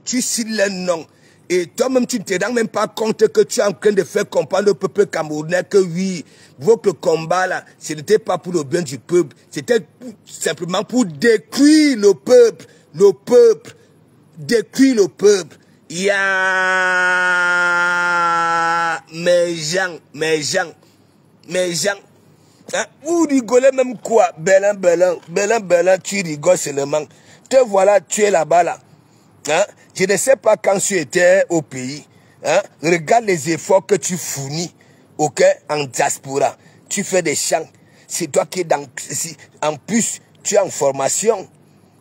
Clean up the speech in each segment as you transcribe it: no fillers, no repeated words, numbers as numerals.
Tu cites les noms. Et toi-même, tu ne te rends même pas compte que tu es en train de faire comprendre au peuple camerounais que oui, votre combat là, ce n'était pas pour le bien du peuple. C'était simplement pour détruire le peuple. Le peuple. Détruire le peuple. Il y a mes gens. Hein? Vous rigolez même quoi? Belin, tu rigoles seulement. Te voilà, tu es là-bas là. Hein? Je ne sais pas quand tu étais au pays. Hein? Regarde les efforts que tu fournis, ok, en diaspora. Tu fais des chants. C'est toi qui es dans... En plus, tu es en formation.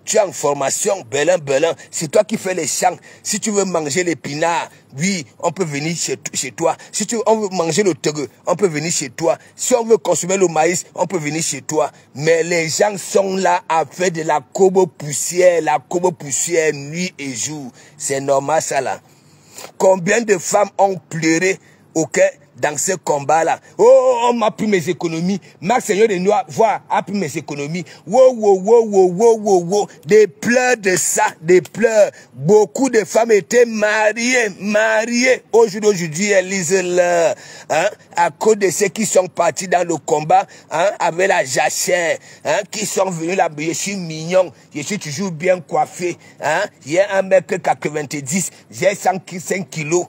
Tu es en formation, Belin. C'est toi qui fais les chants. Si tu veux manger l'épinard, oui, on peut venir chez toi. Si on veut manger le terreau, on peut venir chez toi. Si on veut consommer le maïs, on peut venir chez toi. Mais les gens sont là à faire de la courbe poussière, nuit et jour. C'est normal ça là. Combien de femmes ont pleuré, ok, dans ce combat-là? Oh, on m'a pris mes économies. Max Seigneur de Noir, voilà, a pris mes économies. Wow. Des pleurs de ça, des pleurs. Beaucoup de femmes étaient mariées. Aujourd'hui, elles lisent leur, hein, à cause de ceux qui sont partis dans le combat, hein, avec la jachère, hein, qui sont venus là, je suis mignon, je suis toujours bien coiffé, hein, j'ai 1m90, j'ai 105 kilos.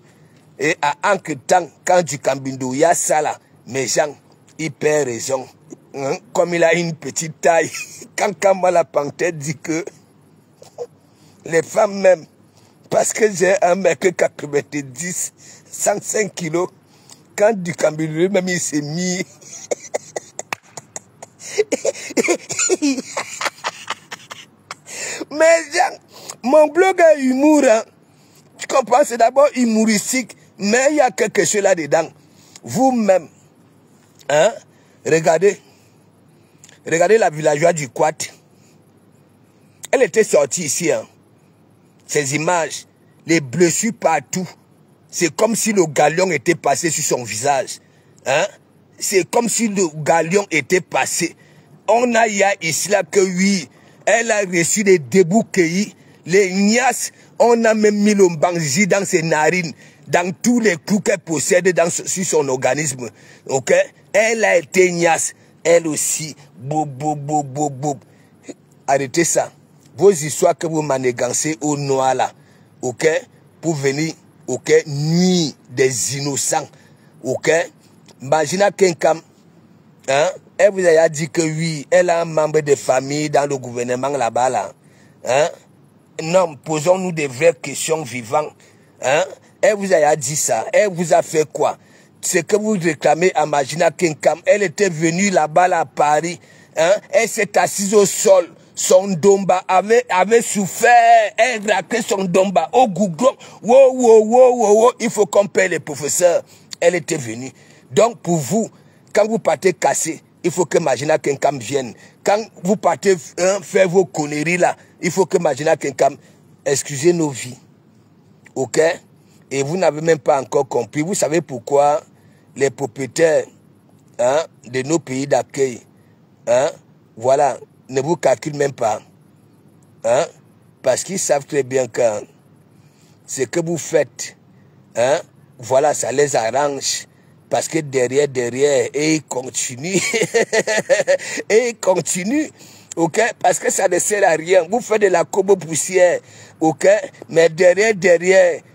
Et à un temps, quand du Cambindo, il y a ça là, mes gens, il perd raison. Hein? Comme il a une petite taille, quand Kamala Panthère dit que les femmes même, parce que j'ai 1m90, 105 kilos, quand du Cambindo, même il s'est mis. Mais gens, mon blog est humour, hein? Tu comprends, c'est d'abord humoristique. Mais il y a quelque chose là-dedans. Vous-même, hein, regardez la villageoise du Quat. Elle était sortie ici, hein. Ces images, les blessures partout. C'est comme si le galion était passé sur son visage. Hein? C'est comme si le galion était passé. On a ici là que oui, elle a reçu des débouquets, les nias. On a même mis le bangji dans ses narines, dans tous les clous qu'elle possède sur son organisme. Ok? Elle a été niasse. Elle aussi. Boum. Arrêtez ça. Vos histoires que vous manigancez au noir là. Ok? Pour venir, ok? Nuire des innocents. Ok? Imaginez quelqu'un, hein? Elle vous a dit que oui, elle a un membre de famille dans le gouvernement là-bas là. Hein? Non, posons-nous des vraies questions vivantes. Hein? Elle vous a dit ça. Elle vous a fait quoi? Ce que vous réclamez à Magina Kenkam, elle était venue là-bas à Paris. Hein? Elle s'est assise au sol. Son domba avait souffert. Elle raquait son domba au goudron. Wow. Il faut qu'on paie les professeurs. Elle était venue. Donc pour vous, quand vous partez casser, il faut que Magina Kenkam vienne. Quand vous partez faire vos conneries là, il faut que Magina Kenkam excusez nos vies. Ok? Et vous n'avez même pas encore compris. Vous savez pourquoi les propriétaires, hein, de nos pays d'accueil, hein, voilà, ne vous calculent même pas. Hein? Parce qu'ils savent très bien que ce que vous faites, hein, voilà, ça les arrange. Parce que derrière, et ils continuent. Et ils continuent. Ok? Parce que ça ne sert à rien. Vous faites de la courbe poussière. Ok? Mais derrière,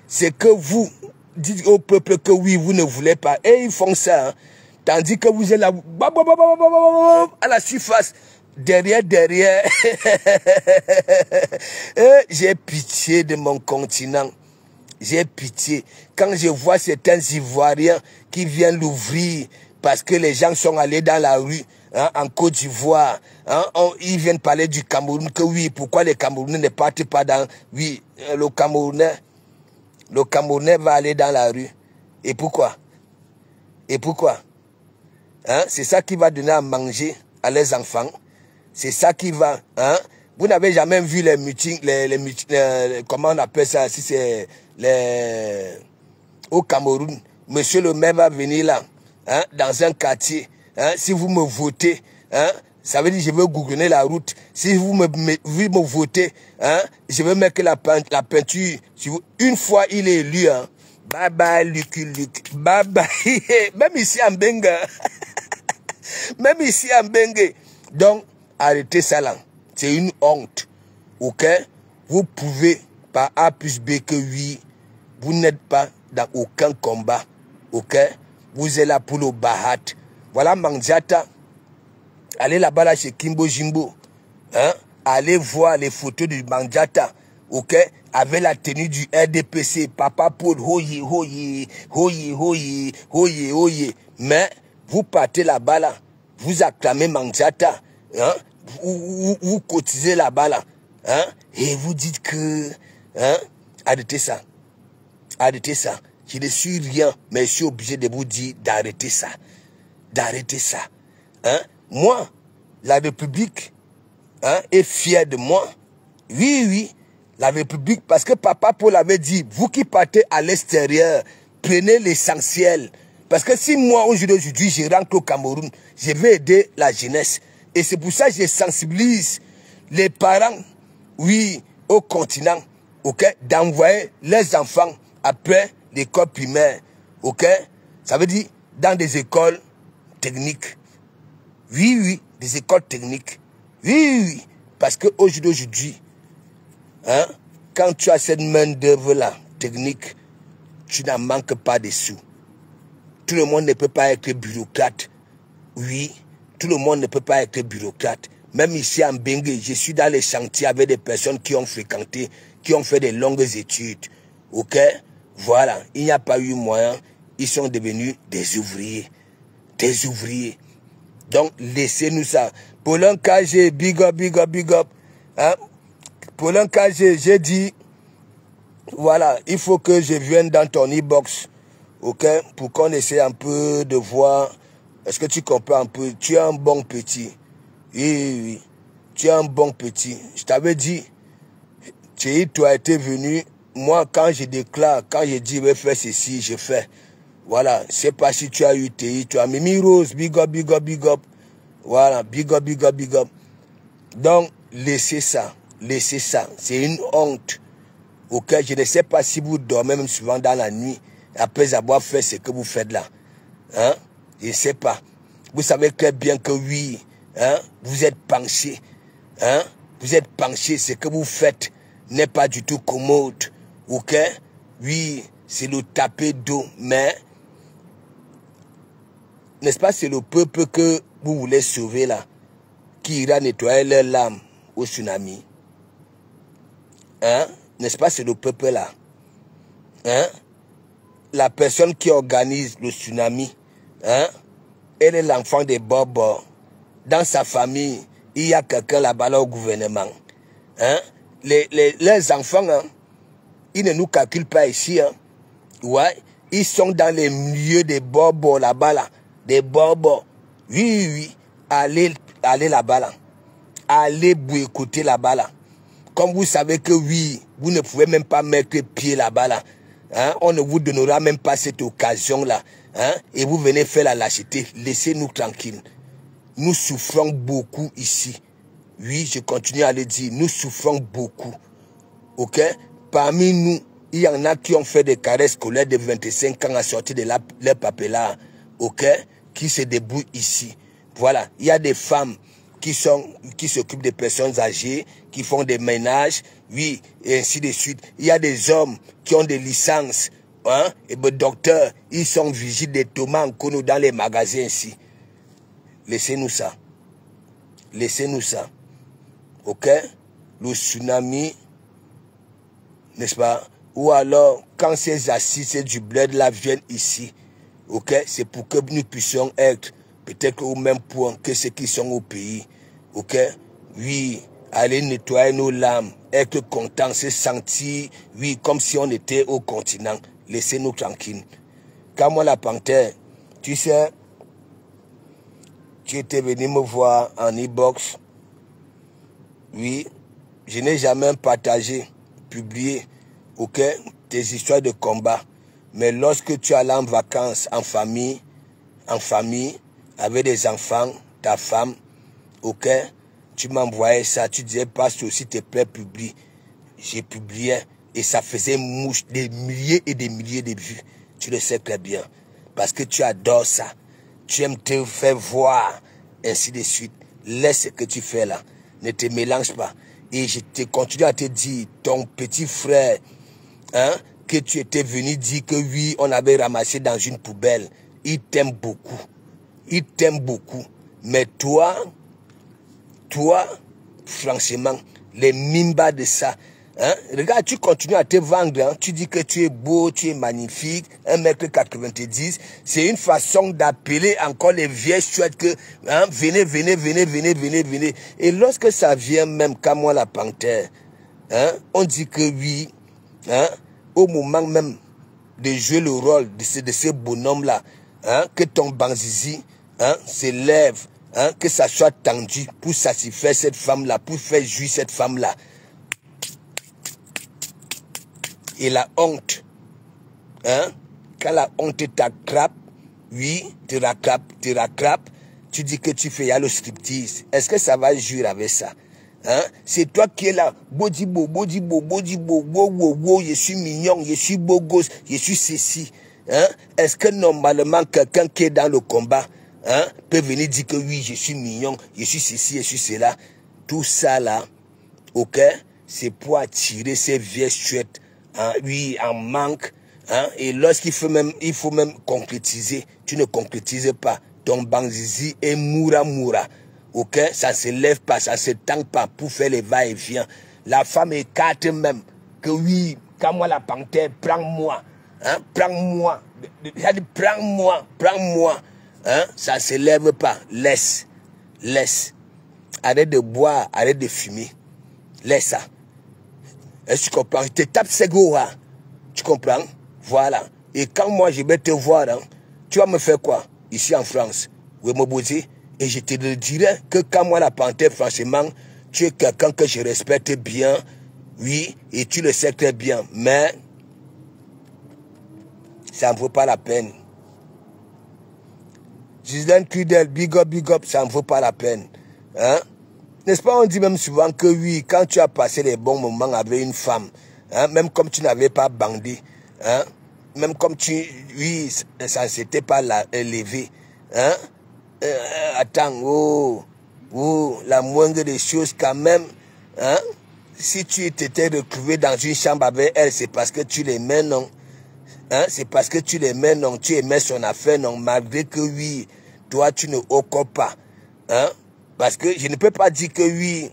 c'est que vous dites au peuple que oui, vous ne voulez pas. Et ils font ça. Hein? Tandis que vous êtes là, à la surface. Derrière. J'ai pitié de mon continent. J'ai pitié. Quand je vois certains Ivoiriens qui viennent l'ouvrir parce que les gens sont allés dans la rue, hein, en Côte d'Ivoire, hein, ils viennent parler du Cameroun, que oui, pourquoi les Camerounais ne partent pas dans... Oui, le Camerounais va aller dans la rue. Et pourquoi? Hein, c'est ça qui va donner à manger à les enfants. C'est ça qui va... Hein, vous n'avez jamais vu les meetings, comment on appelle ça, si c'est au Cameroun. Monsieur le maire va venir là, hein, dans un quartier. Hein, si vous me votez, hein, Ça veut dire je veux gouvernner la route. Si vous me votez, hein, je veux mettre la peinture. Si vous, une fois il est élu, hein, bye bye Lucky Luke, bye bye. Même ici en Bengue. Même ici en Bengue. Donc, arrêtez ça là. C'est une honte. Ok? Vous pouvez, par A plus B que oui, vous n'êtes pas dans aucun combat. Ok? Vous êtes là pour le Bahat. Voilà Mandiata. Allez là-bas là chez Kimbo Jimbo. Hein? Allez voir les photos du Mandiata. Ok? Avec la tenue du RDPC. Papa Paul, hoye, hoye, hoye, hoye, hoye, hoye. Mais, vous partez là-bas là. Vous acclamez Mandiata. Hein? Vous cotisez là-bas là. Hein? Et vous dites que... Hein? Arrêtez ça. Arrêtez ça. Je ne suis rien, mais je suis obligé de vous dire d'arrêter ça. D'arrêter ça. Hein? Moi, la République, hein, est fière de moi. Oui, oui, la République, parce que Papa Paul avait dit, vous qui partez à l'extérieur, prenez l'essentiel. Parce que si moi, aujourd'hui, je rentre au Cameroun, je vais aider la jeunesse. Et c'est pour ça que je sensibilise les parents, oui, au continent, ok, d'envoyer les enfants après l'école primaire, ok? Ça veut dire dans des écoles techniques. Oui, oui, des écoles techniques. Oui, oui, parce qu'aujourd'hui, hein, quand tu as cette main-d'œuvre-là, technique, tu n'en manques pas de sous. Tout le monde ne peut pas être bureaucrate. Oui, tout le monde ne peut pas être bureaucrate. Même ici en Bengue, je suis dans les chantiers avec des personnes qui ont fréquenté, qui ont fait des longues études. Ok? Voilà, il n'y a pas eu moyen. Ils sont devenus des ouvriers. Des ouvriers. Donc, laissez-nous ça. Paulin KG, big up, big up, big up. Hein? Paulin KG, j'ai dit, voilà, il faut que je vienne dans ton e-box. Ok? Pour qu'on essaie un peu de voir. Est-ce que tu comprends un peu? Tu es un bon petit. Oui, oui. Tu es un bon petit. Je t'avais dit, tu as été venu. Moi, quand je déclare, quand je dis, je vais faire ceci, je fais. Voilà. C'est pas si tu as eu TI, tu as Mimi Rose, big up, big up, big up. Voilà, big up, big up, big up. Donc, laissez ça. Laissez ça. C'est une honte. Ok? Je ne sais pas si vous dormez même souvent dans la nuit, après avoir fait ce que vous faites là. Hein? Je ne sais pas. Vous savez très bien que oui, hein, vous êtes penché. Hein? Vous êtes penché. Ce que vous faites n'est pas du tout commode. Ok? Oui, c'est le taper d'eau. Mais, n'est-ce pas, c'est le peuple que vous voulez sauver là, qui ira nettoyer leurs larmes au tsunami. Hein? N'est-ce pas, c'est le peuple là. Hein? La personne qui organise le tsunami, hein? Elle est l'enfant des bobos. Dans sa famille, il y a quelqu'un là-bas là au gouvernement. Hein? Les enfants, hein, ils ne nous calculent pas ici. Hein? Ouais, ils sont dans les milieux des bobos là-bas là. Des bobos. Oui, oui. Allez là-bas là. Allez vous écouter là-bas là. Comme vous savez que oui, vous ne pouvez même pas mettre pied là-bas là. Hein? On ne vous donnera même pas cette occasion là. Hein? Et vous venez faire la lâcheté. Laissez-nous tranquilles. Nous souffrons beaucoup ici. Oui, je continue à le dire. Nous souffrons beaucoup. Ok? Parmi nous, il y en a qui ont fait des caresses scolaires de 25 ans à sortir de leur papier-là. Ok? Qui se débrouillent ici. Voilà. Il y a des femmes qui s'occupent des personnes âgées, qui font des ménages, oui, et ainsi de suite. Il y a des hommes qui ont des licences, hein, et des docteurs, ils sont vigiles des tomates qu'on dans les magasins ici. Laissez-nous ça. Laissez-nous ça. Ok? Le tsunami, n'est-ce pas? Ou alors, quand ces assises du bled là viennent ici, ok? C'est pour que nous puissions être peut-être au même point que ceux qui sont au pays. Ok? Oui, aller nettoyer nos larmes, être content, se sentir, oui, comme si on était au continent. Laissez-nous tranquilles. Quand moi, la panthère, tu sais, tu étais venu me voir en e-box. Oui, je n'ai jamais partagé, publié, ok, tes histoires de combat. Mais lorsque tu allais en vacances, en famille, avec des enfants, ta femme, ok? Tu m'envoyais ça, tu disais, pasteur, s'il te plaît, publie. J'ai publié et ça faisait mouche des milliers et des milliers de vues. Tu le sais très bien. Parce que tu adores ça. Tu aimes te faire voir, ainsi de suite. Laisse ce que tu fais là. Ne te mélange pas. Et je te continue à te dire, ton petit frère, hein, que tu étais venu dire que oui, on avait ramassé dans une poubelle. Il t'aime beaucoup. Il t'aime beaucoup. Mais toi, franchement, les mimbas de ça, hein, regarde, tu continues à te vendre, hein, tu dis que tu es beau, tu es magnifique, 1,90 m, c'est une façon d'appeler encore les vieilles chouettes que, hein, venez, venez, venez, venez, venez, venez. Et lorsque ça vient même, comme moi la panthère, hein, on dit que oui, hein, au moment même de jouer le rôle de ce bonhomme-là, hein, que ton banzizi, hein, s'élève, hein, que ça soit tendu pour satisfaire cette femme-là, pour faire jouir cette femme-là. Et la honte, hein, quand la honte t'attrape, oui, te rattrape, tu dis que tu fais le striptease. Est-ce que ça va jouer avec ça? Hein? C'est toi qui es là, bodibo, je suis mignon, je suis beau gosse, je suis ceci. Hein? Est-ce que normalement quelqu'un qui est dans le combat, hein, peut venir dire que oui, je suis mignon, je suis ceci, je suis cela? Tout ça là, ok, c'est pour attirer ces vieilles chouettes, hein, oui, en manque, hein, et lorsqu'il faut même, concrétiser, tu ne concrétises pas. Ton banzizi est moura. Ok, ça ne se lève pas, ça ne se tend pas pour faire les va-et-vient. La femme écarte même que oui, quand moi la panthère, prends-moi, hein, prends-moi, prends-moi, hein, ça ne se lève pas, laisse, arrête de boire, arrête de fumer, laisse ça. Est-ce que tu comprends? Je te tape Sego, hein, tu comprends? Voilà, et quand moi je vais te voir, hein, tu vas me faire quoi ici en France? Oui, mon beau. Et je te dirais que quand moi la panthère, franchement, tu es quelqu'un que je respecte bien, oui, et tu le sais très bien, mais ça ne vaut pas la peine. Gislaine Crudel, big up, ça ne vaut pas la peine. Hein? N'est-ce pas, on dit même souvent que oui, quand tu as passé les bons moments avec une femme, hein, même comme tu n'avais pas bandé, hein, même comme oui, ça ne s'était pas élevé, hein? Attends, la moindre des choses quand même, hein, si tu t'étais retrouvé dans une chambre avec elle, c'est parce que tu l'aimais, non? Hein, c'est parce que tu l'aimais, non? Tu aimais son affaire, non? Malgré que oui, toi tu ne occupes pas, hein? Parce que je ne peux pas dire que oui,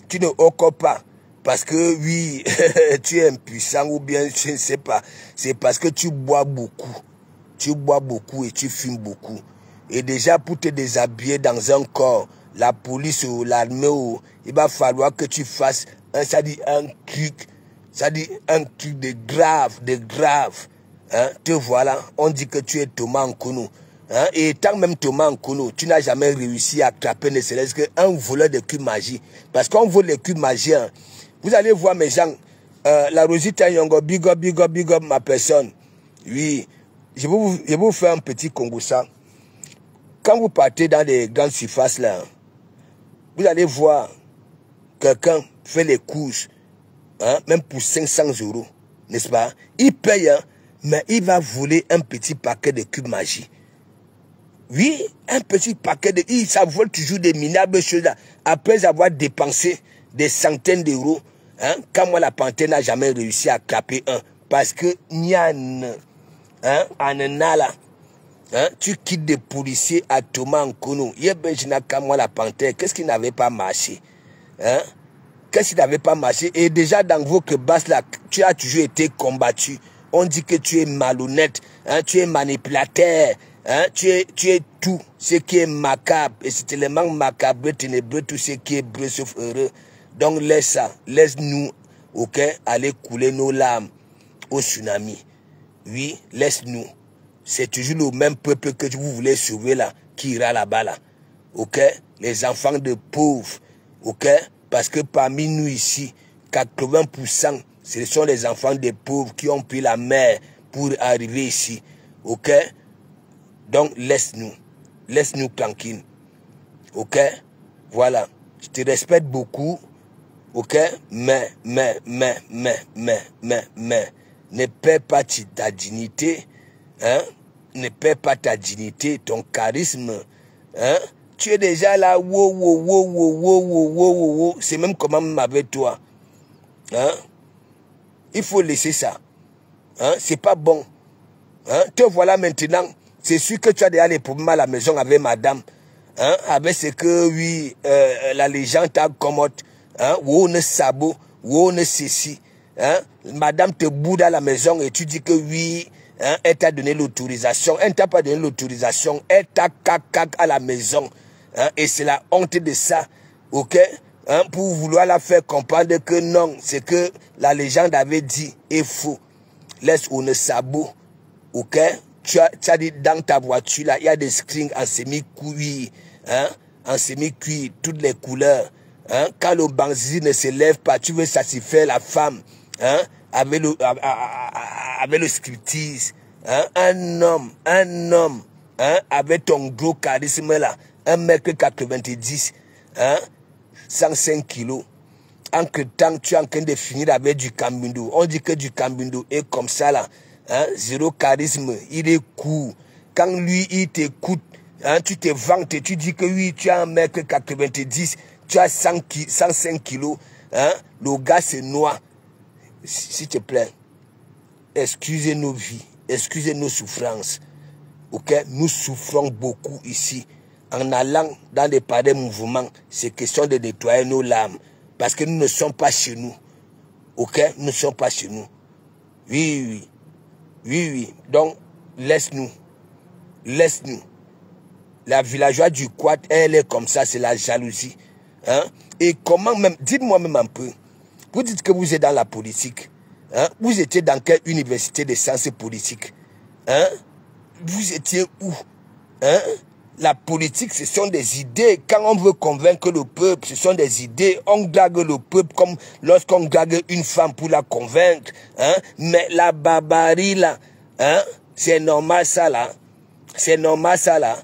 tu ne occupes pas, parce que oui, tu es impuissant ou bien je ne sais pas. C'est parce que tu bois beaucoup et tu fumes beaucoup. Et déjà, pour te déshabiller dans un corps, la police ou l'armée, il va falloir que tu fasses un truc de grave. Hein? Te voilà, on dit que tu es Thomas Nkono. Hein? Et étant même Thomas Nkono, tu n'as jamais réussi à attraper ne serait-ce qu'un voleur de cube magie. Parce qu'on vole les cubes magiques. Hein. Vous allez voir mes gens, la Rosita Yongo, big up ma personne. Oui, je vais vous faire un petit Congo-ça. Quand vous partez dans les grandes surfaces là, vous allez voir quelqu'un fait les courses, hein, même pour 500 €, n'est-ce pas? Il paye, hein, mais il va voler un petit paquet de cubes magie. Oui, un petit paquet de... Ça vole toujours des minables choses là, après avoir dépensé des centaines d'euros. Hein, quand moi la panthère n'a jamais réussi à attraper un, parce que Nyan, hein, Anana, hein, tu quittes des policiers à Thomas Nkono. Moi la panthère, qu'est-ce qui n'avait pas marché? Hein? Qu'est-ce qui n'avait pas marché? Et déjà dans vos basses là, tu as toujours été combattu. On dit que tu es malhonnête, hein, tu es manipulateur, hein, tu es tout ce qui est macabre. Et c'est tellement macabre, ténébreux, tout ce qui est breu sauf heureux. Donc laisse ça, laisse-nous, ok, aller couler nos larmes au tsunami. Oui, laisse-nous. C'est toujours le même peuple que vous voulez sauver là, qui ira là-bas là. Ok? Les enfants de pauvres. Ok? Parce que parmi nous ici, 80%, ce sont les enfants des pauvres qui ont pris la mer pour arriver ici. Ok? Donc laisse-nous. Laisse-nous tranquille. Ok? Voilà. Je te respecte beaucoup. Ok? Mais. Ne perds pas ta dignité. Hein? Ne perds pas ta dignité, ton charisme. Hein? Tu es déjà là. Wow. C'est même comment même avec toi. Hein? Il faut laisser ça. Hein? C'est pas bon. Hein? Te voilà maintenant. C'est sûr que tu as déjà les problèmes à la maison avec madame. Hein? Avec ce que, oui, la légende t'accommode. Hein? Ou on est sabot, ou on est ceci. Hein? Madame te boude à la maison et tu dis que oui, hein, elle t'a donné l'autorisation. Elle ne t'a pas donné l'autorisation. Elle t'a cac à la maison. Hein? Et c'est la honte de ça. Ok? Hein? Pour vouloir la faire comprendre que non, c'est que la légende avait dit est faux. Laisse on est sabot. Ok? Tu as dit dans ta voiture là, il y a des strings en semi-cuir. Hein? En semi-cuir, toutes les couleurs. Hein? Quand le bandit ne se lève pas, tu veux satisfaire la femme. Hein? Avec le striptease. Hein? Un homme, hein? Avec ton gros charisme là, 1m90, hein? 105 kilos. En que temps, tu es en train de finir avec du cambindo. On dit que du cambindo est comme ça là. Hein? Zéro charisme, il est court. Quand lui, il t'écoute, hein? Tu te vantes et tu dis que oui, tu as 1m90, tu as 105 kilos. Hein? Le gars, c'est noir. S'il te plaît, excusez nos vies, excusez nos souffrances. Ok? Nous souffrons beaucoup ici. En allant dans des pareils mouvements, c'est question de nettoyer nos larmes. Parce que nous ne sommes pas chez nous. Ok? Nous ne sommes pas chez nous. Oui. Donc, laisse-nous. La villageoise du quad, elle est comme ça, c'est la jalousie. Hein? Et comment même, dites-moi même un peu. Vous dites que vous êtes dans la politique. Hein? Vous étiez dans quelle université de sciences politiques? Hein? Vous étiez où? Hein? La politique, ce sont des idées. Quand on veut convaincre le peuple, ce sont des idées. On drague le peuple comme lorsqu'on drague une femme pour la convaincre. Hein? Mais la barbarie, là, hein? C'est normal ça, là. C'est normal ça, là.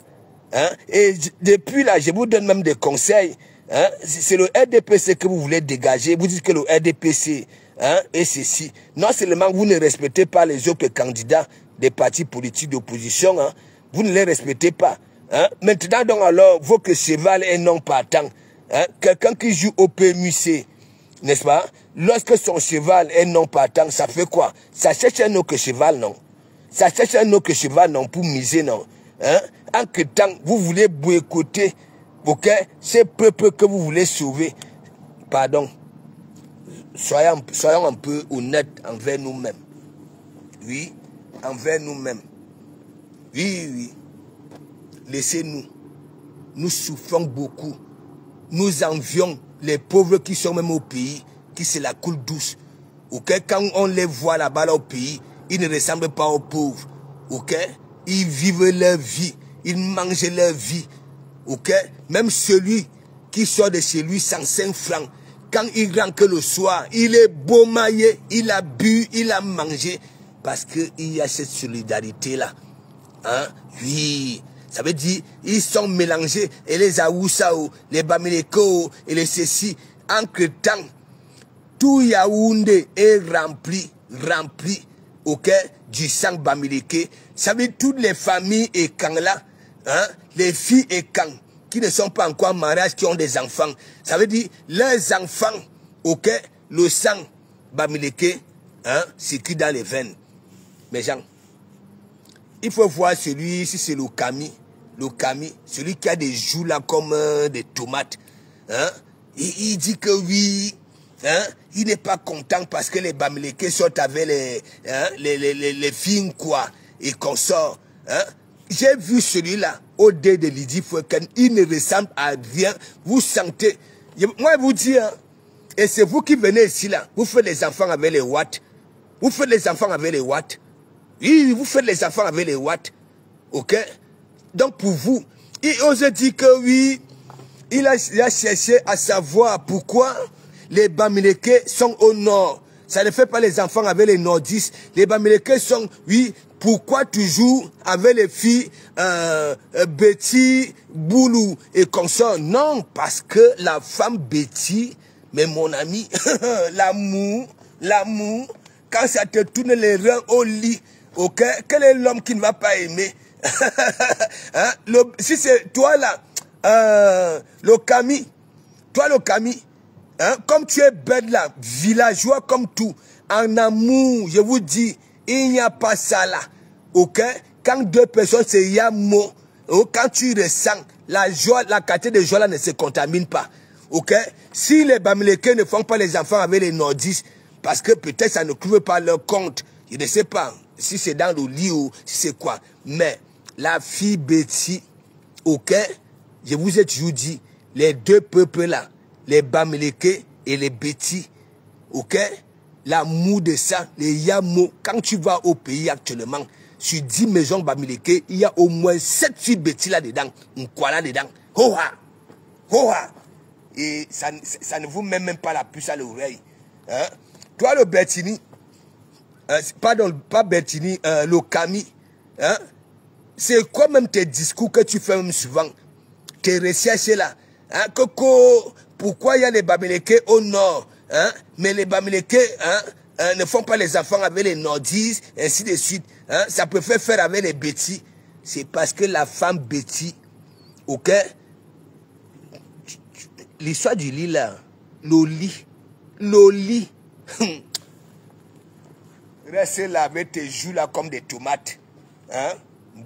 Hein? Et depuis là, je vous donne même des conseils. Hein? C'est le RDPC que vous voulez dégager. Vous dites que le RDPC, hein, est ceci. Non seulement vous ne respectez pas les autres candidats des partis politiques d'opposition, hein? Vous ne les respectez pas. Hein? Maintenant, donc alors, votre cheval est non partant. Hein? Quelqu'un qui joue au PMUC, n'est-ce pas? Lorsque son cheval est non partant, ça fait quoi? Ça cherche un autre cheval, non? Ça cherche un autre cheval, non, pour miser, non? Hein? En que temps, vous voulez boycotter, ok? Ces peuples que vous voulez sauver. Pardon. Soyons un peu honnêtes envers nous-mêmes. Oui, envers nous-mêmes. Oui. Laissez-nous. Nous souffrons beaucoup. Nous envions les pauvres qui sont même au pays, qui se la coulent douce. Ok? Quand on les voit là-bas là, au pays, ils ne ressemblent pas aux pauvres. Ok? Ils vivent leur vie. Ils mangent leur vie. Ok? Même celui qui sort de chez lui 105 francs, quand il rentre le soir, il est beau maillé, il a bu, il a mangé. Parce qu'il y a cette solidarité-là. Hein? Oui. Ça veut dire, ils sont mélangés. Et les Aoussao, les Bamileko et les ceci. En que temps, tout Yaoundé est rempli, ok, du sang Bamileke. Ça veut dire, toutes les familles et quand là, hein, les filles et quand, qui ne sont pas encore en mariage, qui ont des enfants. Ça veut dire, leurs enfants, ok, le sang Bamileke, hein, circule dans les veines. Mes gens, il faut voir celui, si c'est le Kami, celui qui a des joues là comme des tomates. Hein? Il dit que oui, hein? Il n'est pas content parce que les Bamileke sortent avec les filles quoi, et qu'on sort. Hein? J'ai vu celui-là, au dé de Lydie Fouken, il ne ressemble à rien. Vous sentez, moi je vous dis, hein, et c'est vous qui venez ici là, vous faites les enfants avec les watts. Vous faites les enfants avec les watts. Oui, vous faites les enfants avec les watts. Ok? Donc pour vous, il ose dire que oui, il a cherché à savoir pourquoi les Bamileke sont au nord. Ça ne fait pas les enfants avec les nordistes. Les Bamileke sont, oui, pourquoi toujours avec les filles Betty, Boulou et consorts? Non, parce que la femme Betty, mais mon ami, l'amour, quand ça te tourne les reins au lit, ok, quel est l'homme qui ne va pas aimer? Hein? Si c'est toi là, le Camille, toi le Camille, hein? Comme tu es bête là, villageois comme tout, en amour, je vous dis, il n'y a pas ça là, ok? Quand deux personnes se yamo, quand tu ressens la joie, la qualité de joie là ne se contamine pas, ok? Si les Bamileke ne font pas les enfants avec les nordistes, parce que peut-être ça ne couvre pas leur compte, je ne sais pas si c'est dans le lit ou si c'est quoi, mais la fille Betty, ok, je vous ai toujours dit, les deux peuples là, les Bamileke et les Betty, ok, l'amour de ça, les Yamo, quand tu vas au pays actuellement, sur 10 maisons Bamileke, il y a au moins 7 filles Betty là-dedans, quoi là-dedans, hoa, hoa, et ça ne vous met même pas la puce à l'oreille, hein. Toi le Bertini, pardon, pas Bertini, le Camille, hein, c'est quoi même tes discours que tu fais même souvent, tes recherches là, hein, pourquoi il y a les Bamileke au nord, hein, mais les Bamileke, hein, ne font pas les enfants avec les nordistes, ainsi de suite, hein, ça peut faire avec les Betty, c'est parce que la femme Betty, ok, l'histoire du lit là, le lit, reste là avec tes joues là comme des tomates, hein,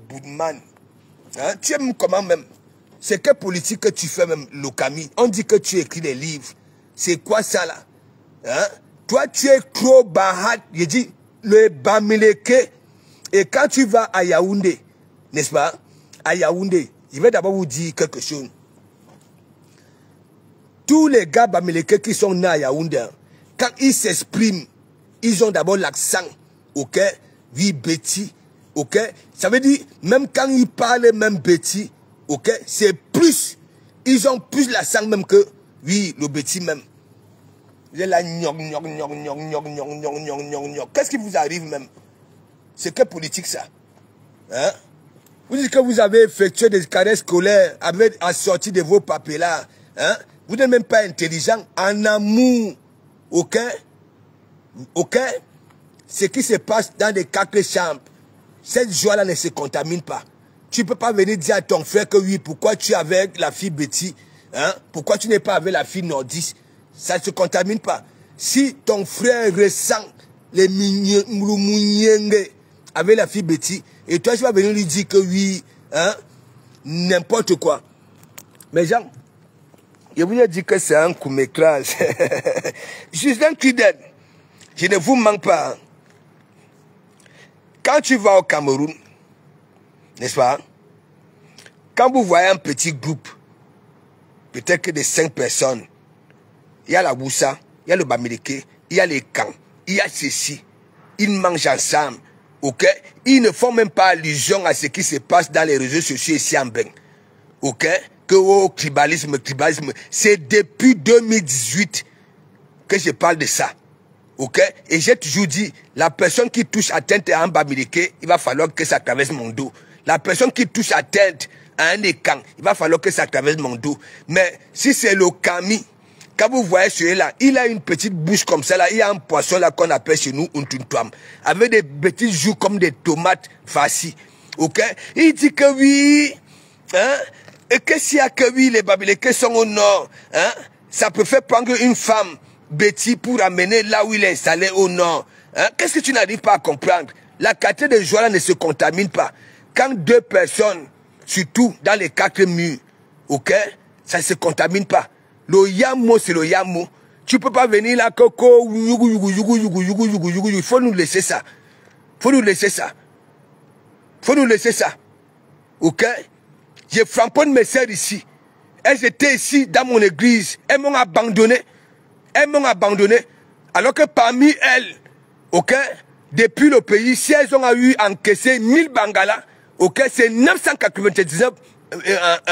Boudman, hein, tu aimes comment même, c'est quelle politique que tu fais même, le Camille, on dit que tu écris des livres, c'est quoi ça là, hein, toi tu es trop bahat, je dis, le Bamileke, et quand tu vas à Yaoundé, n'est-ce pas, à Yaoundé, je vais d'abord vous dire quelque chose, tous les gars Bamileke qui sont nés à Yaoundé, quand ils s'expriment, ils ont d'abord l'accent, ok, oui, Betty, ok, ça veut dire, même quand ils parlent, même Betty, ok, c'est plus, ils ont plus l'accent même que, oui, le Betty même. Vous êtes là, qu'est-ce qui vous arrive même? C'est quelle politique ça? Hein? Vous dites que vous avez effectué des carrières scolaires avec assorti de vos papiers là, hein? Vous n'êtes même pas intelligent, en amour, ok? Ok? Ce qui se passe dans les 4 chambres, cette joie-là ne se contamine pas. Tu ne peux pas venir dire à ton frère que oui, pourquoi tu es avec la fille Betty, hein? Pourquoi tu n'es pas avec la fille nordiste? Ça ne se contamine pas. Si ton frère ressent les mouroumouniengue avec la fille Betty, et toi tu vas venir lui dire que oui, hein? N'importe quoi. Mais Jean, je vous ai dit que c'est un court-métrage. Je suis un fidèle. Je ne vous manque pas. Quand tu vas au Cameroun, n'est-ce pas? Quand vous voyez un petit groupe, peut-être que de 5 personnes, il y a la Woussa, il y a le Bamileke, il y a les camps, il y a ceci, ils mangent ensemble, ok? Ils ne font même pas allusion à ce qui se passe dans les réseaux sociaux ici en Ben, ok? Que au tribalisme, c'est depuis 2018 que je parle de ça. Ok? Et j'ai toujours dit, la personne qui touche atteinte à un Bamileke, il va falloir que ça traverse mon dos. La personne qui touche atteinte à un écan, il va falloir que ça traverse mon dos. Mais si c'est le Camille, quand vous voyez celui-là, il a une petite bouche comme ça, là, il y a un poisson là qu'on appelle chez nous un tuntuam, avec des petits joues comme des tomates farcies. Ok? Il dit que oui, hein? Et que s'il y a que oui, les Bamileke sont au nord, hein? Ça peut faire prendre une femme Betty pour amener là où il est installé au nord. Hein? Qu'est-ce que tu n'arrives pas à comprendre? La qualité de joie là ne se contamine pas. Quand 2 personnes, surtout dans les 4 murs, ok, ça ne se contamine pas. Le yamo, c'est le yamo. Tu ne peux pas venir là, coco, il faut nous laisser ça. Il faut nous laisser ça. Il faut nous laisser ça. Ok? Je framponne mes sœurs ici. Elles étaient ici dans mon église. Elles m'ont abandonné. Elles m'ont abandonné. Alors que parmi elles, ok, depuis le pays, si elles ont eu encaissé 1000 Bangala, ok, c'est 999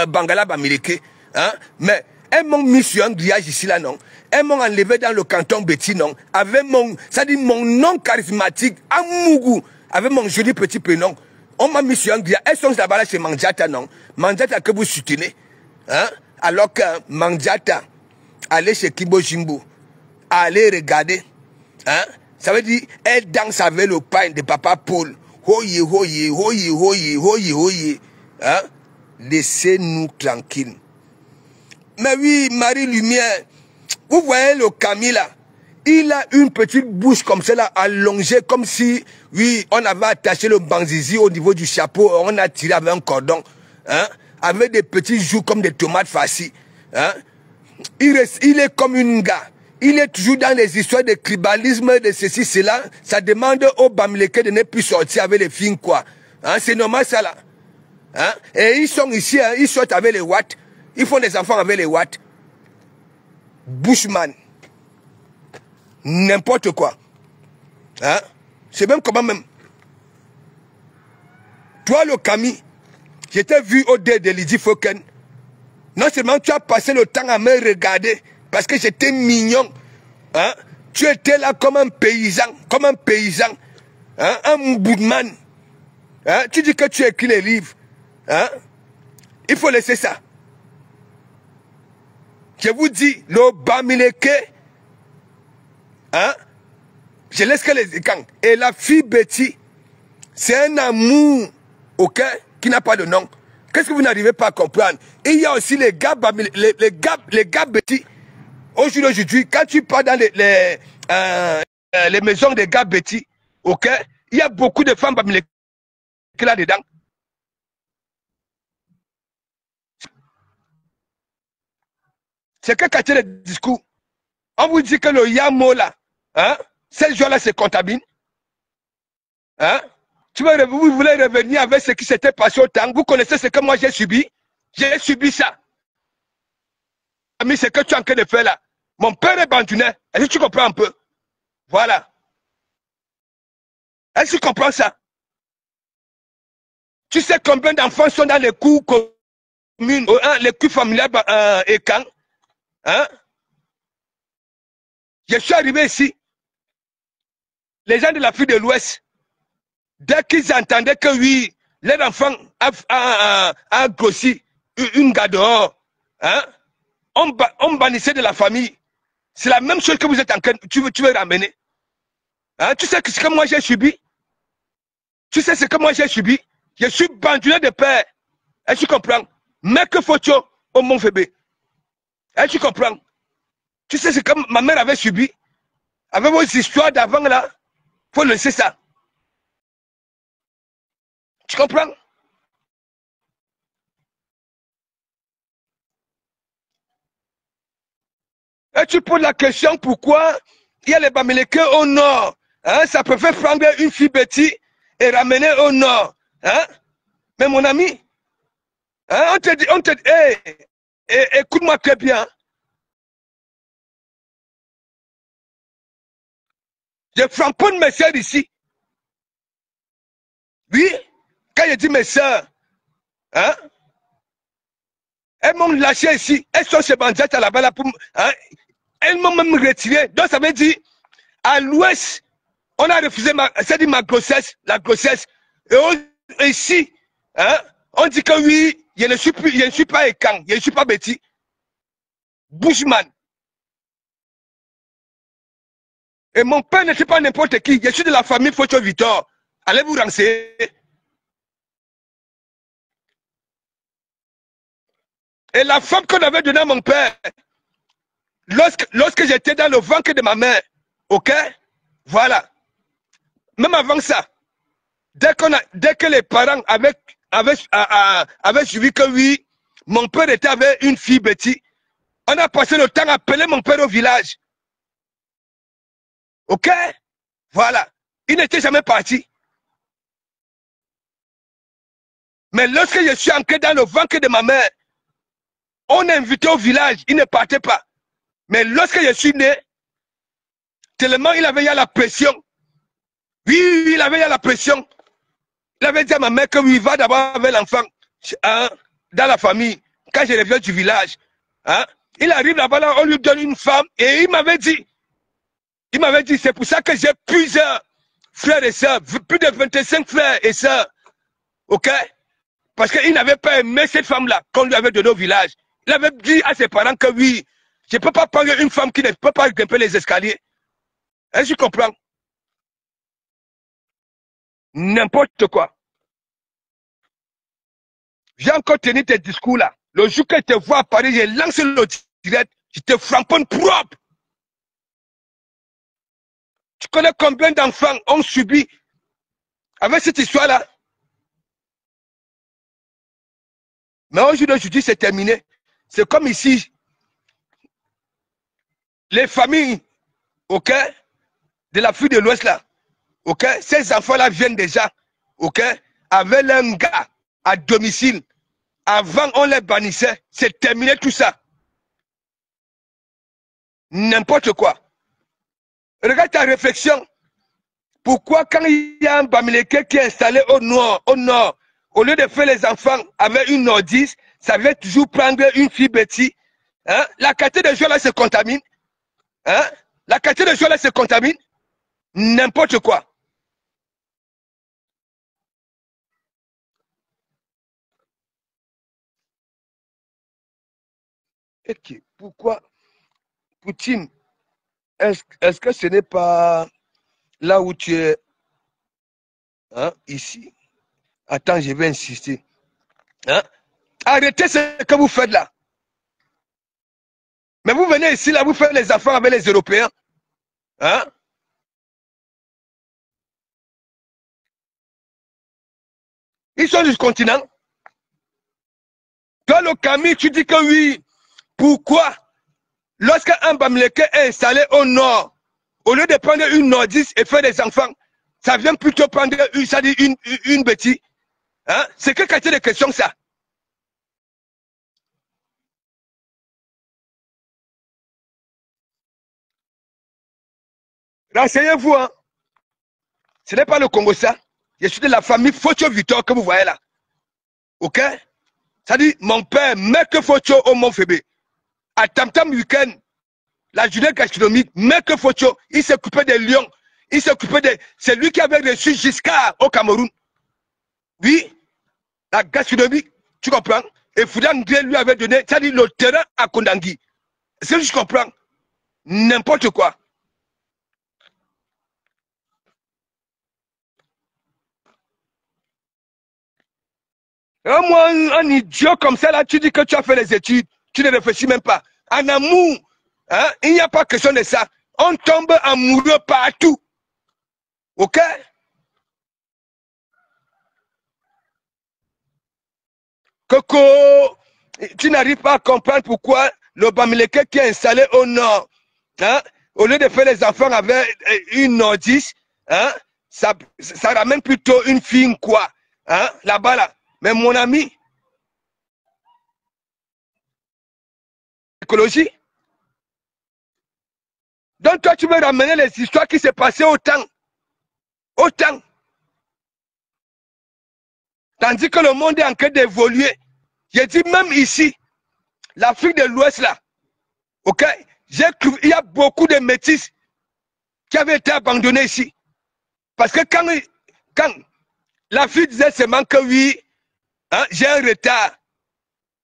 Bangala Bamileke. Hein, mais Elles m'ont mis sur un grillage ici, là, non. Elles m'ont enlevé dans le canton Betty, non. Avec mon, ça dit mon nom charismatique, Amougou, avec mon joli petit prénom. On m'a mis sur un grillage. Elles sont là-bas, là, chez Mandiata, non. Mandiata que vous soutenez. Hein? Alors que Mandiata, allez chez Kibo Jimbo, allez regarder. Hein? Ça veut dire, elle danse avec le pain de papa Paul. Hoye, hoye, hoye, hoye, hoye, hoye. Hein? Laissez-nous tranquilles. Mais oui, Marie Lumière, vous voyez le Camille là, il a une petite bouche comme ça là, allongée, comme si, oui, on avait attaché le banzizi au niveau du chapeau, on a tiré avec un cordon, hein, avec des petits joues comme des tomates farcies, hein. Il est comme une gars. Il est toujours dans les histoires de tribalisme, de ceci, cela. Ça demande aux Bamileke de ne plus sortir avec les filles, quoi. Hein, c'est normal ça là. Hein? Et ils sont ici, hein, ils sortent avec les watts. Ils font des enfants avec les watts. Bushman. N'importe quoi. Hein? C'est même comment même. Toi, le Camille, je t'ai vu au dé de Lydie Foken. Non seulement tu as passé le temps à me regarder, parce que j'étais mignon. Hein? Tu étais là comme un paysan, hein? Un Mboudman. Hein? Tu dis que tu écris les livres. Hein? Il faut laisser ça. Je vous dis, le Bamileke, hein? Je laisse que les écans. Et la fille Betty, c'est un amour, ok, qui n'a pas de nom. Qu'est-ce que vous n'arrivez pas à comprendre? Et il y a aussi les gars Betty. Aujourd'hui, quand tu pars dans les maisons des gars Betty, ok, il y a beaucoup de femmes Bamileke là-dedans. C'est que cacher le discours. On vous dit que le Yamo là, hein, ces gens-là se contaminent. Hein? Vous voulez revenir avec ce qui s'était passé au temps. Vous connaissez ce que moi j'ai subi. J'ai subi ça. Ami, ce que tu es en train de faire là. Mon père est bandunais. Est-ce que tu comprends un peu? Voilà. Est-ce que tu comprends ça? Tu sais combien d'enfants sont dans les cours communes, les cours familiales et quand? Hein? Je suis arrivé ici. Les gens de l'Afrique de l'Ouest, dès qu'ils entendaient que oui, leur enfant a grossi une gars dehors, hein? On bannissait de la famille. C'est la même chose que vous êtes en train, tu veux ramener. Hein? Tu sais ce que moi j'ai subi? Tu sais ce que moi j'ai subi? Je suis bandulé de père. Est-ce que tu comprends? Mais que faut-il au Mont Fébé? Est-ce que tu comprends? Tu sais ce que ma mère avait subi? Avec vos histoires d'avant là, faut laisser ça. Tu comprends? Et tu poses la question pourquoi il y a les Bamileke au nord. Hein? Ça peut faire prendre une fille Betty et ramener au nord. Hein? Mais mon ami, hein, on te dit, hey, écoute-moi très bien. Je framponne mes soeurs ici. Oui, quand je dis mes soeurs, hein, elles m'ont lâché ici. Elles sont chez Bandiata là-bas là, hein, elles m'ont même retiré. Donc ça veut dire, à l'ouest, on a refusé ma grossesse, la grossesse. Et ici, hein, on dit que oui, je ne suis pas Ekan, je ne suis pas Betty. Bushman. Et mon père n'était pas n'importe qui. Je suis de la famille Focho Victor. Allez vous renseigner. Et la femme qu'on avait donnée à mon père, lorsque j'étais dans le ventre de ma mère, ok? Voilà. Même avant ça, dès que les parents avaient suivi que oui, mon père était avec une fille Betty, on a passé le temps à appeler mon père au village. Ok? Voilà. Il n'était jamais parti. Mais lorsque je suis entré dans le ventre de ma mère, on a invité au village, il ne partait pas. Mais lorsque je suis né, tellement il avait eu la pression. Oui, il avait eu la pression. Il avait dit à ma mère que oui, il va d'abord avec l'enfant hein, dans la famille. Quand je reviens du village, hein, Il arrive là-bas, là, on lui donne une femme et il m'avait dit, c'est pour ça que j'ai plusieurs frères et sœurs, plus de 25 frères et sœurs. Ok? Parce qu'il n'avait pas aimé cette femme-là qu'on lui avait donné au village. Il avait dit à ses parents que oui, je ne peux pas prendre une femme qui ne peut pas grimper les escaliers. Est-ce que tu comprends? N'importe quoi. J'ai encore tenu tes discours là. Le jour que je te vois à Paris, j'ai lancé le direct, je te framponne propre. Tu connais combien d'enfants ont subi avec cette histoire-là? Mais aujourd'hui, c'est terminé. C'est comme ici. Les familles, ok, de l'Afrique de l'Ouest là, ok, ces enfants-là viennent déjà, ok, avec un gars à domicile. Avant, on les bannissait. C'est terminé tout ça. N'importe quoi. Regarde ta réflexion. Pourquoi quand il y a un Bamileke qui est installé au nord, au lieu de faire les enfants avec une nordiste, ça veut toujours prendre une fille Betty. Hein? La qualité de jeu là se contamine. Hein? La qualité de jeu là se contamine. N'importe quoi. Okay. Pourquoi Poutine, est-ce que ce n'est pas là où tu es, hein, ici? Attends, je vais insister. Hein? Arrêtez ce que vous faites là. Mais vous venez ici, là, vous faites les enfants avec les Européens. Hein? Ils sont du continent. Toi, le Camille, tu dis que oui. Pourquoi? Lorsqu'un Bamileke est installé au nord, au lieu de prendre une nordiste et faire des enfants, ça vient plutôt prendre une bêtise. Hein? C'est quelle qualité de question ça? Renseignez-vous, hein? Ce n'est pas le Congo ça. Je suis de la famille Focho Victor que vous voyez là. Ok? Ça dit, mon père, Mec Focho au Mont-Fébé. À Tam-Tam Week-end, la journée gastronomique, Mec Focho, il s'occupait des lions. Il s'occupait de. C'est lui qui avait reçu Giscard au Cameroun. Oui, la gastronomie, tu comprends? Et Foudan Gré lui avait donné, ça dit, le terrain à Kondangui. Est-ce que je comprends? N'importe quoi. Moi, un idiot comme ça, là, tu dis que tu as fait les études, tu ne réfléchis même pas. En amour, hein, il n'y a pas question de ça. On tombe amoureux partout. Ok? Coco, tu n'arrives pas à comprendre pourquoi le Bamileke qui est installé au nord, hein, au lieu de faire les enfants avec une nordiste, hein, ça ramène plutôt une fille, quoi, hein, là-bas, là. Mais mon ami, écologie. Donc toi, tu veux ramener les histoires qui s'est passées au temps. Au temps. Tandis que le monde est en train d'évoluer. J'ai dit même ici, l'Afrique de l'Ouest là, ok, il y a beaucoup de métis qui avaient été abandonnés ici. Parce que quand la fille disait seulement que oui, hein, j'ai un retard,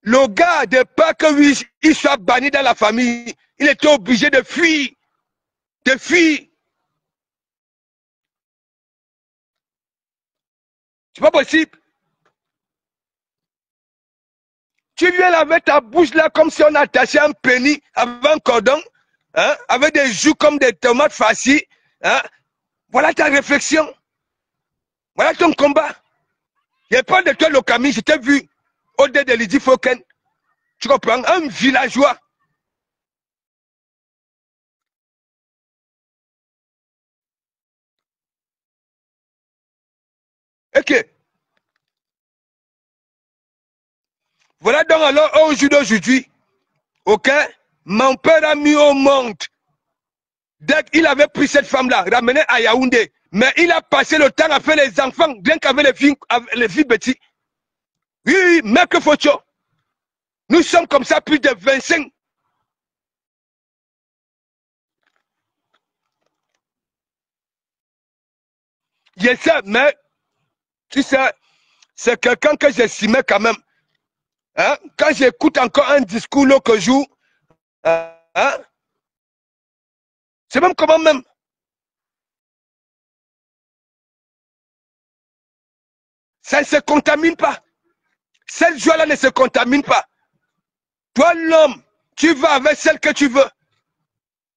le gars, de peur que oui, il soit banni dans la famille, il était obligé de fuir. De fuir. C'est pas possible. Tu viens là avec ta bouche là comme si on attachait un penny avec un cordon, hein, avec des joues comme des tomates farcies. Hein. Voilà ta réflexion. Voilà ton combat. Il n'y a pas de toi, le Camille, je t'ai vu au-delà de Lydie Foken. Tu comprends? Un villageois. Ok. Voilà donc alors au jour d'aujourd'hui, ok, mon père a mis au monde. Dès qu'il avait pris cette femme-là, ramenée à Yaoundé, mais il a passé le temps à faire les enfants, bien qu'avec les filles petits. Oui, oui, mec Focho. Nous sommes comme ça plus de 25. Je sais, mais tu sais, c'est quelqu'un que j'estimais quand même. Hein? Quand j'écoute encore un discours l'autre jour, hein? C'est même comment même. Ça ne se contamine pas. Cette joie-là ne se contamine pas. Toi, l'homme, tu vas avec celle que tu veux.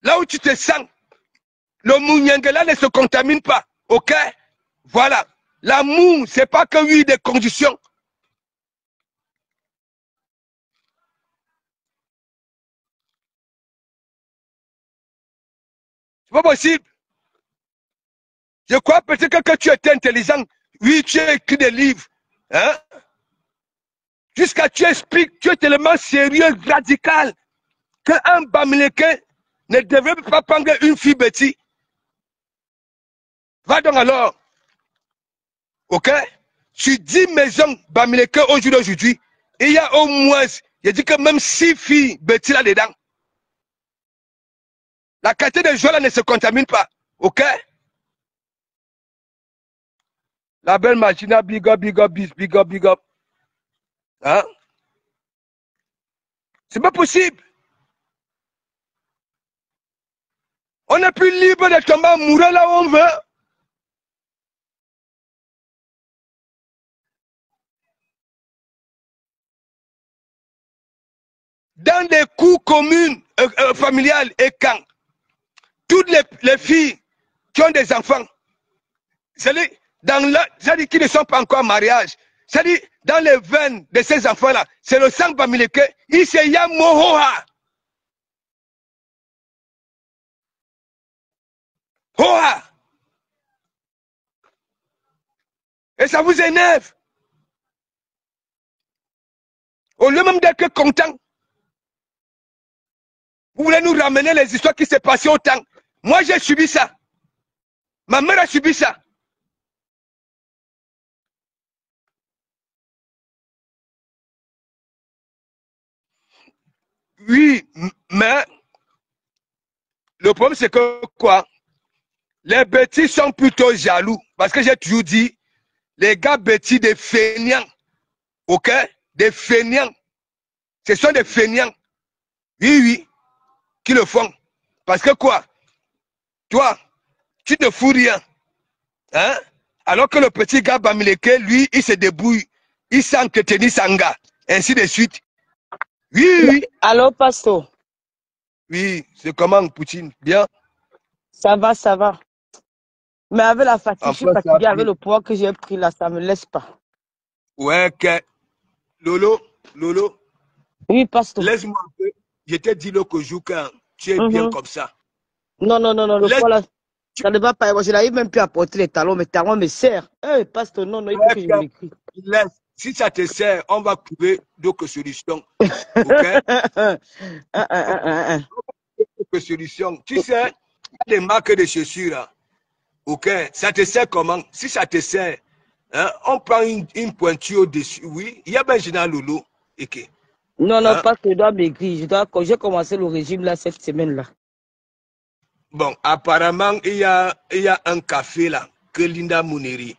Là où tu te sens, le mouniangela ne se contamine pas. Ok? Voilà. L'amour, c'est pas que oui, des conditions. C'est pas possible. Je crois peut-être que tu es intelligent. Oui, tu as écrit des livres. Hein? Jusqu'à tu expliques, tu es tellement sérieux, radical, qu'un Bamileke ne devrait pas prendre une fille bêtise. Va donc alors. Ok? Sur 10 maisons Bamileke aujourd'hui, il y a au moins, je dis que même 6 filles bêtises là-dedans. La qualité de joie là ne se contamine pas. Ok? La belle Magina, big up, big up, big up, big up. Hein? C'est pas possible. On n'est plus libre de tomber amoureux là où on veut. Dans des cours communes, familiales et quand toutes les filles qui ont des enfants, c'est-à-dire qui ne sont pas encore en mariage, c'est-à-dire dans les veines de ces enfants-là, c'est le sang Bamileke, il se y a Mohoha. Hoha. Et ça vous énerve. Au lieu même d'être content, vous voulez nous ramener les histoires qui s'est passées au temps. Moi, j'ai subi ça. Ma mère a subi ça. Oui, mais le problème, c'est que quoi? Les bêtis sont plutôt jaloux. Parce que j'ai toujours dit, les gars bêtis des feignants, ok? Des feignants. Ce sont des feignants. Oui, oui, qui le font. Parce que quoi? Toi, tu ne fous rien. Hein? Alors que le petit gars Bamileke, lui, il se débrouille. Il s'est entretenu sans gars. Ainsi de suite. Oui, oui. Allô, Pasteur? Oui, c'est comment, Poutine? Bien? Ça va, ça va. Mais avec la fatigue, je suis Enfin, fatiguée avec le poids que j'ai pris là, ça ne me laisse pas. Ouais, que... Lolo, Oui, Pasteur. laisse-moi un peu. Je t'ai dit l'autre jour que tu es bien comme ça. Non, le poids là, ça ne va pas. Moi, je n'arrive même plus à porter les talons. Mes talons me serrent. Pasteur, non, il faut que je me l'écris. Laisse. Si ça te sert, on va trouver d'autres solutions. Ok? D'autres solutions. Tu sais, il y a des marques de chaussures là. Ok? Ça te sert comment? Si ça te sert, hein, on prend une pointure au-dessus. Oui, il y a bien général Lolo. Okay. Non, parce que je dois maigrir. J'ai commencé le régime là cette semaine-là. Bon, apparemment, il y a un café là, que Linda Mouneri.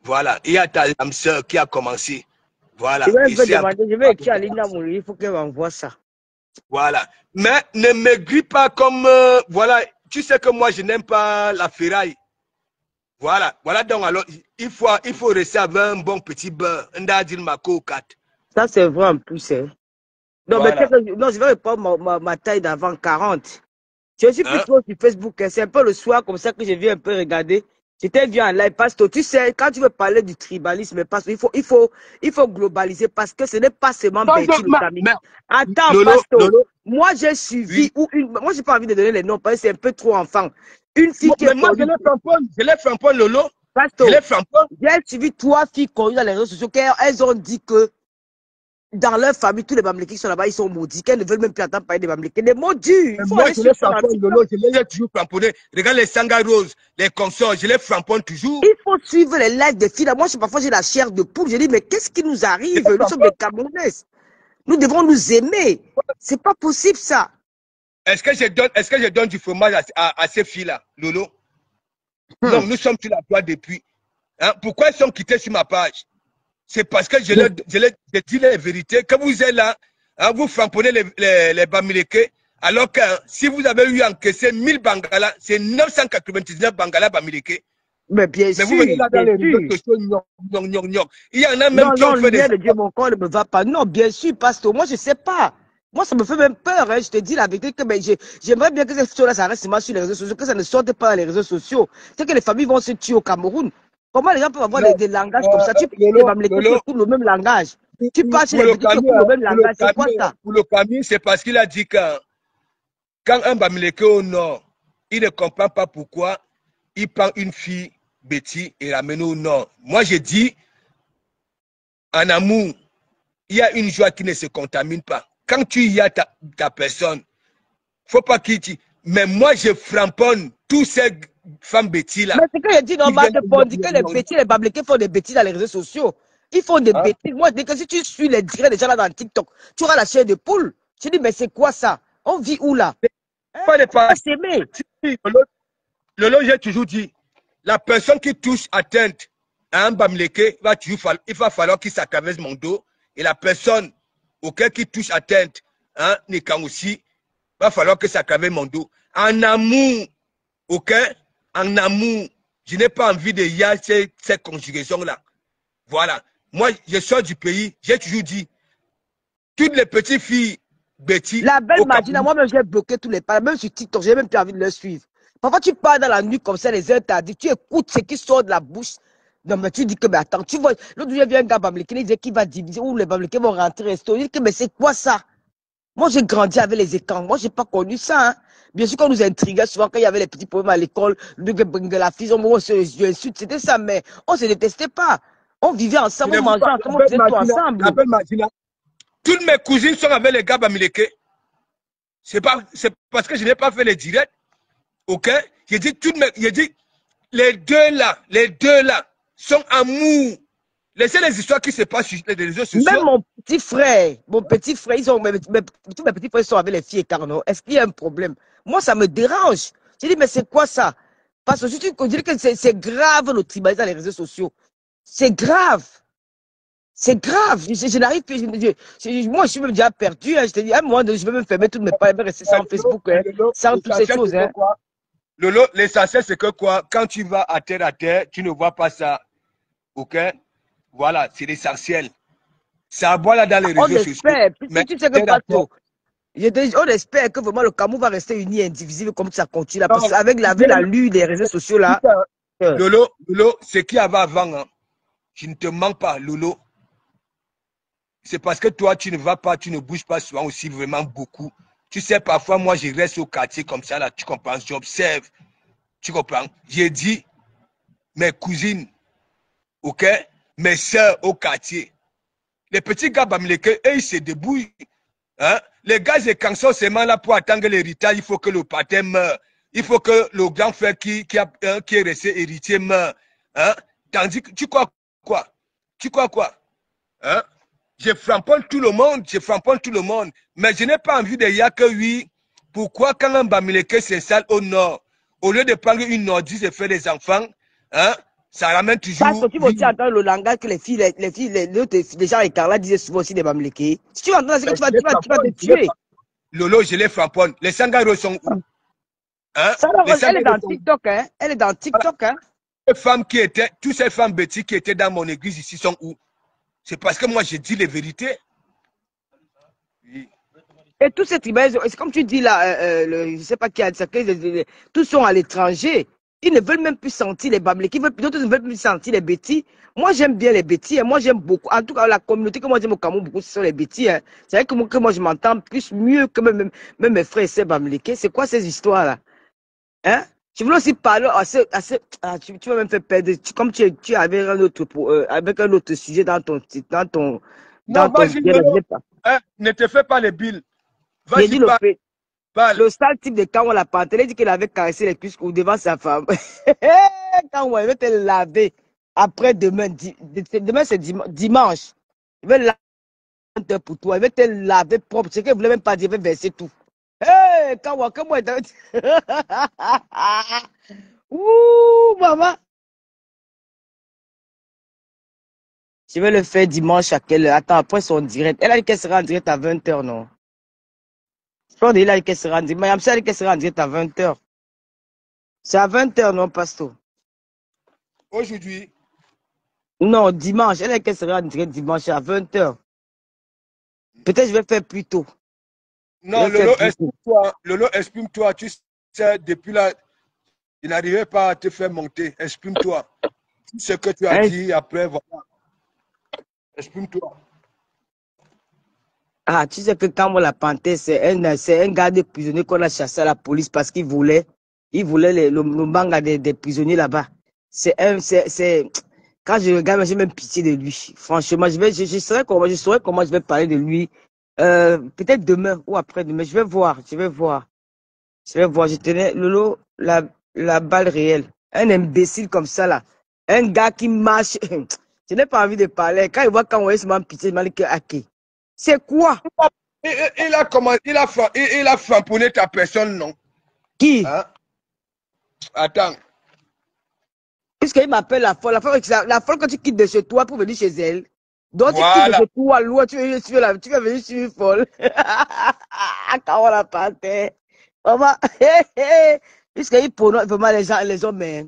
Voilà, il y a ta sœur qui a commencé. Voilà. Je vais écrire à Linda Mouneri, il faut qu'elle m'envoie ça. Voilà. Mais ne maigris pas comme... voilà, tu sais que moi, je n'aime pas la ferraille. Voilà, donc alors, il faut rester avec un bon petit beurre. Ça, c'est vrai en plus. Hein. Non, voilà. mais non, je vais reprendre ma taille d'avant 40. Je suis plus trop sur Facebook. Hein. C'est un peu le soir comme ça que je viens un peu regarder. J'étais vu en live. Pasteur, tu sais, quand tu veux parler du tribalisme, Pasteur, il faut globaliser parce que ce n'est pas seulement Betty le famille. Attends, Pasteur, moi j'ai suivi, moi j'ai pas envie de donner les noms parce que c'est un peu trop enfant. Une fille qui est moi, je l'ai fait un peu, Lolo. Pasteur, j'ai suivi 3 filles connues dans les réseaux sociaux. Elles ont dit que dans leur famille, tous les Bamileke qui sont là-bas, ils sont maudits, qu'elles ne veulent même plus entendre parler des Bamileke. Des maudits. Moi, je les framponne, Lolo, je les ai toujours framponné. Regarde les Sanga Rose, les consorts, je les framponne toujours. Il faut suivre les lives des filles. Là. Moi, parfois, j'ai la chair de poule. Je dis, mais qu'est-ce qui nous arrive? Nous sommes des Camerounais. Nous devons nous aimer. C'est pas possible, ça. Est-ce que je donne du fromage à ces filles-là, Lolo? Non, nous sommes sur la toile depuis. Hein, pourquoi ils sont quittés sur ma page? C'est parce que je dis la vérité, que vous êtes là, hein, vous frapponnez les Bamileke, alors que si vous avez eu encaissé 1000 Bangala, c'est 999 Bangala Bamileke. Mais bien Mais sûr, vous venez là dans bien les réseaux sûr. sociaux, il y en a même Non, qui ont non, fait des... lumière de Dieu, mon corps ne me va pas. Non, bien sûr, pasteur. Moi, je ne sais pas. Moi, ça me fait même peur. Hein. Je te dis la vérité que j'aimerais bien que cette chose-là, ça reste seulement sur les réseaux sociaux, que ça ne sorte pas dans les réseaux sociaux. C'est que les familles vont se tuer au Cameroun. Comment les gens peuvent avoir Non, des langages comme ça? Tu vas me laisser, tu écoutes le même langage. Tu parles chez pour les le petits, tu Camille, écoutes le même langage. C'est quoi ça? pour le Camille, c'est parce qu'il a dit que quand un Bamileke au nord, il ne comprend pas pourquoi il prend une fille, Betty, et l'amène au nord. Moi, j'ai dit, en amour, il y a une joie qui ne se contamine pas. Quand tu y as ta personne, il ne faut pas qu'il dise. Mais moi, je framponne tous ces femmes Betty là. Mais c'est que je dis normal que on dit que les petits, les Bamileke font des bêtises dans les réseaux sociaux. Ils font des bêtises. Moi, je dis que si tu suis les directs des gens là dans TikTok, tu auras la chair de poule. Je dis, mais c'est quoi ça? On vit où là? Pas de On va parti. s'aimer. Lolo, j'ai toujours dit, la personne qui touche atteinte à un Bamileke, il va falloir qu'il s'accavesse mon dos. Et la personne auquel qui touche atteinte, hein, Nikan aussi, va falloir que ça s'accavesse mon dos. En amour, ok? En amour, je n'ai pas envie de y aller ces conjugaisons-là. Voilà. Moi, je sors du pays, j'ai toujours dit, toutes les petites filles, Betty, La belle au Magina, Cameroun, moi-même, j'ai bloqué tous les parents. Même sur TikTok, j'ai même plus envie de les suivre. Parfois, tu parles dans la nuit comme ça, les heures tardives, tu écoutes ce qui sort de la bouche. Non, mais tu dis que, mais attends, tu vois, l'autre jour, il y a un gars Bamileke, il dit qu'il va diviser, où les Bamileke vont rentrer, resto. Il dit que, mais c'est quoi ça? Moi, j'ai grandi avec les écrans. Moi, j'ai pas connu ça. Hein. Bien sûr qu'on nous intriguait souvent quand il y avait les petits problèmes à l'école, la fille, on se insulte, c'était ça, mais on se détestait pas. On vivait ensemble, on mangeait ensemble, on faisait tout ensemble. la belle Magina, toutes mes cousines sont avec les gars Bamileke. C'est parce que je n'ai pas fait les directs. Ok? J'ai dit, les deux là, sont amour. Laissez les histoires qui se passent sur les réseaux Même sociaux. mon petit frère, tous mes petits frères sont avec les filles écarnées. Est-ce qu'il y a un problème? Moi, ça me dérange. J'ai dit, mais c'est quoi ça? Parce que je dis que c'est grave le tribalisme dans les réseaux sociaux. C'est grave. C'est grave. Je n'arrive plus. Moi, je suis même déjà perdu. Hein. Je te dis, à un moment donné, je vais me fermer toutes mes pages, je vais rester sans Facebook, hein, sans toutes ces choses. Hein. Lolo, l'essentiel, c'est que quoi? Quand tu vas à terre, tu ne vois pas ça. Ok? Voilà, c'est l'essentiel. Ça aboie là dans les On réseaux sociaux. espère. Mais Tu sais que pas trop. On espère que vraiment le Cameroun va rester uni et indivisible comme ça continue. Là, parce qu'avec la lutte des réseaux sociaux, là. Lolo, ce qu'il y avait avant, hein, je ne te mens pas, Lolo. C'est parce que toi, tu ne vas pas, tu ne bouges pas souvent aussi vraiment beaucoup. Tu sais, parfois, moi, je reste au quartier comme ça, là, tu comprends, j'observe, tu comprends. J'ai dit, mes cousines, ok, mes soeurs au quartier, les petits gars Bamileke, eux, ils se débrouillent. Hein? Les gars, ils sont seulement là pour attendre l'héritage, il faut que le patin meure. Il faut que le grand frère qui est resté héritier meure. Hein? Tandis que, tu crois quoi? Tu crois quoi? Hein? Je framponne tout le monde, mais je n'ai pas envie de dire que oui. Pourquoi quand un Bamileke s'installe au nord, au lieu de prendre une nordiste et faire des enfants, hein, ça ramène toujours... Parce que tu vas aussi entendre le langage que les gens écarlats disaient souvent aussi des Bamileke. Si tu entends ça, tu vas te tuer. Lolo, je les framponne. Les Sangaros sont où? Hein? Elle est dans TikTok, hein? Elle est dans TikTok, hein? Toutes ces femmes bêtises qui étaient dans mon église ici sont où? C'est parce que moi, je dis les vérités. Oui. Et tous ces tribunaux, c'est comme tu dis là, je ne sais pas qui a dit ça, tous sont à l'étranger. Ils ne veulent même plus sentir les Bamileke, d'autres ne veulent plus sentir les bêtis. Moi, j'aime bien les bêtis, hein. Moi, j'aime beaucoup. En tout cas, la communauté que moi j'aime au Cameroun, beaucoup, ce sont les bêtis. Hein. C'est vrai que moi, je m'entends plus mieux que même mes frères et sœurs Bamileke. C'est quoi ces histoires-là? Hein? Je voulais aussi parler tu vas même faire perdre, comme tu avais avec un autre sujet dans ton Non, vas-y, hein, ne te fais pas les billes. Vas-y, parle. Le sale type de quand on l'a panté, il a dit qu'il avait caressé les cuisses devant sa femme. Quand on va te laver après demain, demain c'est dimanche. Il va laver pour toi, il va te laver propre. C'est qu'il ne voulait même pas dire, il va verser tout. Hey, quand moi, ouh, maman. Je vais le faire dimanche à quelle heure? Attends, après son direct. Elle a dit qu'elle sera en direct à 20h, non? Je pense qu'elle a dit qu'elle sera en direct. Mayam, elle a dit qu'elle sera en direct à 20h. C'est à 20h, non, Pasto? Aujourd'hui? Non, dimanche. Elle a dit qu'elle sera en direct dimanche à 20h. Peut-être je vais faire plus tôt. Non, Lolo, exprime-toi. Lolo, exprime-toi. Tu sais, depuis là, je n'arrivais pas à te faire monter. Exprime-toi. Ce que tu as dit, après, voilà. Exprime-toi. Ah, tu sais que quand on l'a panthère, c'est un garde prisonnier qu'on a chassé à la police parce qu'il voulait le manga des prisonniers là-bas. Quand je regarde, j'ai même pitié de lui. Franchement, je saurais comment je vais parler de lui. Peut-être demain ou après-demain. Je vais voir. Je tenais, Lolo, la balle réelle. Un imbécile comme ça, là. Un gars qui marche. Je n'ai pas envie de parler. Quand il voit quand on est seulement pitié, il m'a dit que, ok. C'est quoi? Il a famponné ta personne, non? Qui? Hein? Attends. Puisqu'il m'appelle la folle. La folle quand tu quittes de chez toi pour venir chez elle. Donc tu quittes de Voilà. chez toi, loin, tu vas venir sur une folle. Quand on l'a panthère. Puisqu'il prononce vraiment les hommes, mais.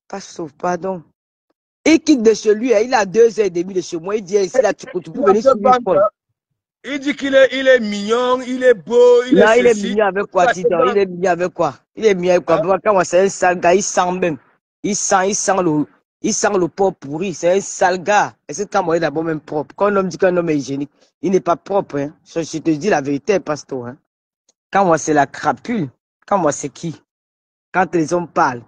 Pas sauf, pardon. Il quitte de chez lui, il a 2h30 de chez moi. Il dit ici, là, tu peux venir sur une folle. Il dit qu'il est mignon, il est beau, il est Non, il est ceci. mignon avec quoi, dis-donc? Il est mignon avec quoi? Il est mignon avec quoi? Hein? Quand c'est un sale gars, il sent même. Il sent le pot pourri. C'est un sale gars. Et c'est quand moi, il est d'abord même propre. Quand un homme dit qu'un homme est hygiénique, il n'est pas propre, hein. Je te dis la vérité, pasteur, hein. Quand moi, c'est la crapule. Quand moi, c'est qui? Quand les hommes parlent.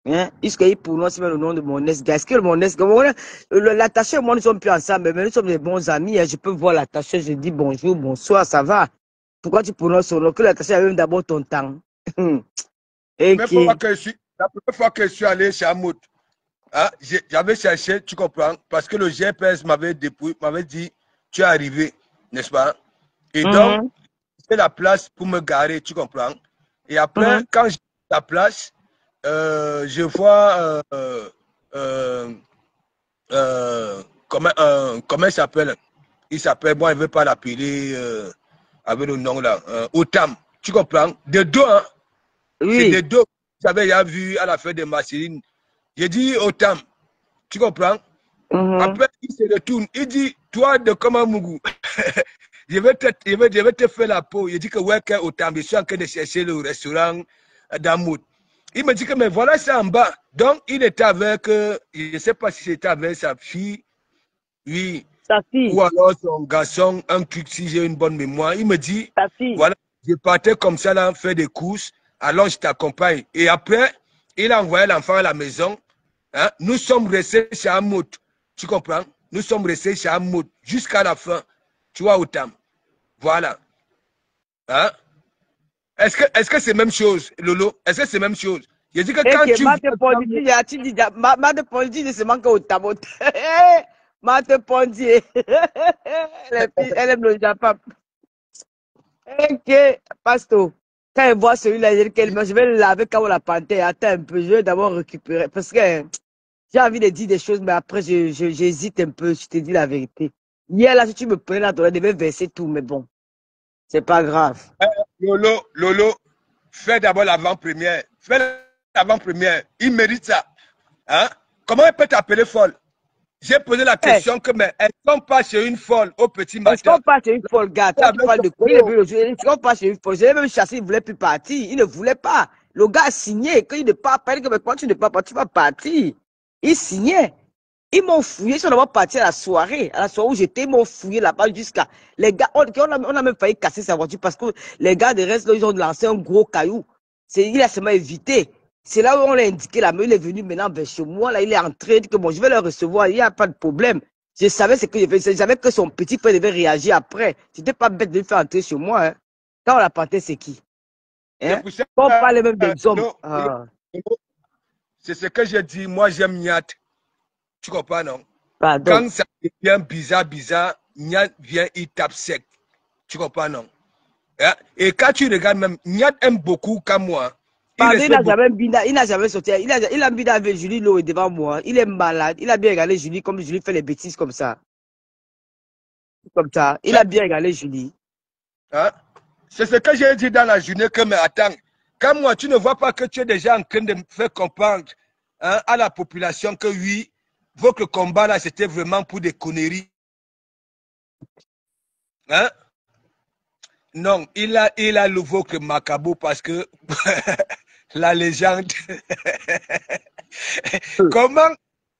Hein? Puisqu'il prononce même le nom de mon ex-gars. Est-ce que mon ex-gars, l'attaché et moi, nous sommes plus ensemble, mais nous sommes des bons amis. Hein. Je peux voir l'attaché, je dis bonjour, bonsoir, ça va. Pourquoi tu prononces son nom? Que l'attaché a même d'abord ton temps. La première fois que je suis allé chez Amout, hein, j'avais cherché, tu comprends, parce que le GPS m'avait dit, tu es arrivé, n'est-ce pas? Et donc, j'ai la place pour me garer, tu comprends? Et après, quand j'ai la place, je vois comment il s'appelle? Il s'appelle, bon, il ne veut pas l'appeler avec le nom là, Otam. Tu comprends? De dos, hein? Oui. C'est de dos. J'avais déjà vu à la fin de Marceline. J'ai dit Otam. Tu comprends? Après, il se retourne. Il dit, toi de Komamougou, je vais te faire la peau. Il dit que ouais, Otam, je suis en train de chercher le restaurant d'Amout. Il me dit que mais voilà, c'est en bas. Donc, il était avec, je ne sais pas si c'était avec sa fille, oui, sa fille. Ou alors son garçon, un truc, si j'ai une bonne mémoire. Il me dit, sa fille. Voilà, je partais comme ça là, faire des courses, alors je t'accompagne. Et après, il a envoyé l'enfant à la maison. Hein? Nous sommes restés chez Amout. Tu comprends? Nous sommes restés chez Amout jusqu'à la fin. Tu vois, Otam. Voilà. Hein? Est-ce que c'est la même chose, Lolo? Est-ce que c'est la même chose? Je dis que quand tu... Elle aime le Japon. Ok, Pasto. Quand elle voit celui-là, je vais le laver quand on la panthère. Attends un peu, je vais d'abord récupérer. Parce que j'ai envie de dire des choses, mais après, j'hésite un peu. Je te dis la vérité. Hier, là, si tu me prenais là, tu devais verser tout, mais bon. C'est pas grave. Lolo, fais d'abord l'avant-première. Fais l'avant-première. Il mérite ça. Hein? Comment elle peut t'appeler folle? J'ai posé la question que, mais elles ne sont pas chez une folle au petit matin. Elles ne sont pas chez une folle, gars. Toi, tu parles de quoi? Elles ne sont pas chez une folle. Je l'ai même chassé, il ne voulait plus partir. Il ne voulait pas. Le gars a signé. Quand il ne part pas, il dit que quand tu ne pars pas, tu vas partir. Il signait. Ils m'ont fouillé. Ils sont d'abord partis à la soirée où j'étais. Ils m'ont fouillé là-bas jusqu'à. Les gars, on a même failli casser sa voiture parce que les gars de reste, là, ils ont lancé un gros caillou. Il a seulement évité. C'est là où on l'a indiqué, là, mais il est venu maintenant vers chez moi, là, il est entré, il dit que bon, je vais le recevoir, il n'y a pas de problème. Je savais ce que je faisais, je savais que son petit frère devait réagir après. C'était pas bête de le faire entrer chez moi, hein. Quand on l'a panté, c'est qui? Hein? On parle même des hommes. C'est ce que j'ai dit, moi j'aime Niat. Tu comprends, non? Pardon. Quand ça devient bizarre, Niat vient, il tape sec. Tu comprends, non? Et quand tu regardes même, Niat aime beaucoup comme moi. Pardon, il n'a jamais sorti. Il a bida avec Julie Lowe devant moi. Il est malade. Il a bien regardé Julie comme Julie fait les bêtises comme ça. Comme ça. Il a bien regardé Julie. Hein? C'est ce que j'ai dit dans la journée que, mais attends, quand moi, tu ne vois pas que tu es déjà en train de faire comprendre à la population que oui, votre combat là, c'était vraiment pour des conneries. Hein? Non, il a le vôtre Macabo parce que la légende. Comment,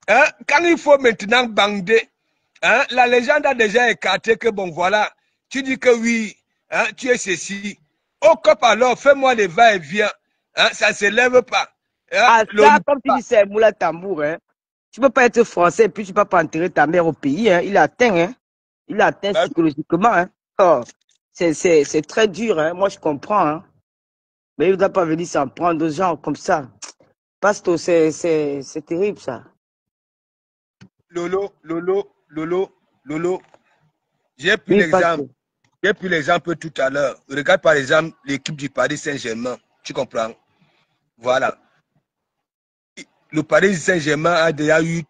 hein, quand il faut maintenant bander, hein, la légende a déjà écarté que bon voilà, tu dis que oui, hein, tu es ceci. Au cop alors, fais-moi les va-et-vient. Hein, ça ne se lève pas. Hein, Ah, ça, comme tu dis, c'est Moula Tambour. Hein. Tu ne peux pas être français et puis tu ne peux pas enterrer ta mère au pays. Hein. Il a atteint, hein. Il a atteint psychologiquement. Hein. Oh, c'est très dur. Hein. Moi, je comprends. Hein. Mais il ne doit pas venir s'en prendre aux gens comme ça. Pasto, c'est terrible, ça. Lolo. J'ai pris l'exemple. J'ai pris l'exemple tout à l'heure. Regarde par exemple l'équipe du Paris Saint-Germain. Tu comprends? Voilà. Le Paris Saint-Germain a déjà eu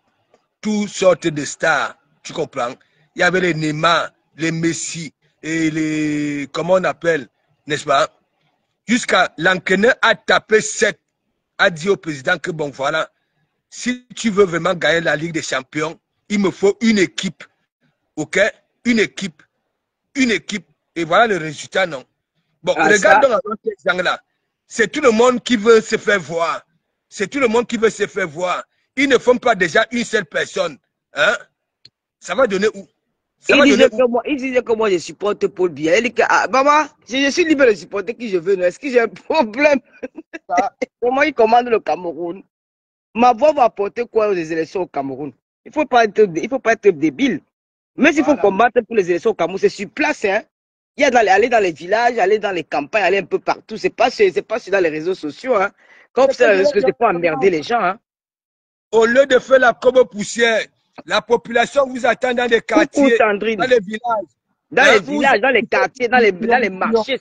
toutes sortes de stars. Tu comprends? Il y avait les Neymar, les Messi et les... Comment on appelle? N'est-ce pas? Jusqu'à l'entraîneur a tapé sec, a dit au président que bon voilà, si tu veux vraiment gagner la Ligue des Champions, il me faut une équipe. Ok? Une équipe. Et voilà le résultat, non? Bon, regarde donc cet exemple-là. C'est tout le monde qui veut se faire voir. C'est tout le monde qui veut se faire voir. Ils ne font pas déjà une seule personne. Hein? Ça va donner où? Il disait que moi, je supporte Paul Biya. Il dit que, ah, maman, je suis libre de supporter qui je veux. Est-ce que j'ai un problème? Comment il commande le Cameroun? Ma voix va apporter quoi aux élections au Cameroun? Il ne faut pas être débile. Mais s'il faut combattre pour les élections au Cameroun, c'est sur place. Hein? Il y a aller dans les villages, aller dans les campagnes, aller un peu partout. C'est pas sur dans les réseaux sociaux. Hein? Comme ça, est-ce que c'est pas emmerder les gens? Hein? Au lieu de faire la cobe poussière, la population vous attend dans les quartiers, dans les villages. Dans les villages, dans les quartiers, dans les marchés,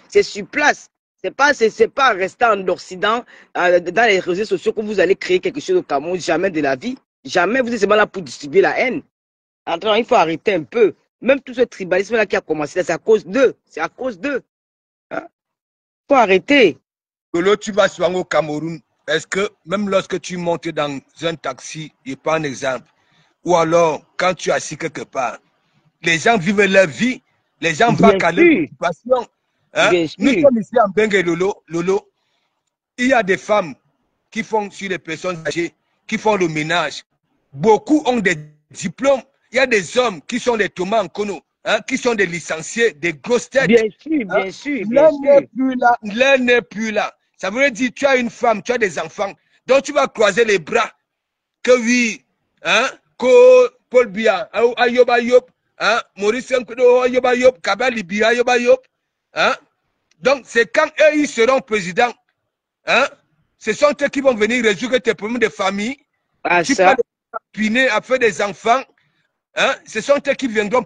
c'est sur place. C'est pas en restant en Occident, dans les réseaux sociaux que vous allez créer quelque chose au Cameroun. Jamais de la vie. Jamais. Vous êtes seulement là pour distribuer la haine. Il faut arrêter un peu. Même tout ce tribalisme-là qui a commencé, c'est à cause d'eux. C'est à cause d'eux. Il faut arrêter. Lolo, tu vas souvent au Cameroun. Est-ce que même lorsque tu montes dans un taxi, je prends un exemple, ou alors quand tu es assis quelque part, les gens vivent leur vie, les gens vont à leur occupation. Hein? Nous sommes ici en Bengue, Lolo. Il y a des femmes qui font sur les personnes âgées, qui font le ménage. Beaucoup ont des diplômes. Il y a des hommes qui sont des Thomas Nkono, hein, qui sont des licenciés, des grosses têtes. Bien sûr, bien sûr. L'un n'est plus là. Ça veut dire tu as une femme, tu as des enfants, donc tu vas croiser les bras. Que oui, hein, Paul Biya, Ayoba Yop, hein, Maurice Nkono, Ayoba Yop, Kaba Libya, Ayoba Yop, hein. Donc c'est quand eux ils seront présidents, hein, ce sont eux qui vont venir résoudre tes problèmes de famille. Tu peux piner à faire des enfants. Hein? Ce sont eux qui viendront.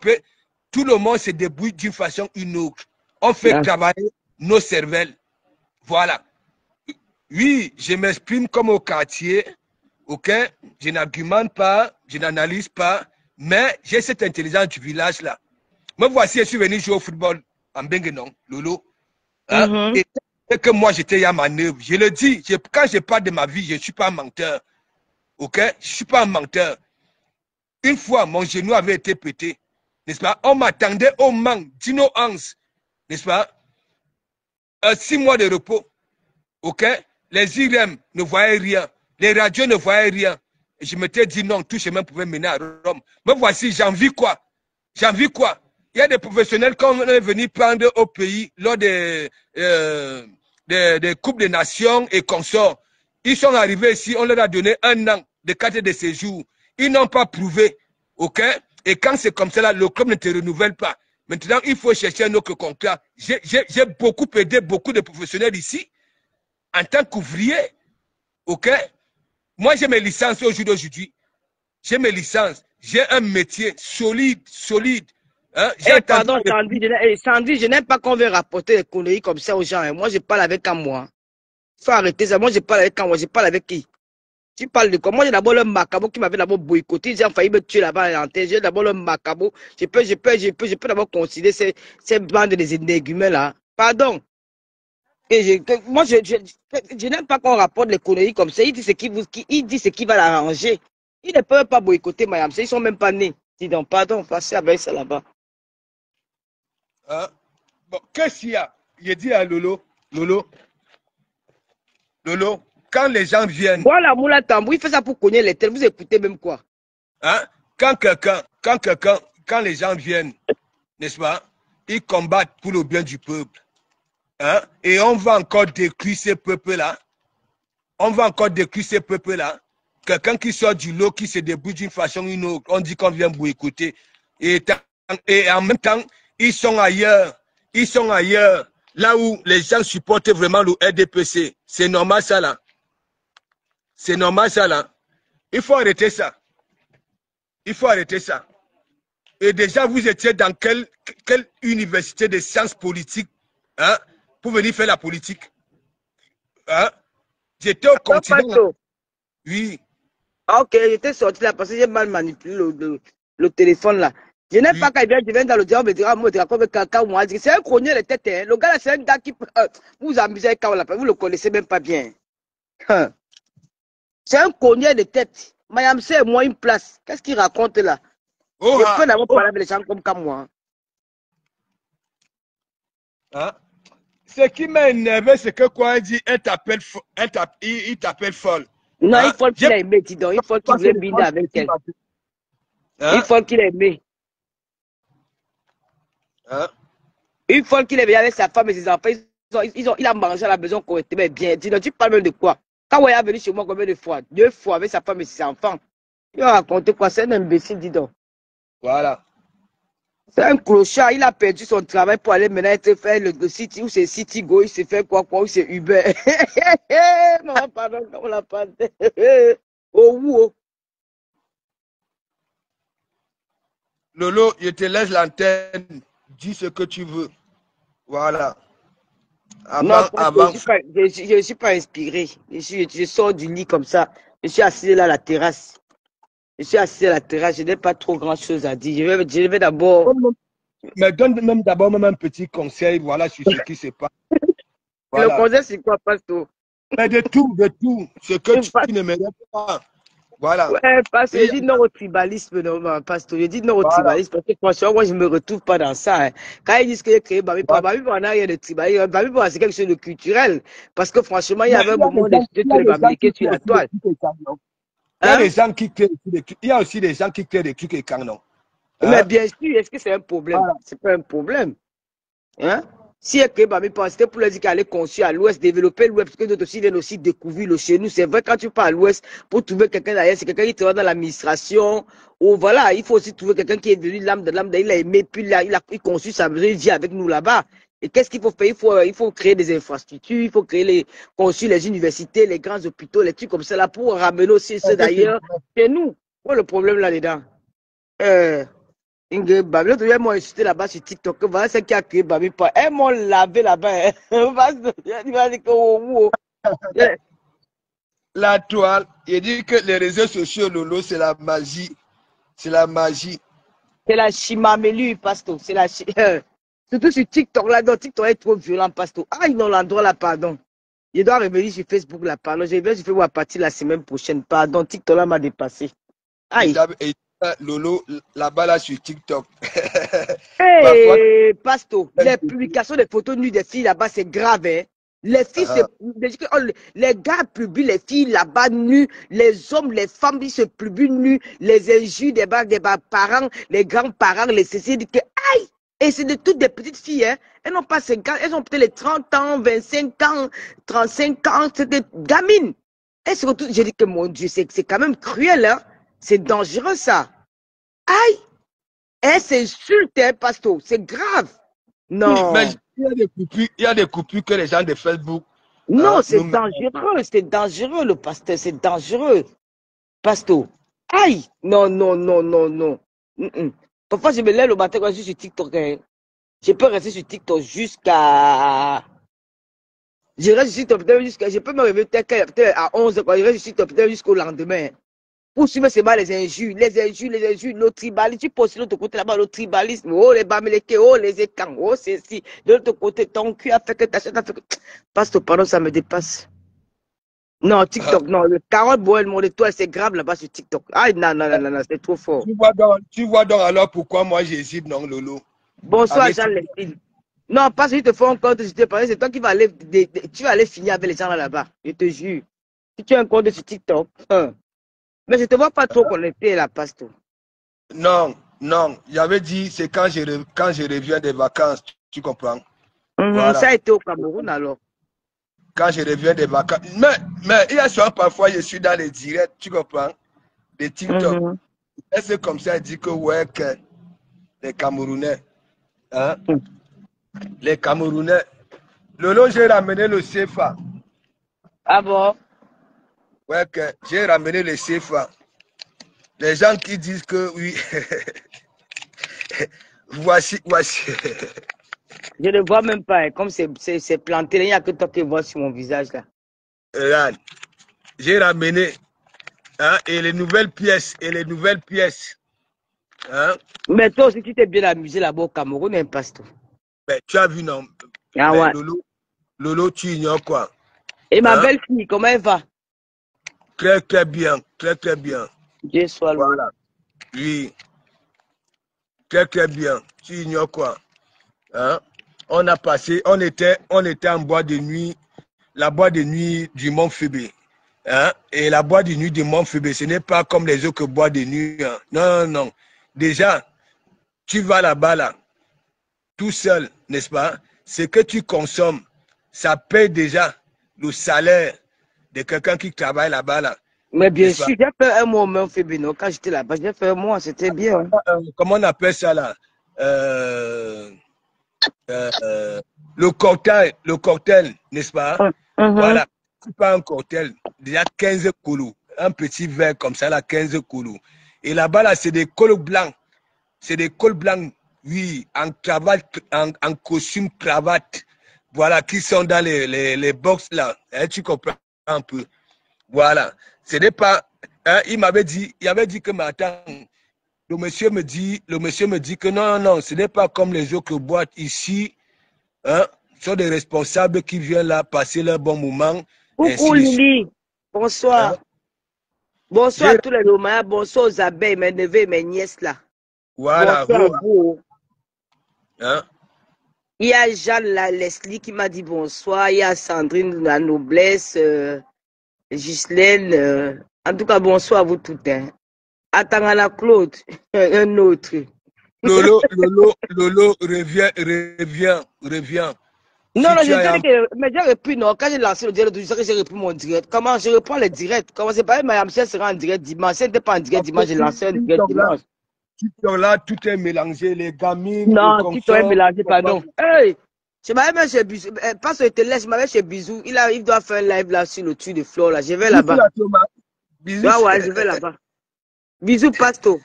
Tout le monde se débrouille d'une façon ou une autre. On fait travailler nos cervelles. Voilà. Oui, je m'exprime comme au quartier. Ok? Je n'argumente pas, je n'analyse pas, mais j'ai cette intelligence du village-là. Me voici, je suis venu jouer au football en Benguenon, Lolo. Hein? Et que moi, j'étais à manœuvre. Je le dis, quand je parle de ma vie, je ne suis pas un menteur. Ok? Je ne suis pas un menteur. Une fois, mon genou avait été pété, n'est-ce pas? On m'attendait au manque, Dino Hans, n'est-ce pas? 6 mois de repos, ok? Les IRM ne voyaient rien, les radios ne voyaient rien. Et je m'étais dit non, tout chemin pouvait mener à Rome. Mais voici, j'en vis quoi? J'en vis quoi? Il y a des professionnels qu'on est venu prendre au pays lors des Coupes des Nations et consorts. Ils sont arrivés ici, on leur a donné 1 an de carte de séjour. Ils n'ont pas prouvé, ok? Et quand c'est comme ça, là, le club ne te renouvelle pas. Maintenant, il faut chercher un autre contrat. J'ai beaucoup aidé beaucoup de professionnels ici, en tant qu'ouvrier, ok? Moi, j'ai mes licences au jour d'aujourd'hui. J'ai mes licences. J'ai un métier solide. Hein? Pardon, Sandy, je n'aime pas qu'on veut rapporter des conneries comme ça aux gens. Hein. Moi, je parle avec moi. Faut arrêter ça. Moi, je parle avec quand? Moi, je parle avec qui? Tu parles de quoi? Moi, j'ai d'abord le macabo qui m'avait d'abord boycotté. J'ai failli me tuer là-bas en tête. J'ai d'abord le macabo. Je peux d'abord considérer ces bandes des énerguments là. Pardon. Et moi, je n'aime pas qu'on rapporte les conneries comme ça. Il dit il dit ce qui va l'arranger. Ils ne peuvent pas boycotter Mayam. Ils ne sont même pas nés. Dis donc, pardon, passez avec ça là-bas. Hein? Bon, qu'est-ce qu'il y a? Il dit à Lolo, quand les gens viennent, Voilà, Moula Tambou, il fait ça pour connaître les tels. Vous écoutez même quoi? hein, quand les gens viennent, n'est-ce pas, ils combattent pour le bien du peuple. Hein, et on va encore détruire ces peuples-là. Quelqu'un qui sort du lot, qui se débrouille d'une façon ou une autre, on dit qu'on vient boycotter. Et en même temps, ils sont ailleurs. Là où les gens supportent vraiment le RDPC. C'est normal ça là. Il faut arrêter ça. Et déjà, vous étiez dans quelle université de sciences politiques, hein, pour venir faire la politique? Hein? J'étais au continent. Oui. Ah, ok, j'étais sorti là parce que j'ai mal manipulé le téléphone là. Je n'aime pas quand je viens dans le diable, comme quelqu'un moi. C'est un cronier de tête. Hein. Le gars là, c'est un gars qui vous amusez quand on l'appelle. Vous ne le connaissez même pas bien. Hein. C'est un cronier de tête. Mayam, c'est moi une place. Qu'est-ce qu'il raconte là? Je peux d'abord parler avec les gens comme moi. Hein? Ce qui m'a énervé, c'est que quoi il dit, il t'appelle folle. Non, Hein? il faut qu'il ait aimé, dis donc. Il faut qu'il voulait binder avec elle. Hein? Il faut qu'il ait aimé. Hein? Une fois qu'il est venu avec sa femme et ses enfants, il a mangé à la maison correctement bien. Dis donc, tu parles même de quoi? Quand il est venu chez moi combien de fois? 2 fois avec sa femme et ses enfants. Il a raconté quoi? C'est un imbécile, dis donc. Voilà. C'est un clochard. Il a perdu son travail pour aller maintenant faire le site où c'est Citigo, il s'est fait quoi, où c'est Uber. Maman, pardon, on l'a pas dit. Oh. Lolo, je te laisse l'antenne. Dis ce que tu veux. Voilà. Non, je ne suis pas inspiré. Je sors du lit comme ça. Je suis assis là à la terrasse. Je n'ai pas trop grand chose à dire. Je vais d'abord. Mais donne même d'abord un petit conseil, voilà, sur ce qui se passe. Voilà. Le conseil, c'est quoi, Pasteur? Mais de tout. Ce que tu ne mérites pas. Voilà. Ouais, Pasteur, je dis non au tribalisme, non, Pasteur. Je dis non au tribalisme parce que franchement, moi, je ne me retrouve pas dans ça. Hein. Quand ils disent que j'ai créé Babipa, Babipa, on a rien de tribalisme. Babipa, c'est quelque chose de culturel. Parce que franchement, il y avait un moment de l'Amérique sur la toile. Il y a des gens qui créent il y a aussi des gens qui créent des trucs et canons. Mais bien sûr, est-ce que c'est un problème? Voilà. C'est pas un problème. Hein? Si elle crée Babipa, c'était pour leur dire qu'elle est conçue à l'ouest, développer l'ouest, parce que d'autres aussi viennent aussi découvrir le chez nous. C'est vrai, quand tu pars à l'ouest, pour trouver quelqu'un d'ailleurs, c'est quelqu'un qui travaille dans l'administration, ou voilà, il faut aussi trouver quelqu'un qui est devenu l'âme de l'âme, il a aimé, puis il conçu sa vie, il vit avec nous là-bas. Et qu'est-ce qu'il faut faire? Il faut créer des infrastructures, il faut construire les universités, les grands hôpitaux, les trucs comme ça là, pour ramener aussi ceux d'ailleurs chez nous. Quoi le problème là-dedans? Ingrid Babi, l'autre jour, moi, j'étais là-bas sur TikTok. Voilà ce qui a créé Babi. Elles m'ont lavé là-bas. La toile, il dit que les réseaux sociaux, Lolo, c'est la magie. C'est la magie. C'est la chimamelu, Pasteur. C'est la surtout sur TikTok, là, donc TikTok est trop violent, Pasteur. Ah, ils n'ont l'endroit là, pardon. Je dois revenir sur Facebook là, pardon. Je vais voir à partir de la semaine prochaine. Pardon, TikTok là m'a dépassé. Aïe. Lolo, là-bas, là, sur TikTok. Hey, Pasto, les publications des photos nues des filles là-bas, c'est grave, hein. Les filles, les gars publient les filles là-bas nues, les hommes, les femmes, ils se publient nus, les injures des parents, les grands-parents, les céciles, disent que aïe! Et c'est de toutes des petites filles, hein. Elles n'ont pas 50, elles ont peut-être les 30 ans, 25 ans, 35 ans, c'est des gamines. Et surtout, j'ai dit que mon Dieu, c'est quand même cruel, hein. C'est dangereux, ça. Aïe! Eh, c'est insulte, hein, Pasto. C'est grave. Non. Mais il y a des coupures que les gens de Facebook. Non, c'est dangereux. C'est dangereux, le pasteur. C'est dangereux. Pasto. Aïe! Non. Parfois, je me lève le matin quand je suis sur TikTok. Hein. Je peux rester sur TikTok jusqu'à Je reste sur TikTok jusqu'à... Je peux me réveiller peut-être à 11h, je reste sur TikTok jusqu'au lendemain. Pour suivre seulement les injures, le tribalisme. Tu poses de l'autre côté là-bas, le tribalisme. Oh, les bamileke, oh, les écans, oh, ceci. De l'autre côté, ton cul a fait que ta chaîne a fait que... Pasteur, pardon, ça me dépasse. Non, TikTok, non. Le Carole Boel, mon étoile, c'est grave là-bas sur TikTok. Ah, non, c'est trop fort. Tu vois donc alors pourquoi moi j'hésite, non, Lolo? Bonsoir, Jean Leslie. Non, parce qu'ils te font un compte, je te parle, c'est toi qui vas aller, tu vas aller finir avec les gens là-bas. Je te jure. Si tu as un compte sur TikTok, mais je ne te vois pas trop connecté là, pasteur. Non, j'avais dit, c'est quand je reviens des vacances, tu comprends? Voilà. Ça a été au Cameroun alors. Quand je reviens des vacances. Mais il y a souvent parfois, je suis dans les directs, tu comprends? Des TikTok. Et c'est comme ça, il dit que ouais, que les Camerounais, hein? Les Camerounais. Lolo, j'ai ramené le CFA. Ah bon? Ouais, que j'ai ramené le CFA. Les gens qui disent que oui, voici. Je ne vois même pas, comme c'est planté, il n'y a que toi qui vois sur mon visage là. Regarde, j'ai ramené, hein, et les nouvelles pièces, hein. Mais toi aussi, tu t'es bien amusé là-bas au Cameroun, un pasteur. Ben, tu as vu, non? Ah ouais. Lolo, tu ignores quoi? Et ma belle-fille, comment elle va? Très, très bien, très, très bien. Dieu soit loué. Voilà. Oui. Très, très bien. Tu ignores quoi? Hein? On était en boîte de nuit, la boîte de nuit du Mont Phébé. Hein? Et la boîte de nuit du Mont Phébé, ce n'est pas comme les autres boîtes de nuit. Hein. Non. Déjà, tu vas là-bas, là, tout seul, n'est-ce pas? Ce que tu consommes, ça paye déjà le salaire de quelqu'un qui travaille là-bas, là. Mais bien sûr, j'ai fait un mois au Mont Phébé, non? Quand j'étais là-bas, j'ai fait un mois, c'était bien. Comment on appelle ça, là? Le cocktail, n'est-ce pas? Voilà, c'est pas un cocktail, déjà 15 koulous, un petit verre comme ça, là, 15 koulous. Et là-bas, là, c'est des cols blancs. C'est des cols blancs, oui, en cravate, en costume cravate. Voilà, qui sont dans les box là. Hein, tu comprends un peu. Voilà. Ce n'est pas. Hein, il avait dit que maintenant, le monsieur me dit que non, ce n'est pas comme les autres boîtes ici. Hein, ce sont des responsables qui viennent là passer leur bon moment. Coucou Lily, bonsoir. Hein? Bonsoir à tous les Romains, bonsoir aux abeilles, mes neveux et mes nièces là. Voilà. Bonsoir à vous. Hein? Il y a Jeanne Leslie qui m'a dit bonsoir, il y a Sandrine la noblesse, Ghislaine, en tout cas bonsoir à vous toutes. Hein. Atangana Claude, un autre. Lolo, reviens. Non, je dis que, mais j'ai repris, non, quand j'ai lancé le direct, je sais que j'ai repris mon direct. Comment je reprends le direct? Comment c'est pas, Mme Michel sera en direct dimanche. Si elle n'était pas en direct dimanche, j'ai lancé un direct dimanche. Là, tout est mélangé, les gamines. Non, tout est mélangé, pardon. Hey! Je m'avais même chez Bisou. Parce que je te laisse, je m'avais chez Bisou. Il doit faire un live là sur le tuyau de flore là. Je vais là-bas. Ouais, je vais là-bas. Bisous, Pasto.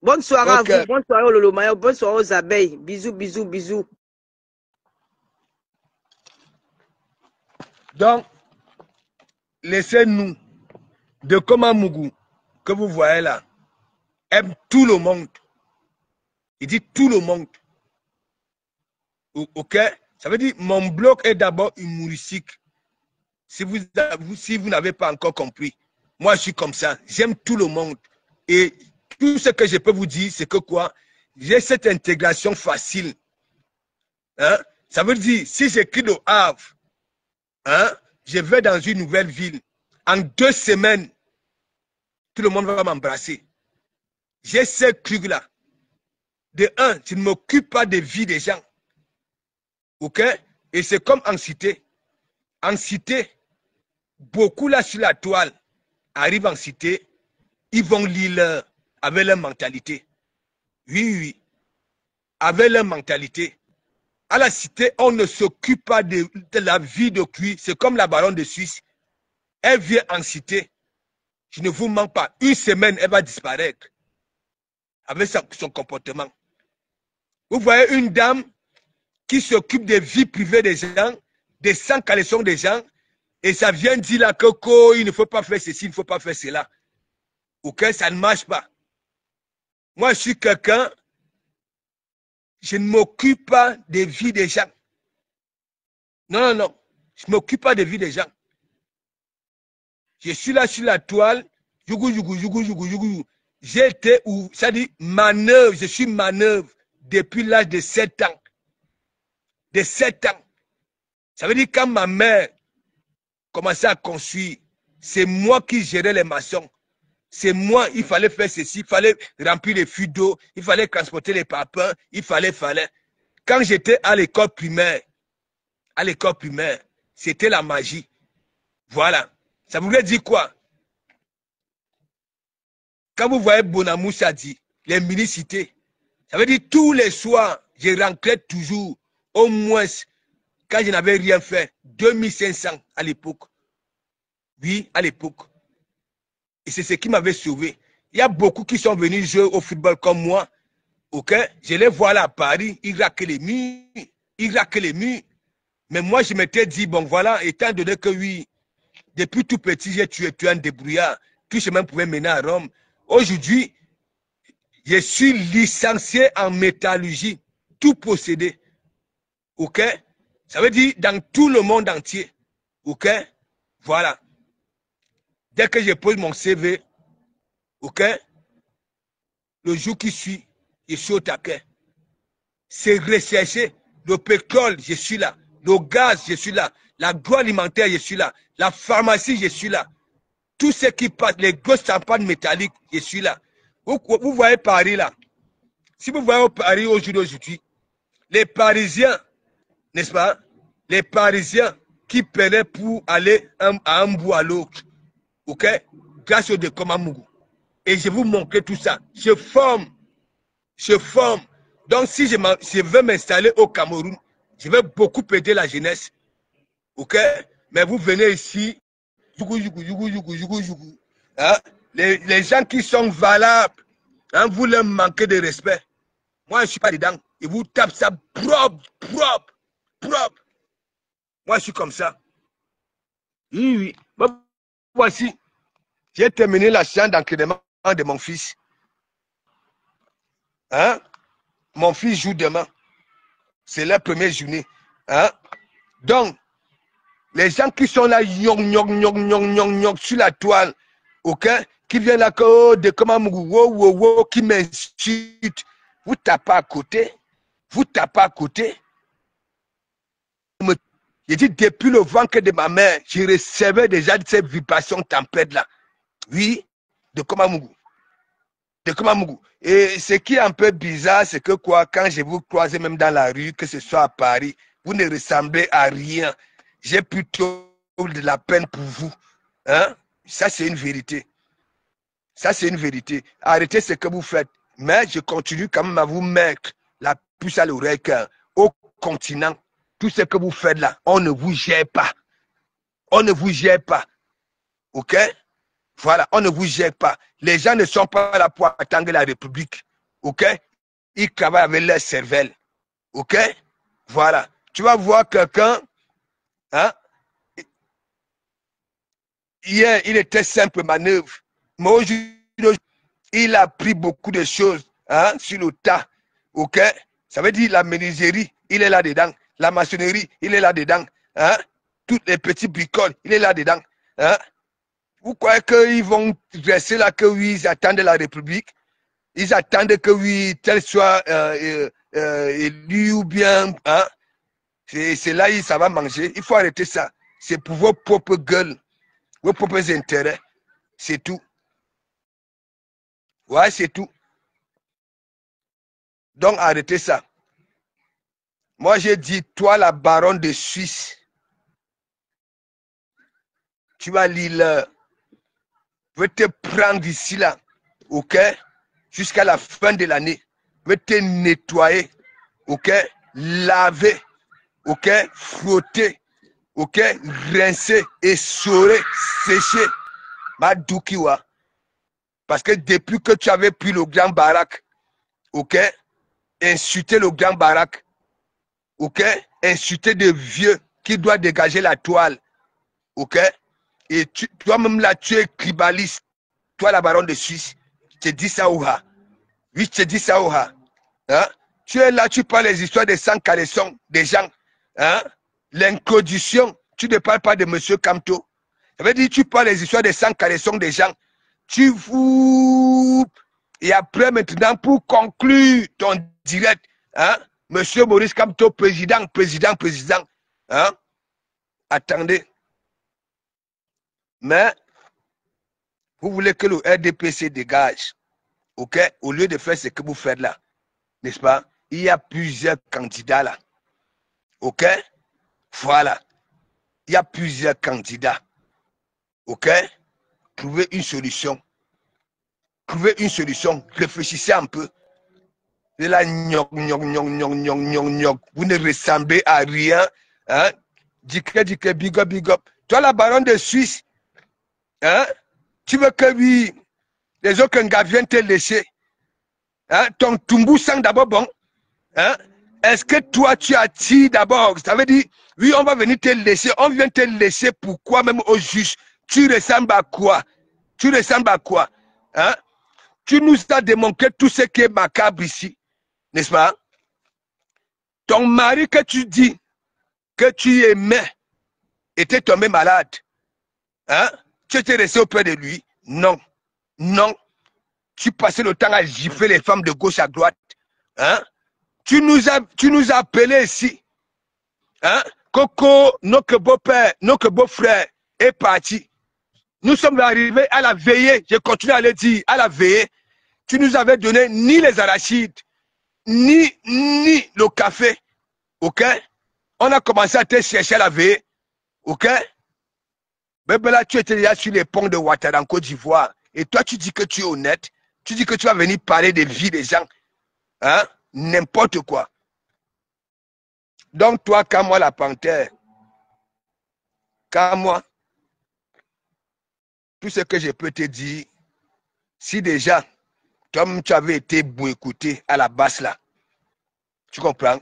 Bonne soirée à vous. Bonne soirée au Lolo Mayo. Bonne soirée aux abeilles. Bisous. Donc, laissez-nous de Komamougou, que vous voyez là, aime tout le monde. Il dit tout le monde. Ok? Ça veut dire mon blog est d'abord humoristique. Si vous n'avez pas encore compris, moi je suis comme ça. J'aime tout le monde. Et tout ce que je peux vous dire, c'est que quoi? J'ai cette intégration facile. Hein? Ça veut dire, si j'écris le Havre, hein, je vais dans une nouvelle ville. En 2 semaines, tout le monde va m'embrasser. J'ai ce truc-là. De un, je ne m'occupe pas des vies des gens. Ok? Et c'est comme en cité. En cité, beaucoup là sur la toile arrivent en cité, ils vont lire avec leur mentalité. Oui. Avec leur mentalité. À la cité, on ne s'occupe pas de la vie de cuir. C'est comme la baronne de Suisse. Elle vient en cité. Je ne vous mens pas. 1 semaine, elle va disparaître. Avec son comportement. Vous voyez une dame qui s'occupe des vies privées des gens. des 100 caleçons des gens, et ça vient dire là que il ne faut pas faire ceci, il ne faut pas faire cela. Ok, ça ne marche pas. Moi, je suis quelqu'un, je ne m'occupe pas des vies des gens. Non, non, non. Je ne m'occupe pas des vies des gens. Je suis là sur la toile. J'ai été où, ça dit manœuvre, je suis manœuvre depuis l'âge de 7 ans. De 7 ans. Ça veut dire quand ma mère commençait à construire, c'est moi qui gérais les maçons. C'est moi, il fallait faire ceci, il fallait remplir les fûts d'eau, il fallait transporter les papins, il fallait. Quand j'étais à l'école primaire, c'était la magie. Voilà. Ça voulait dire quoi? Quand vous voyez Bonamou Sadi, les mini-cités, ça veut dire tous les soirs, je rentrais toujours, au moins, quand je n'avais rien fait, 2500 à l'époque. Oui, à l'époque. Et c'est ce qui m'avait sauvé. Il y a beaucoup qui sont venus jouer au football comme moi. Ok? Je les vois là à Paris, ils raquent les murs. Mais moi, je m'étais dit, bon voilà, étant donné que oui, depuis tout petit, j'ai tué un débrouillard. Tout chemin pouvait mener à Rome. Aujourd'hui, je suis licencié en métallurgie, tout possédé. Ok? Ça veut dire dans tout le monde entier. Ok? Voilà. Dès que je pose mon CV, ok? Le jour qui suit, je suis au taquet. C'est recherché. Le pétrole, je suis là. Le gaz, je suis là. L'agroalimentaire, je suis là. La pharmacie, je suis là. Tout ce qui passe, les grosses campagnes métalliques, je suis là. Vous voyez Paris là. Si vous voyez Paris aujourd'hui, les Parisiens, n'est-ce pas? Les Parisiens qui paient pour aller à un bout à l'autre, ok? Grâce au Dekomamougou. Et je vous montre tout ça. Je forme. Donc, si je veux m'installer au Cameroun, je vais beaucoup aider la jeunesse. Ok? Mais vous venez ici, hein? Les gens qui sont valables, hein, vous leur manquez de respect. Moi, je ne suis pas dedans. Ils vous tapent ça propre. Moi, je suis comme ça. Oui. Bon, voici. J'ai terminé la séance d'entraînement de mon fils. Hein? Mon fils joue demain. C'est la première journée. Hein? Donc, les gens qui sont là, sur la toile, ok? Qui viennent là, qui m'insultent. Vous tapez à côté. J'ai dit, depuis le ventre de ma mère, je recevais déjà ces vibrations tempêtes là. Oui, de Komamougou. Et ce qui est un peu bizarre, c'est que quoi, quand je vous croise même dans la rue, que ce soit à Paris, vous ne ressemblez à rien. J'ai plutôt de la peine pour vous. Hein? Ça, c'est une vérité. Arrêtez ce que vous faites. Mais je continue quand même à vous mettre la puce à l'oreille qu'au continent, tout ce que vous faites là, on ne vous gère pas. OK? Voilà, on ne vous gère pas. Les gens ne sont pas là pour attendre la République. OK? Ils travaillent avec leur cervelle. OK? Voilà. Tu vas voir quelqu'un, hein? Hier, il était simple manœuvre. Mais aujourd'hui, il a appris beaucoup de choses, hein, sur le tas. OK? Ça veut dire la menuiserie, il est là-dedans. La maçonnerie, il est là-dedans. Hein? Toutes les petits bricoles, il est là-dedans. Hein? Vous croyez qu'ils vont rester là, que oui, ils attendent la République? Ils attendent que oui, tel soit élu ou bien. Hein? C'est là que ça va manger. Il faut arrêter ça. C'est pour vos propres gueules, vos propres intérêts. C'est tout. Ouais, c'est tout. Donc, arrêtez ça. Moi, j'ai dit, toi, la baronne de Suisse, tu vas lire, je vais te prendre ici, là, ok, jusqu'à la fin de l'année. Je vais te nettoyer, ok, laver, ok, frotter, ok, rincer, essorer, sécher. Madoukiwa. Parce que depuis que tu avais pris le grand baraque, ok, insulter le grand baraque, ok, insulter des vieux, qui doit dégager la toile. Ok? Et toi-même là, tu es tribaliste. Toi, la baronne de Suisse. Je te dis ça, Ouha. Oui, je te dis ça, Ouha. Hein? Tu es là, tu parles les histoires des sans-caleçons, des gens. Hein? L'introduction, tu ne parles pas de M. Kamto. Ça veut dire tu parles les histoires des sans-caleçons, des gens. Tu fous. Et après, maintenant, pour conclure ton direct, hein? M. Maurice Kamto, président. Hein? Attendez. Mais, vous voulez que le RDPC dégage. Ok? Au lieu de faire ce que vous faites là. N'est-ce pas? Il y a plusieurs candidats là. Ok? Voilà. Il y a plusieurs candidats. Ok? Trouvez une solution. Trouvez une solution. Réfléchissez un peu. Et là, vous ne ressemblez à rien. Hein? Dike, big up, big up. Toi, la baronne de Suisse, hein? Tu veux que oui, les autres gars viennent te lécher. Hein? Ton tumbu sang d'abord bon. Hein? Est-ce que toi, tu attires d'abord? Ça veut dire, oui, on va venir te laisser. On vient te laisser. Pourquoi même au juge? Tu ressembles à quoi? Tu ressembles à quoi? Hein? Tu nous as démontré tout ce qui est macabre ici. N'est-ce pas? Ton mari que tu dis que tu aimais était tombé malade. Hein? Tu étais resté auprès de lui? Non. Non. Tu passais le temps à gifler les femmes de gauche à droite. Hein? Tu nous as appelés ici. Hein? Coco, notre beau-père, notre beau-frère est parti. Nous sommes arrivés à la veillée. Je continue à le dire, à la veillée. Tu nous avais donné ni les arachides, ni le café. Ok? On a commencé à te chercher à la veillée. Ok? Mais là, tu étais déjà sur les ponts de Ouattara en Côte d'Ivoire. Et toi, tu dis que tu es honnête. Tu dis que tu vas venir parler des vies des gens. Hein? N'importe quoi. Donc, toi, quand moi, la panthère, quand moi, tout ce que je peux te dire, si déjà, comme tu avais été écouté à la base là, tu comprends?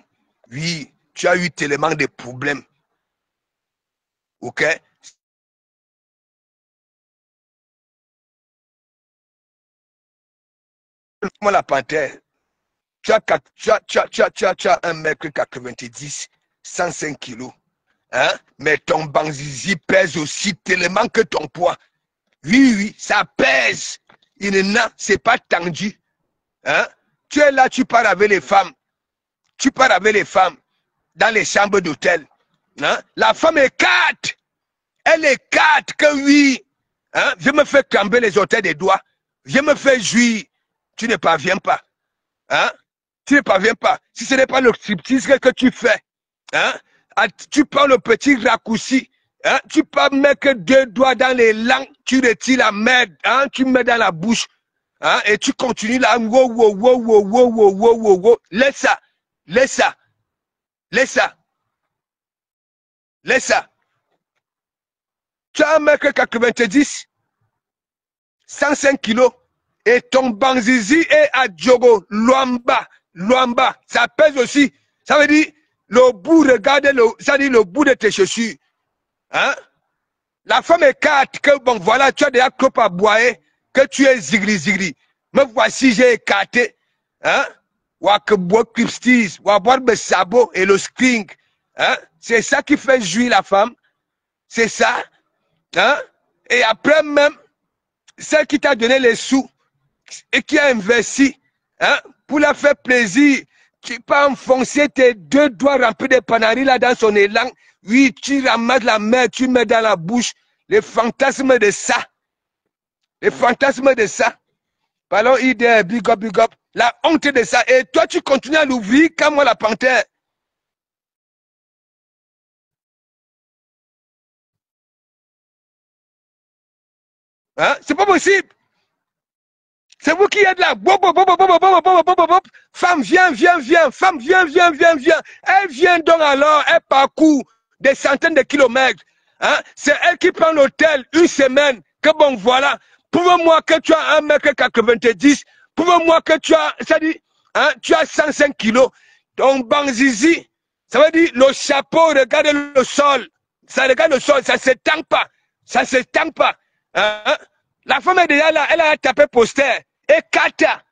Oui, tu as eu tellement de problèmes. Ok? Moi, la panthère, tu as 1m90, 105 kilos. Hein? Mais ton banzizi pèse aussi tellement que ton poids. Oui, oui, ça pèse. C'est pas tendu. Hein? Tu es là, tu pars avec les femmes. Tu pars avec les femmes dans les chambres d'hôtel. Hein? La femme est 4. Elle est 4 que oui. Hein? Je me fais cramper les orteils des doigts. Je me fais jouir. Tu ne parviens pas. Hein? Tu ne parviens pas. Si ce n'est pas le striptease que tu fais, hein? Tu prends le petit raccourci. Hein? Tu peux mettre 2 doigts dans les langues, tu retires la merde, hein? Tu mets dans la bouche. Hein? Et tu continues là. Laisse ça. Laisse ça. Laisse ça. Laisse ça. Tu as un mec 90, 105 kilos. Et ton banzizi est à Djogo, Luamba. Ça pèse aussi. Ça veut dire, le bout, regardez, ça veut dire le bout de tes chaussures. Hein? La femme est 4, que bon, voilà, tu as déjà trop à boire, que tu es zigri. Me voici, j'ai écarté. Hein? Wak bois Christis, wak boire le sabot et le string. Hein? C'est ça qui fait jouir la femme. C'est ça. Hein? Et après même, celle qui t'a donné les sous, et qui a investi, hein, pour la faire plaisir, tu peux enfoncer tes 2 doigts remplis de panaris là dans son élan. Oui, tu ramasses la mer, tu mets dans la bouche. Les fantasmes de ça. Les fantasmes de ça. Parlons idée, big up. La honte de ça. Et toi, tu continues à l'ouvrir comme moi la panthère. Hein? C'est pas possible. C'est vous qui êtes là. Femme, viens. Femme, viens. Elle vient donc alors, elle parcourt des centaines de kilomètres. Hein? C'est elle qui prend l'hôtel 1 semaine. Que bon, voilà. Prouve-moi que tu as 1m90. Prouve-moi que tu as, ça dit, hein, tu as 105 kilos. Ton banzizi, Ça veut dire le chapeau regarde le sol. Ça regarde le sol, ça ne s'étend pas. Ça ne s'étend pas. Hein? La femme est déjà là, elle a tapé poster. Et kata.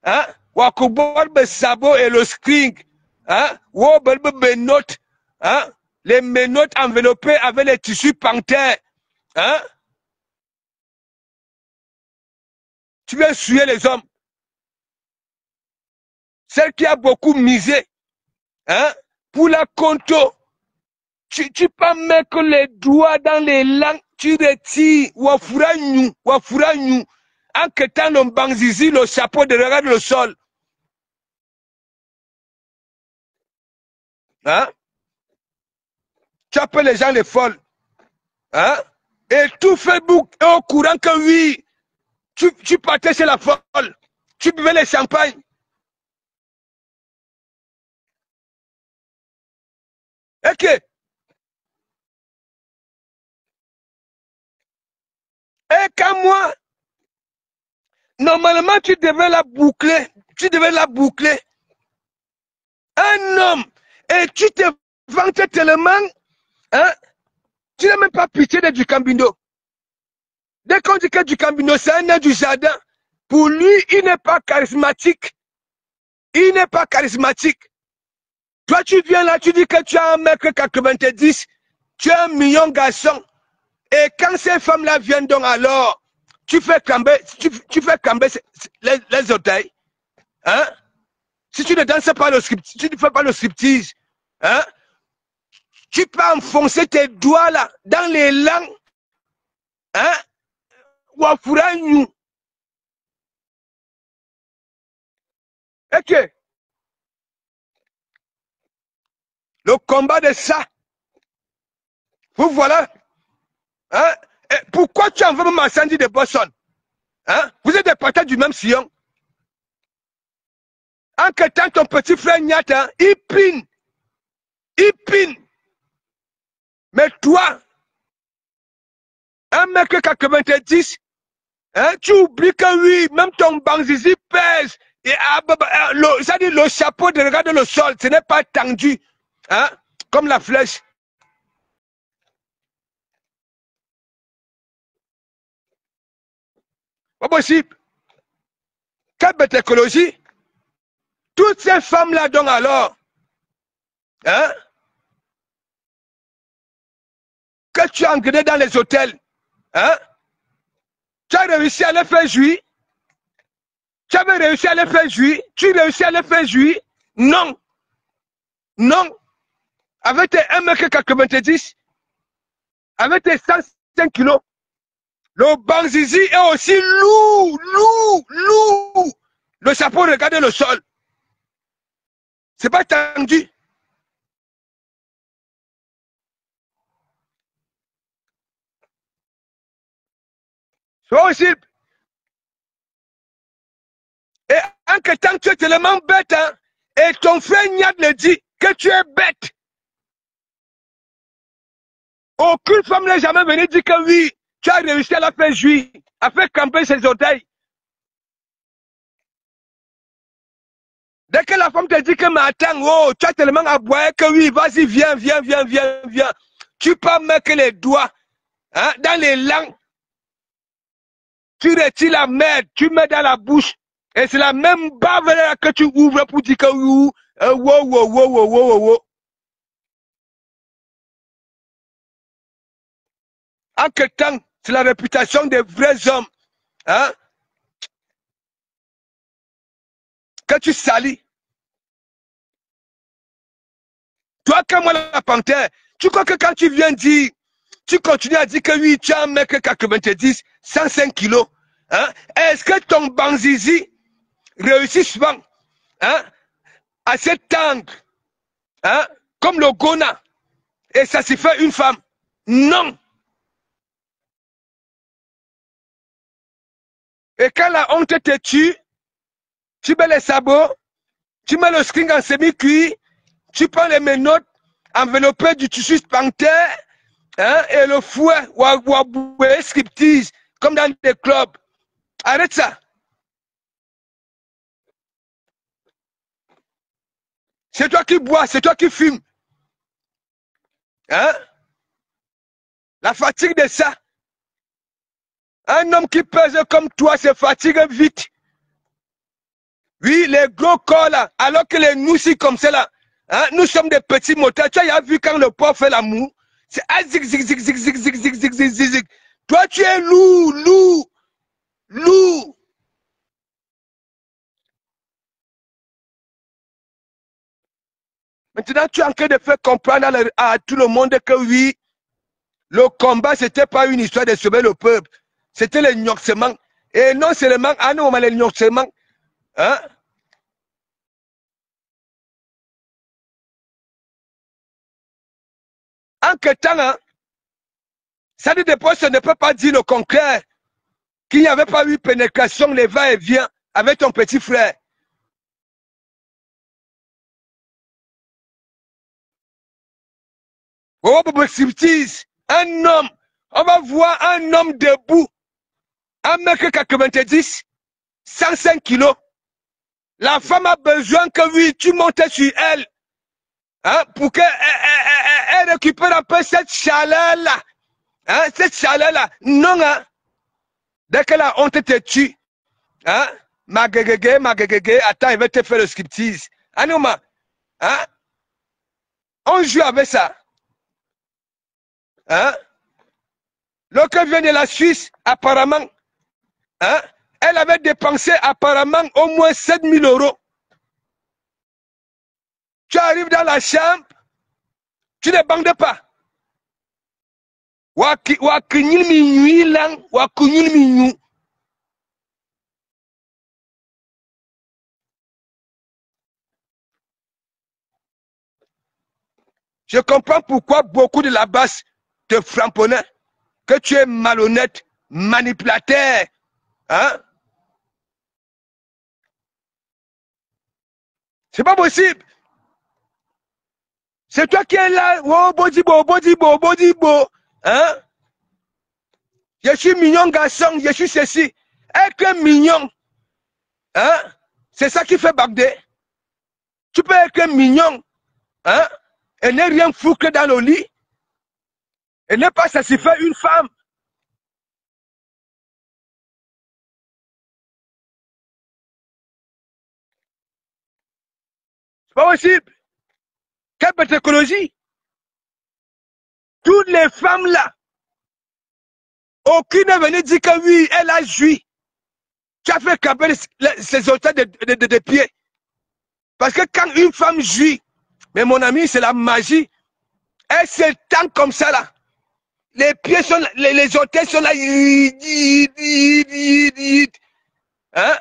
Hein? Wakubor be sabo et le string. Hein? Wobel be note. Hein? Les menottes enveloppées avec les tissus panthères. Hein? Tu veux suer les hommes. Celle qui a beaucoup misé. Hein? Pour la conto. Tu peux mettre les doigts dans les langues, tu retires, wafura nyu, en quêtant le banzizi, le chapeau de regarde le sol. Hein? Tu appelles les gens les folles. Hein? Et tout Facebook est au courant que oui, tu partais chez la folle, tu buvais les champagnes. Ok. Et quand moi, normalement, tu devais la boucler. Un homme, et tu te vantes tellement, hein, tu n'as même pas pitié de Dukambino. Dès qu'on dit que Dukambino, c'est un nain du jardin, pour lui, il n'est pas charismatique. Toi, tu viens là, tu dis que tu as 1m90, tu as 1 million de garçons. Et quand ces femmes-là viennent donc alors, tu fais camber les orteils. Hein? Si tu ne danses pas le script, si tu ne fais pas le striptease, hein? Tu peux enfoncer tes doigts là, dans les langues. Hein? Wafura nyu. Ok. Le combat de ça. Vous voilà. Hein? Et pourquoi tu en veux même à Sandy de Boston? Hein? Vous êtes des patates du même sillon. En que temps ton petit frère Nyata, il pine. Mais toi, 1m90, hein, tu oublies que oui, même ton banzizi pèse. Et ça dit le chapeau de regarder le sol, ce n'est pas tendu. Hein, comme la flèche. Pas possible. Quelle bête écologie. Toutes ces femmes-là, donc alors, hein, que tu as engrené dans les hôtels, hein, tu as réussi à les faire jouir. Tu avais réussi à les faire jouir. Tu réussis à les faire jouir. Non. Avec tes 1m90, avec tes 105 kilos, le banzizi est aussi lourd. Le chapeau, regardez le sol. C'est pas tendu. C'est aussi. Et en que temps tu es tellement bête, hein, et ton frère Niad le dit que tu es bête. Aucune femme n'est jamais venue dire que oui, tu as réussi à la faire jouir, à faire camper ses orteils. Dès que la femme te dit que mais attends, oh, tu as tellement aboyé que oui, vas-y, viens. Tu peux mettre les doigts, hein, dans les langues. Tu retires la merde, tu mets dans la bouche. Et c'est la même bave là que tu ouvres pour dire que wow. En quel temps, c'est la réputation des vrais hommes, hein, que tu salis. Toi, comme moi, la panthère, tu crois que quand tu viens dire, tu continues à dire que oui, tu as un mec 90, 105 kilos, hein, est-ce que ton banzizi réussit souvent, hein, à cet angle, hein, comme le Gona, et ça s'y fait une femme? Non. Et quand la honte te tue, tu mets les sabots, tu mets le string en semi-cuit, tu prends les menottes enveloppées du tissu panthère, hein, et le fouet, ou scriptise, comme dans des clubs. Arrête ça. C'est toi qui bois, c'est toi qui fumes. Hein? La fatigue de ça. Un homme qui pèse comme toi se fatigue vite. Oui, les gros corps là, alors que les nous si comme ça là, hein, nous sommes des petits moteurs. Tu as vu quand le porc fait l'amour, c'est un zig zig zig zig zig zig zig zig zig zig zig. Toi tu es lourd, lourd, lourd. Maintenant tu es en train de faire comprendre à tout le monde que oui, le combat c'était pas une histoire de sauver le peuple, c'était le gnoxement. Et non seulement, ah non, mais le gnoxement, hein. En que temps, hein, ça de dépôt, ne peut pas dire le contraire, qu'il n'y avait pas eu pénétration, les va-et-vient avec ton petit frère. Oh, un homme, on va voir un homme debout, 1m90, 105 kilos. La femme a besoin que oui, tu montes sur elle, hein, pour qu'elle récupère un peu cette chaleur-là. Hein, cette chaleur-là. Non, hein. Dès que la honte te tue, hein, magégé, attends, il va te faire le scriptise. Anouma, hein, on joue avec ça. Hein? L'autre vient de la Suisse, apparemment, hein, elle avait dépensé apparemment au moins 7 000 €. Tu arrives dans la chambre, tu ne bandes pas. Je comprends pourquoi beaucoup de la base te framponnaient, que tu es malhonnête, manipulateur. Hein? C'est pas possible. C'est toi qui es là. Oh, bodibo. Hein? Je suis mignon garçon, je suis ceci. Être mignon. Hein? C'est ça qui fait Bagdé. Tu peux être mignon. Hein? Et ne rien foutre dans le lit. Et ne pas satisfaire une femme. C'est pas possible. Quelle technologie? Toutes les femmes là, aucune n'est venue dire que oui, elle a joui. Tu as fait camper ses hôtels de pieds. Parce que quand une femme jouit, mais mon ami, c'est la magie. Elle s'étend comme ça là. Les pieds sont là, les hôtels sont là. Hein?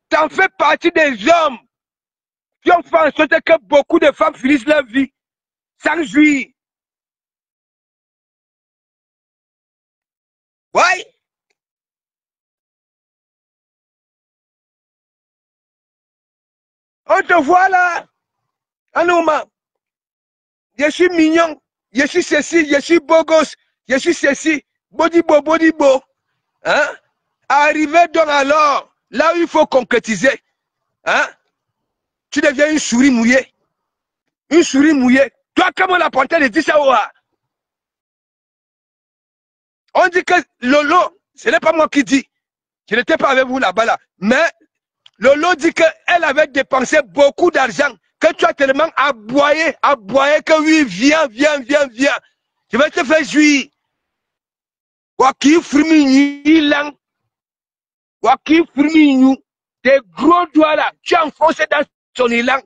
T'en fais partie des hommes qui ont fait en sorte que beaucoup de femmes finissent leur vie sans jouir. Ouais. On te voit là. Anouma. Je suis mignon. Je suis ceci. Je suis beau gosse. Je suis ceci. Bodibo. Hein? Arrivé donc alors, là où il faut concrétiser. Hein? Tu deviens une souris mouillée. Une souris mouillée. Toi, comment la panthère dit ça? On dit que Lolo, ce n'est pas moi qui dis. Je n'étais pas avec vous là-bas là. Mais Lolo dit qu'elle avait dépensé beaucoup d'argent. Que tu as tellement aboyé que oui, viens. Je vais te faire jouir. Waki Firmini, tes gros doigts là, tu as enfoncé dans son élan.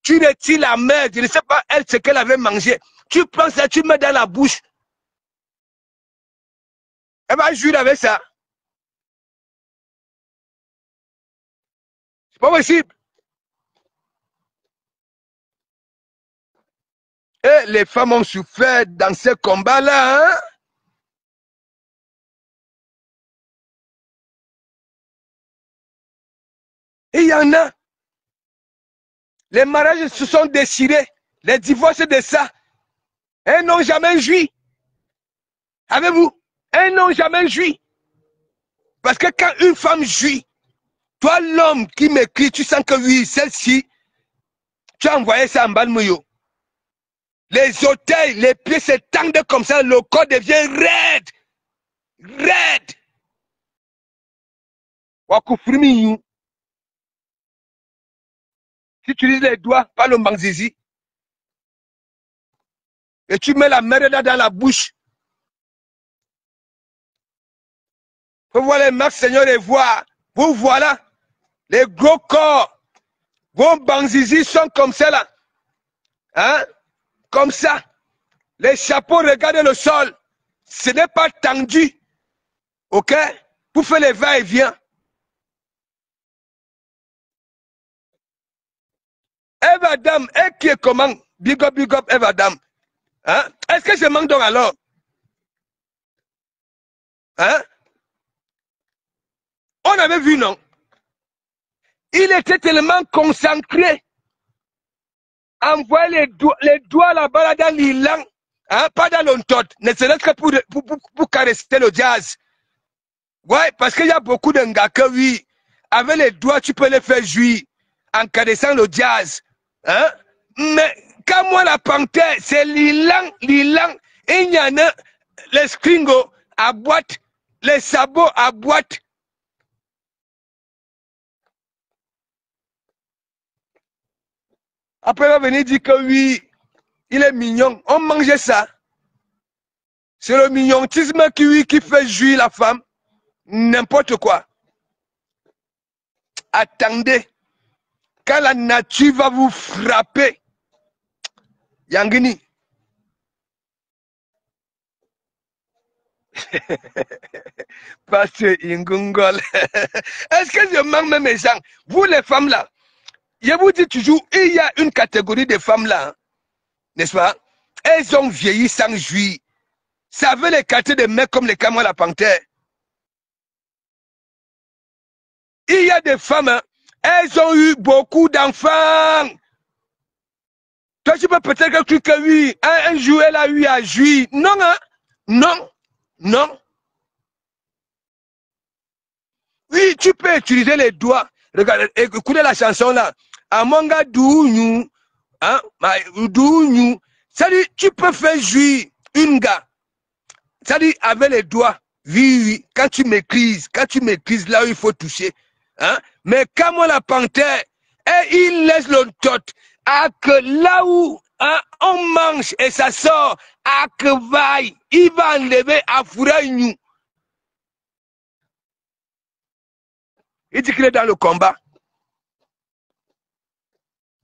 Tu retires la merde, je ne sais pas elle ce qu'elle avait mangé. Tu prends ça, tu mets dans la bouche. Elle va jouir avec ça. C'est pas possible. Et les femmes ont souffert dans ce combat-là. Hein? Et il y en a. Les mariages se sont déchirés. Les divorces de ça. Elles n'ont jamais joui. Avez-vous? Elles n'ont jamais joui. Parce que quand une femme jouit, toi l'homme qui m'écrit, tu sens que oui, celle-ci, Tu as envoyé ça en Balmouyo. Les orteils, les pieds se tendent comme ça, le corps devient raide. Raide. Si tu utilises les doigts, pas le mangzizi, et tu mets la merde là dans la bouche, faut voir les marques, Seigneur, et voir. Vous voilà, les gros corps, vos mangzizi sont comme ça là. Hein? Comme ça. Les chapeaux, regardez le sol. Ce n'est pas tendu. Ok? Pour faire les va-et-vient. Eve Adam, elle qui est comment? Big up, Eve Adam. Hein? Est-ce que je manque donc alors? Hein? On avait vu, non? Il était tellement concentré. Envoyer les doigts là-bas dans l'ilan. Hein? Pas dans l'ontot. Ne serait-ce que pour caresser le jazz. Ouais, parce qu'il y a beaucoup de gars que oui, avec les doigts, tu peux les faire jouir en caressant le jazz. Hein? Mais quand moi, la panthère, c'est l'ilan. Il y en a les scringos à boîte, les sabots à boîte. Après, il va venir dire que oui, il est mignon. On mangeait ça. C'est le mignontisme qui fait jouir la femme. N'importe quoi. Attendez. Quand la nature va vous frapper, Yangini. Pasteur Ingungol. Est-ce que je manque mes gens? Vous les femmes là, je vous dis toujours, il y a une catégorie de femmes là, hein, n'est-ce pas? Elles ont vieilli sans jouir. Ça veut les quartiers de mecs comme les Cameroun la panthère. Il y a des femmes, hein, elles ont eu beaucoup d'enfants. Toi, tu peux peut-être que oui, un jour elle a eu à jouir. Non, hein? Non. Oui, tu peux utiliser les doigts. Regarde, écoutez la chanson là. Amonga dounou, hein, dounou. Ça dit, tu peux faire jouir une gars. Ça dit, avec les doigts. Oui. Quand tu maîtrises là où il faut toucher. Hein? Mais quand moi la panthère, il laisse le tot. À que là où hein, on mange et ça sort, à que vaille, il va enlever à fourrer. Il dit qu'il est dans le combat.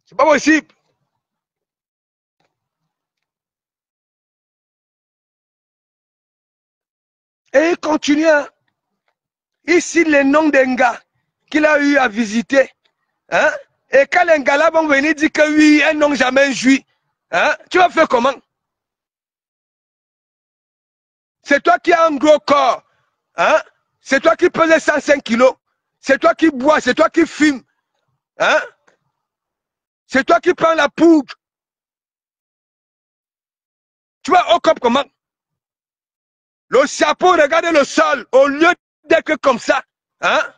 C'est pas possible. Et il continue. Ici, les noms d'un gars qu'il a eu à visiter. Hein? Et quand les gars là vont venir dire que oui, elles n'ont jamais joui. Hein? Tu vas faire comment? C'est toi qui as un gros corps. Hein? C'est toi qui pesais 105 kilos. C'est toi qui bois, c'est toi qui fumes. Hein? C'est toi qui prends la poudre. Tu vas au cop comment? Le chapeau, regardez le sol. Au lieu d'être comme ça. Hein?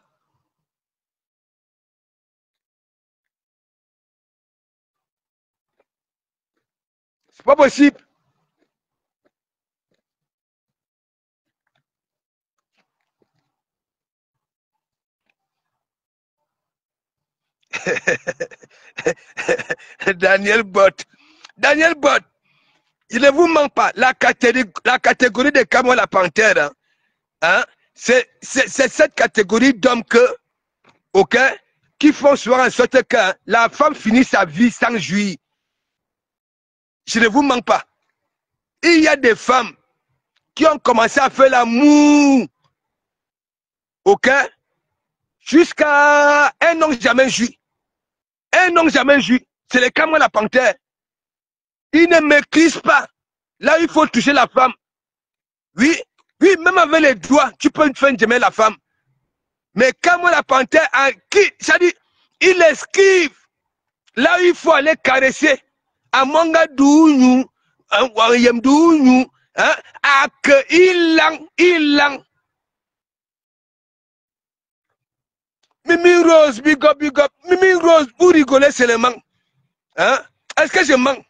C'est pas possible. Daniel Bott, il ne vous manque pas. La catégorie de Cameroun la panthère, hein, c'est cette catégorie d'hommes ok, qui font souvent en sorte que la femme finit sa vie sans jouir. Je ne vous manque pas. Il y a des femmes qui ont commencé à faire l'amour, ok, jusqu'à elles n'ont jamais joui. C'est les Cameroun la panthère. Ils ne maîtrisent pas. Là, il faut toucher la femme. Oui, même avec les doigts, tu peux faire aimer la femme. Mais quand moi, la panthère, ça dit, il esquive. Là, il faut aller caresser. À manga dounou, wariyem dounou, à que il lang. Mimi Rose, big up. Mimi Rose, vous rigolez seulement. Hein? Est-ce que je mens?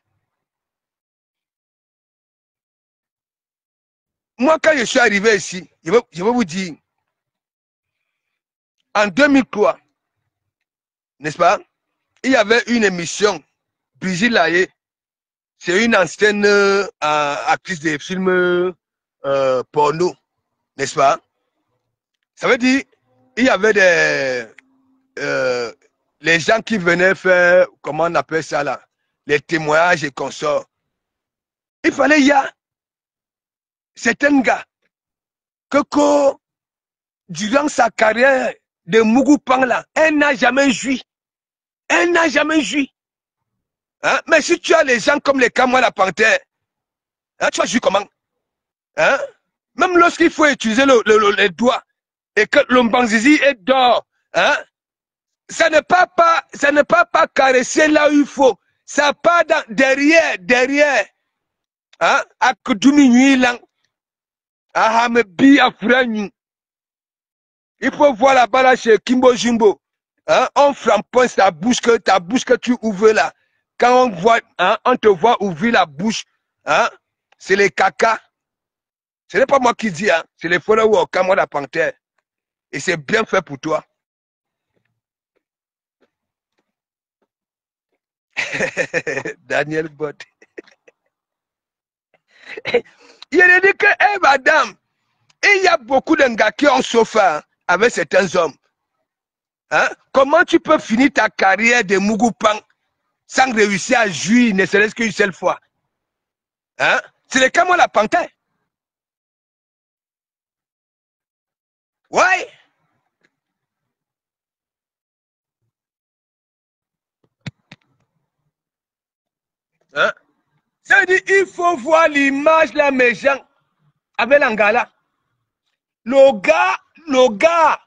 Moi, quand je suis arrivé ici, je vais vous dire, en 2003, n'est-ce pas? Il y avait une émission, Brigitte Lahaye, c'est une ancienne actrice de films porno, n'est-ce pas? Ça veut dire, il y avait les gens qui venaient faire, comment on appelle ça là, les témoignages et consorts. Il fallait, il y a certains gars que durant sa carrière de Mougoupan là, elle n'a jamais joui. Elle n'a jamais joui. Hein? Mais si tu as les gens comme les Kamwa la Panthère, hein, tu vas jouer comment? Hein? Même lorsqu'il faut utiliser les doigts et que l'ombanzizi est d'or, hein? Ça ne peut pas caresser là où il faut. Ça part derrière. Hein? À Koudoumi lang. À Hamebi, à Fragnou. Il faut voir là-bas là chez Kimbo Jumbo. Hein? On framponne ta bouche que tu ouvres là. Quand on voit, hein, on te voit ouvrir la bouche, hein? C'est les caca. Ce n'est pas moi qui dis, hein? C'est les forêts ou au Kamwa la Panthère. Et c'est bien fait pour toi. Daniel Bot. Il a dit que, hey, madame, il y a beaucoup de gars qui ont souffert avec certains hommes. Hein? Comment tu peux finir ta carrière de Mougoupan sans réussir à jouir, ne serait-ce qu'une seule fois? Hein? C'est le Kamwa la Panthère. Ouais. Hein? Ça veut dire qu'il faut voir l'image là, mes gens, avec l'Angala. Le gars,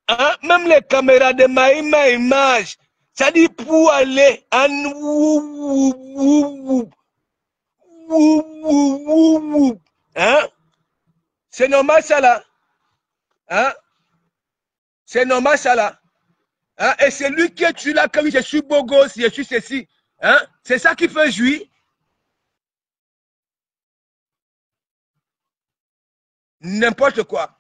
hein? Même les caméras de Maïma Image, ça dit pour aller en hein? C'est normal ça là. Hein? C'est normal ça là. Hein? Et c'est lui qui est tu là, comme je suis beau gosse, je suis ceci. Hein? C'est ça qui fait jouir. N'importe quoi.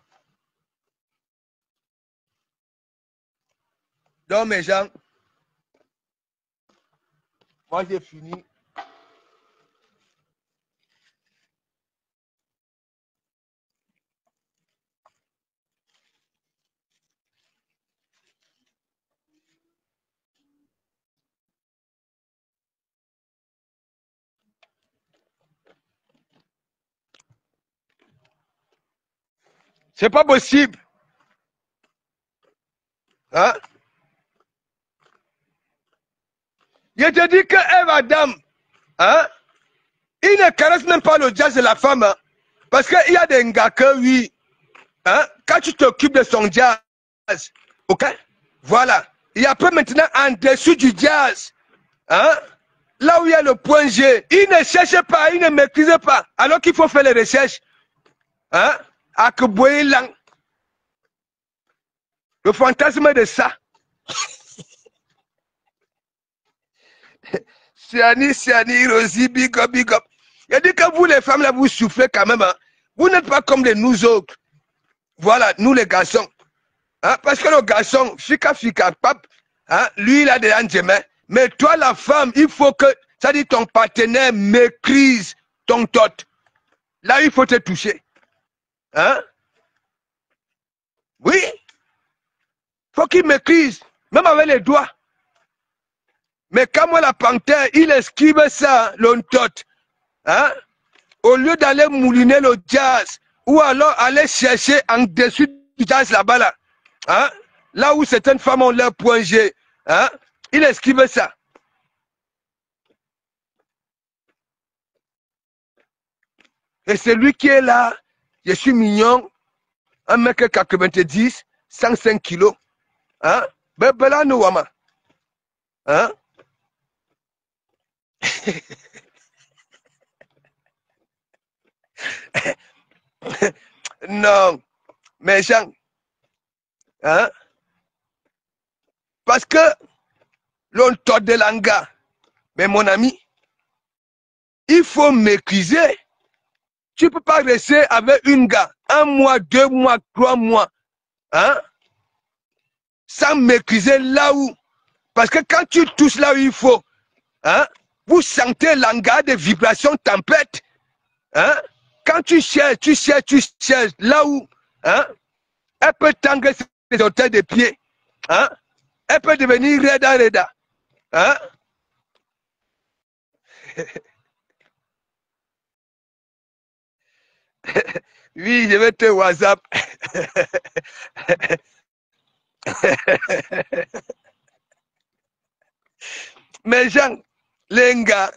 Donc mes gens, moi j'ai fini. C'est pas possible. Hein? Je te dis que madame, hein? Il ne caresse même pas le jazz de la femme. Hein? Parce qu'il y a des gars que oui. Hein? Quand tu t'occupes de son jazz, ok? Voilà. Il y a peu maintenant en dessous du jazz. Hein? Là où il y a le point G, il ne cherche pas, il ne maîtrise pas. Alors qu'il faut faire les recherches. Hein? Akboye lang. Le fantasme de ça. Siani, Rosie, big up, big up. Il a dit que vous, les femmes, là, vous souffrez quand même. Hein? Vous n'êtes pas comme nous autres. Voilà, nous, les garçons. Hein? Parce que le garçon, fika, pap, hein? Lui, il a des hanches. Mais toi, la femme, il faut que, ça dit, ton partenaire maîtrise ton tot. Là, il faut te toucher. Hein? Oui. Faut qu'il maîtrise, même avec les doigts. Mais quand moi, la panthère, il esquive ça, l'ontot. Hein? Au lieu d'aller mouliner le jazz, ou alors aller chercher en dessous du jazz là-bas, là. Hein? Là où certaines femmes ont leur point G. Hein? Il esquive ça. Et celui qui est là, je suis mignon, 1m90, 105 kilos. Hein? Bebela no wama. Hein? Non, mes gens, hein? Parce que l'on tord de l'anga, Mais mon ami, il faut maîtriser. Tu ne peux pas rester avec une gars 1 mois, 2 mois, 3 mois, hein, sans maîtriser là où. Parce que quand tu touches là où il faut, hein, vous sentez l'engagement de vibrations tempête. Hein, quand tu cherches là où, hein, elle peut tendre ses orteils de pied. Hein, elle peut devenir reda. Hein. Oui, je vais te WhatsApp. Mais Jean, les gars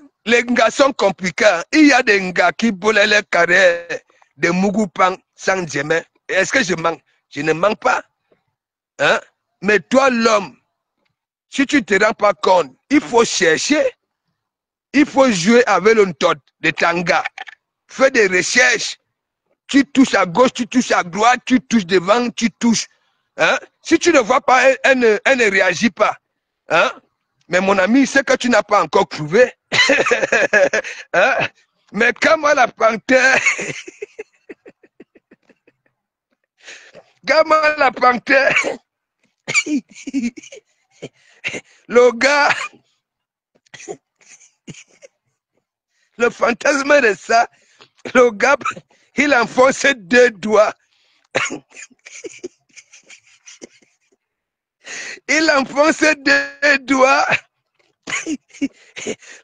sont compliqués. Il y a des gars qui volent les carrières de Mugupan sans jamais. Est-ce que je manque? Je ne manque pas. Hein? Mais toi, l'homme, si tu ne te rends pas compte, il faut chercher. Il faut jouer avec le tot de Tanga. Fais des recherches. Tu touches à gauche, tu touches à droite, tu touches devant, tu touches. Hein? Si tu ne vois pas, elle ne réagit pas. Hein? Mais mon ami, c'est que tu n'as pas encore prouvé. Hein? Mais quand moi la panthère, le gars, le fantasme de ça, le gars, il enfonce 2 doigts. Il enfonce 2 doigts.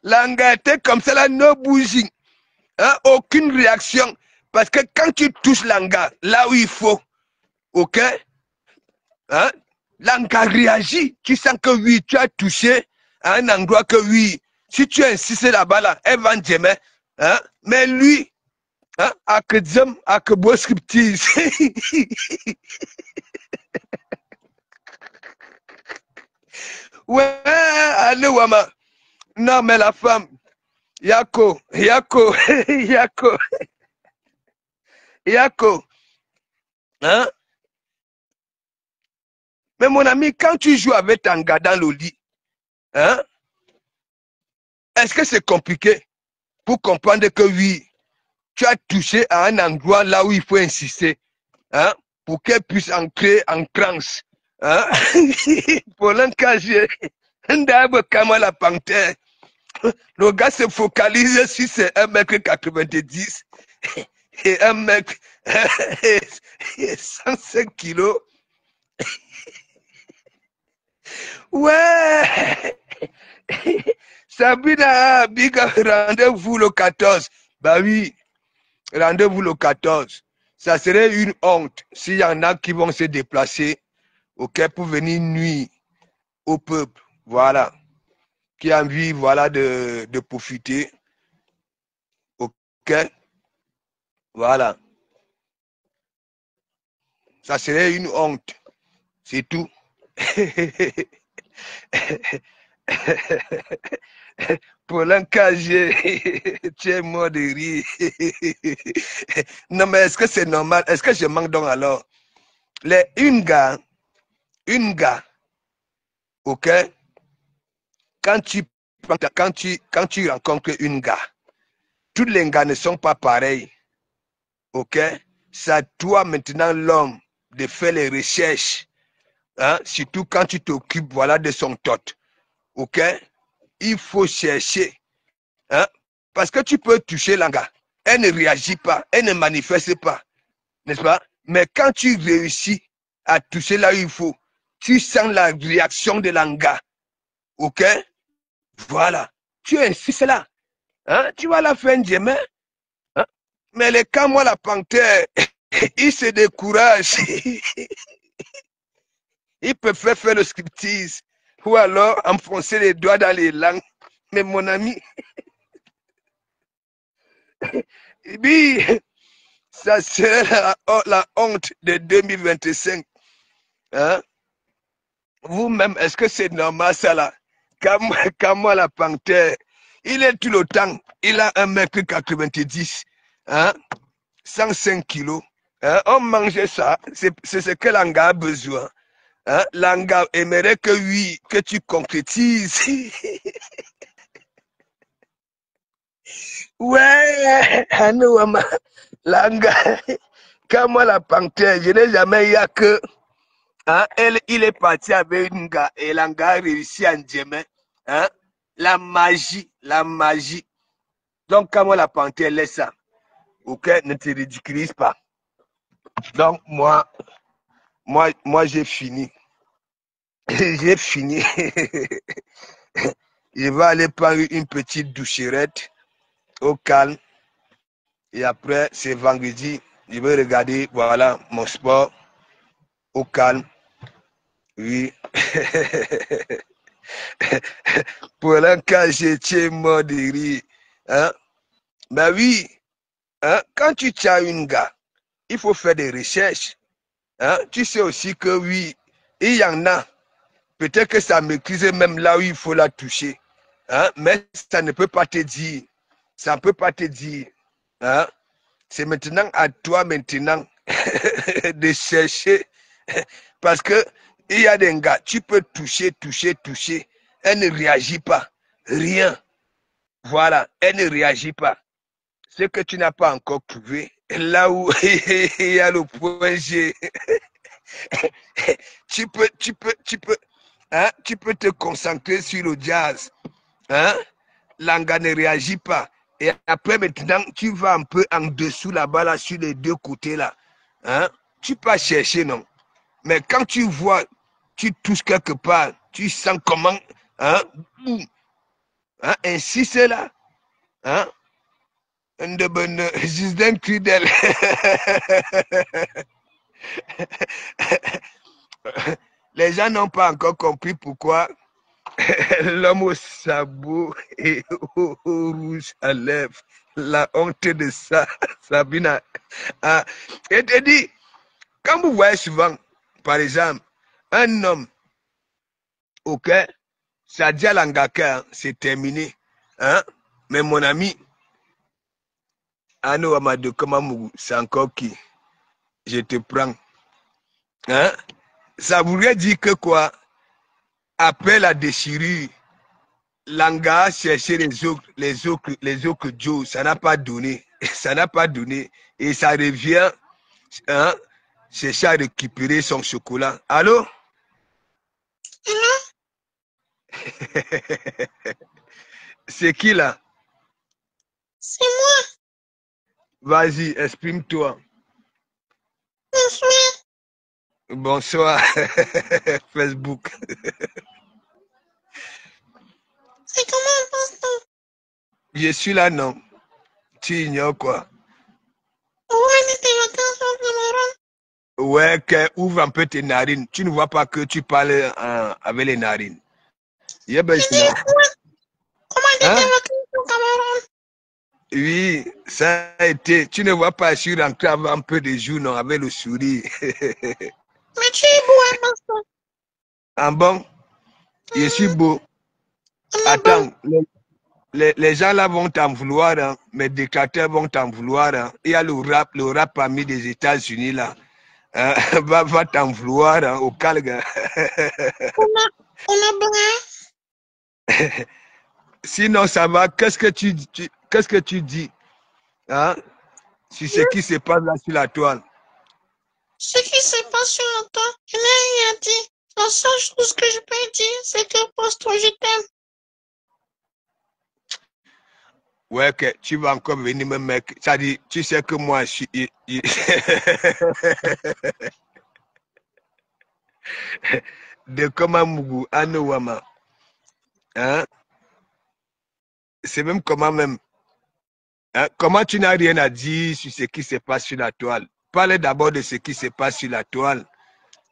L'engâté comme ça, là, no bouging. Hein, aucune réaction. Parce que quand tu touches l'anga, là où il faut, ok, hein, l'anga réagit. Tu sens que oui, tu as touché à un endroit que oui, si tu insistes là-bas, là, elle va jamais. Hein, mais lui, hein, à que Zem, à que beau scriptise. Ouais, allez, Wama. Non, mais la femme, Yako. Hein? Mais mon ami, quand tu joues avec un gars dans le lit, hein? Est-ce que c'est compliqué pour comprendre que oui, tu as touché à un endroit là où il faut insister, hein? Pour qu'elle puisse entrer en transe. Hein? Pour l'encager, comme la panthère. Le gars se focalise sur ses 1,90 m et 105 kilos. Ouais! Sabina, big rendez-vous le 14. Bah oui, rendez-vous le 14. Ça serait une honte s'il y en a qui vont se déplacer, ok, pour venir nuire au peuple. Voilà. Qui a envie, voilà, de profiter. Ok? Voilà. Ça serait une honte. C'est tout. Pour l'encager, tu es mort de rire. Non, mais est-ce que c'est normal? Est-ce que je manque donc alors? Une gars, ok? Quand tu rencontres une gars, tous les gars ne sont pas pareils. Ok? C'est à toi maintenant, l'homme, de faire les recherches. Hein? Surtout quand tu t'occupes, voilà, de son tot. Ok? Il faut chercher. Hein? Parce que tu peux toucher l'anga. Elle ne réagit pas, elle ne manifeste pas. N'est-ce pas? Mais quand tu réussis à toucher là où il faut, tu sens la réaction de l'anga. Ok? Voilà. Tu insistes là. Hein? Tu vas la faire demain. Hein? Mais quand moi, la panthère, il se décourage. Il peut faire le scriptise. Ou alors enfoncer les doigts dans les langues. Mais mon ami, oui, ça serait la honte de 2025. Hein? Vous-même, est-ce que c'est normal ça là? Quand moi, la panthère, il est tout le temps, il a 1,90 m, hein? 105 kilos. Hein? On mange ça, c'est ce que l'anga a besoin. Hein? L'anga aimerait que oui, que tu concrétises. Ouais, Anouama, Langa, quand moi la panthère, je n'ai jamais eu que, hein, il est parti avec une gars et Langa a réussi à Ndjemé, hein, la magie. Donc, quand moi la panthère laisse ça, ok, ne te ridiculise pas. Donc, moi, j'ai fini. J'ai fini. Je vais aller prendre une petite doucherette au calme. Et après, c'est vendredi. Je vais regarder, voilà, mon sport au calme. Oui. Pour un cas, j'étais mort de rire. Hein? Ben oui, hein? Quand tu tiens une gars, il faut faire des recherches. Hein? Tu sais aussi que oui, il y en a. Peut-être que ça maîtrise même là où il faut la toucher. Hein? Mais ça ne peut pas te dire. Ça ne peut pas te dire. Hein? C'est maintenant à toi maintenant de chercher. Parce que il y a des gars, tu peux toucher. Elle ne réagit pas. Rien. Voilà, elle ne réagit pas. Ce que tu n'as pas encore trouvé, là où il y a le point G, tu peux, hein, tu peux te concentrer sur le jazz. Hein? Langa ne réagit pas. Et après, maintenant, tu vas un peu en dessous là-bas, là, sur les deux côtés là. Hein? Tu peux chercher, non? Mais quand tu vois, tu touches quelque part, tu sens comment, hein? Hein? Ainsi, c'est là. Hein? De bonne, juste d'un cri d'elle. Les gens n'ont pas encore compris pourquoi l'homme au sabot et au rouge à lèvres, la honte de ça, Sabina. Ah, et te dit, quand vous voyez souvent, par exemple, un homme, ok, ça dit à l'angaka, c'est terminé. Hein? Mais mon ami, Ano Amadou Kamamou, c'est encore qui? Je te prends. Hein? Ça voudrait dire que quoi? Après la déchirure, Langa a cherché les autres Joe, ça n'a pas donné. Ça n'a pas donné. Et ça revient, hein, chercher à récupérer son chocolat. Allô? C'est qui là? C'est moi. Vas-y, exprime-toi. Bonsoir. Bonsoir, Facebook. C'est comment, Pasteur? Je suis là, non? Tu ignores quoi? Ouais, tes vacances au Cameroun. Ouais, ouvre un peu tes narines. Tu ne vois pas que tu parles avec les narines. J'ai dit quoi? Comment tes Hein? vacances au Cameroun? Oui, ça a été. Tu ne vois pas, je suis rentré avant un peu de jours, non, avec le sourire. Mais tu es beau, hein, Pasteur? Ah bon? Je suis beau. Attends. Attends, les gens là vont t'en vouloir, hein. Mes dictateurs vont t'en vouloir. Hein. Il y a le rap parmi des États-Unis là. Hein? Va t'en vouloir hein, au calme. On a besoin. Sinon, ça va. Qu'est-ce que tu dis hein, sur ce qui se passe là sur la toile? Ce qui se passe sur la toile, je n'ai rien dit. La seule chose que je peux dire, c'est que Pasteur, je t'aime. Ouais, que tu vas encore venir me mettre. Ça dit, tu sais que moi, je suis. De comment Mougou, Anouama. Hein? C'est même comment même. Hein? Comment tu n'as rien à dire sur ce qui se passe sur la toile? Parlez d'abord de ce qui se passe sur la toile.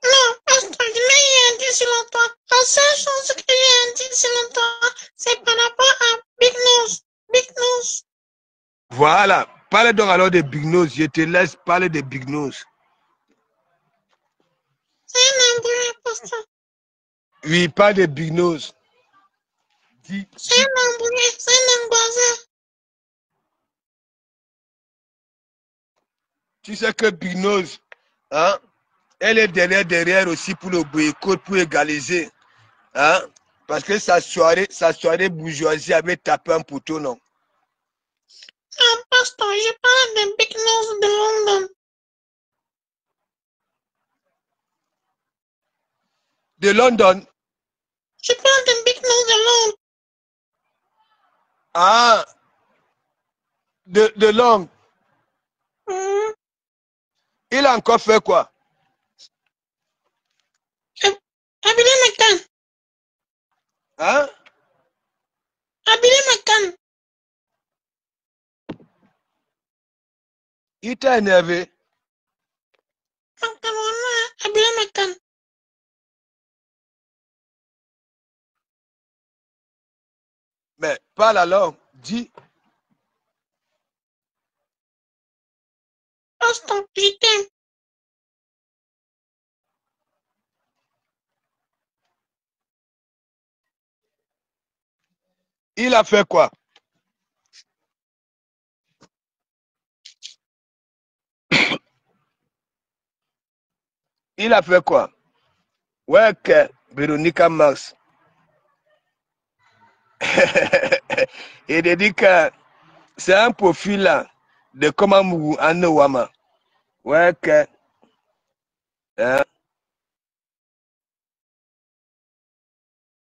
Non, Pasteur, je n'ai rien dit sur la toile. La seule chose que j'ai dit sur la toile, c'est par rapport à Big Nose. Big Nose. Voilà. Parlez donc alors de Big Nose. Je te laisse parler de Big Nose. C'est un embrouille, Pasteur. Oui, parle de Big Nose. C'est un embrouille, c'est un angoissé. Tu sais que Big Nose, hein, elle est derrière aussi pour le boycott, pour égaliser. Hein, parce que sa soirée bourgeoisie avait tapé un poteau, non? Ah, pasteur, je parle des big news de London. De London? Je parle des big news de Londres. Ah, de Londres. Il a encore fait quoi? Habiller ma canne. Hein? Habiller ma canne. Il t'a énervé? Habiller ma canne. Mais parle alors, dis. Pasteur, je t'aime. Il a fait quoi? Il a fait quoi? Ouais, que Véronica Mars. Il dit que c'est un profil là, de Komamou Anowama. Ouais, que. Hein?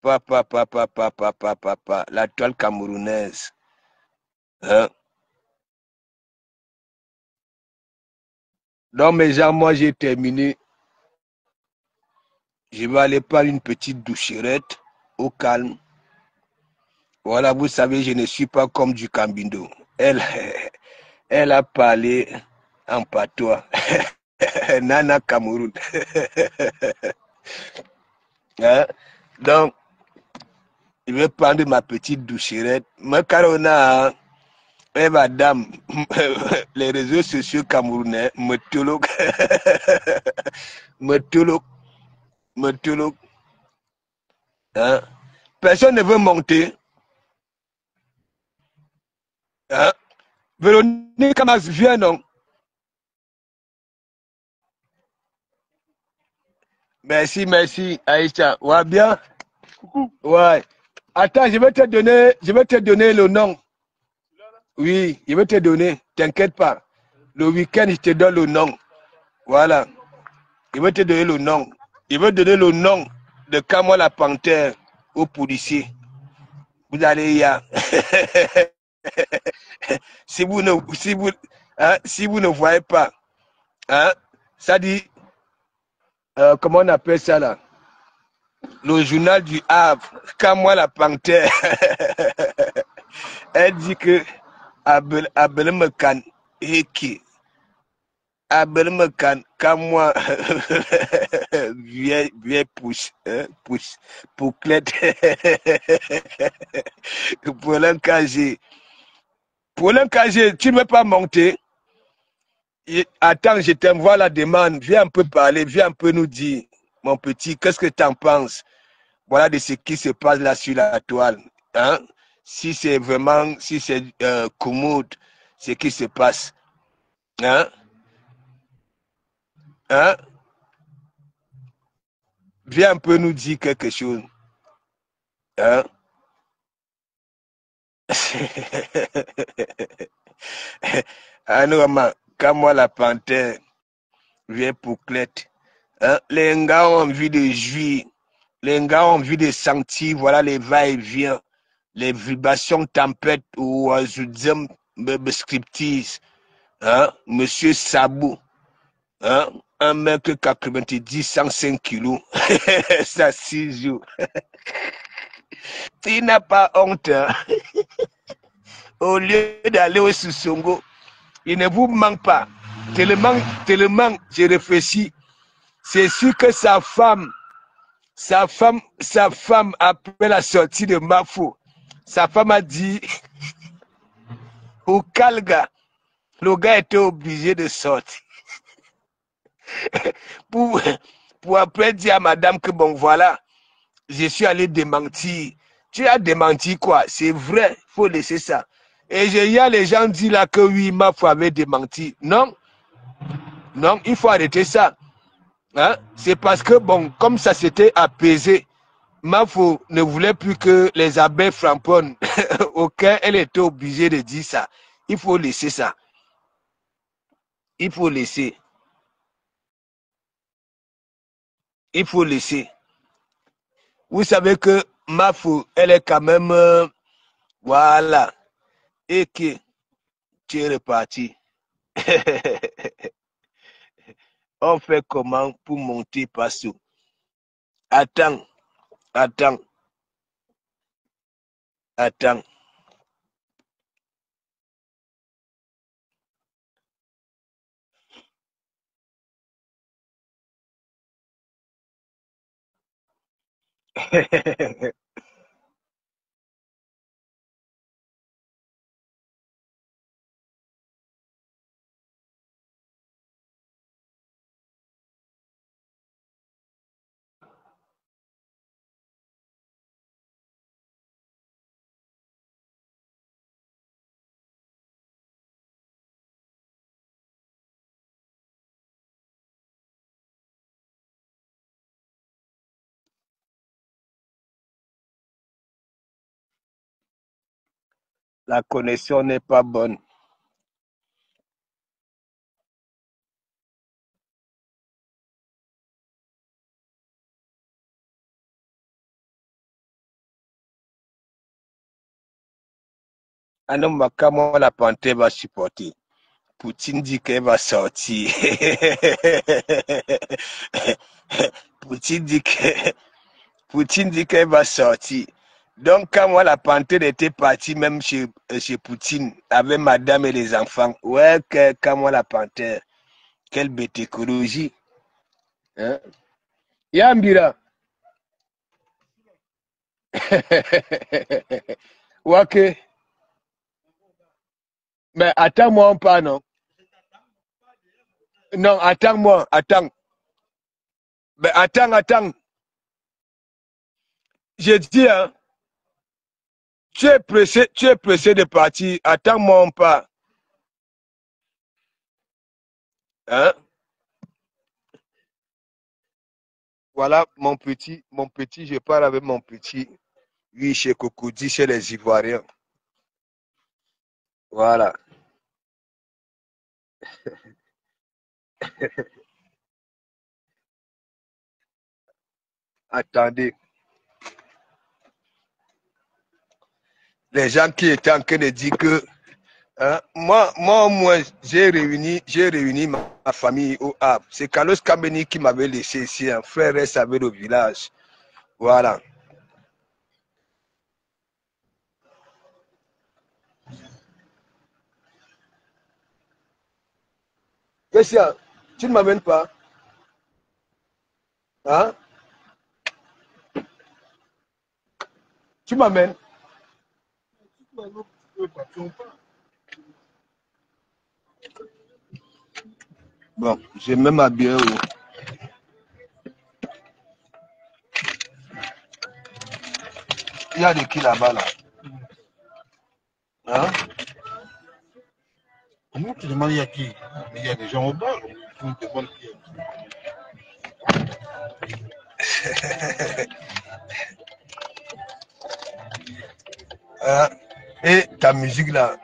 Papa, la toile camerounaise. Hein? Donc, mes gens, moi, j'ai terminé. Je vais aller prendre une petite doucherette au calme. Voilà, vous savez, je ne suis pas comme du Cambindo. Elle a parlé en patois. Nana Cameroun. Hein? Donc, je vais prendre ma petite doucherette. Mais Carona, madame, les réseaux sociaux camerounais me toulouk. Me toulouk. Hein? Personne ne veut monter. Hein? Véronique Max, viens non. Merci, Aïcha. Ouais, bien? Ouais. Attends, je vais te donner le nom. Oui, je vais te donner. T'inquiète pas. Le week-end, je te donne le nom. Voilà. Je vais te donner le nom. Je vais donner le nom de Kamoa la panthère aux policiers. Vous allez y aller. Si vous ne voyez pas, hein, ça dit, comment on appelle ça là? Le journal du Havre, Kamoa la panthère. Elle dit que Abel Mekan Eki. Abel Mekan, Kamoa vieille pousse, pouclette. Pour l'encagé. Pour l'encagé, tu ne veux pas monter? Attends, je t'envoie la demande. Viens un peu parler, viens un peu nous dire, mon petit, qu'est-ce que tu en penses? Voilà de ce qui se passe là sur la toile. Hein? Si c'est vraiment, si c'est commode, ce qui se passe. Hein? Hein? Viens un peu nous dire quelque chose. Hein? Quand moi la panthère vient pouclette. Hein? Les gars ont envie de jouir. Les gars ont envie de sentir, voilà les va-et-vient, les vibrations tempêtes ou je dis scriptises. Hein? Monsieur Sabou, hein? 1m90, 105 kilos, ça 6 jours. Il n'a pas honte. Hein? Au lieu d'aller au Soussongo, il ne vous manque pas. Tellement, j'ai réfléchi. C'est sûr que sa femme, après la sortie de Mafo, sa femme a dit au Kalga, le gars était obligé de sortir. pour après dire à madame que bon voilà, je suis allé démentir. Tu as démenti quoi? C'est vrai, il faut laisser ça. Et il y a les gens qui disent là que oui, Mafo avait démenti. Non, il faut arrêter ça. Hein? C'est parce que bon, comme ça s'était apaisé, Mafo ne voulait plus que les abeilles framponnent, auquel elle était obligée de dire ça. Il faut laisser ça. Il faut laisser. Il faut laisser. Vous savez que Mafou, elle est quand même... voilà. Et que tu es reparti. On fait comment pour monter Passo? Attends. Attends. Attends. La connexion n'est pas bonne. Ah non, mais comment la panthère va supporter? Poutine dit qu'elle va sortir. Poutine dit qu'elle va sortir. Donc, quand moi, la panthère était partie, même chez Poutine, avec madame et les enfants, ouais, quand moi, la panthère, quelle bête écologie. Hein? Yambira. Ok. Mais attends-moi un peu, non? Non, attends-moi, attends. Mais attends. J'ai dit, hein, tu es pressé de partir. Attends-moi un peu. Hein? Voilà, mon petit, je parle avec mon petit. Oui, chez Cocody, chez les Ivoiriens. Voilà. Attendez. Les gens qui étaient en train de dire que hein, moi, au moins, j'ai réuni ma famille au Havre. C'est Carlos Kameni qui m'avait laissé ici. Un frère reste avec au village. Voilà. Qu'est-ce qu'il y a? Tu ne m'amènes pas? Hein? Tu m'amènes? Bon, j'ai même habillé. Il y a des qui là-bas là. Hein? Comment tu demandes il y a qui? Mais il y a des gens au bar. On demande qui. Et ta musique là,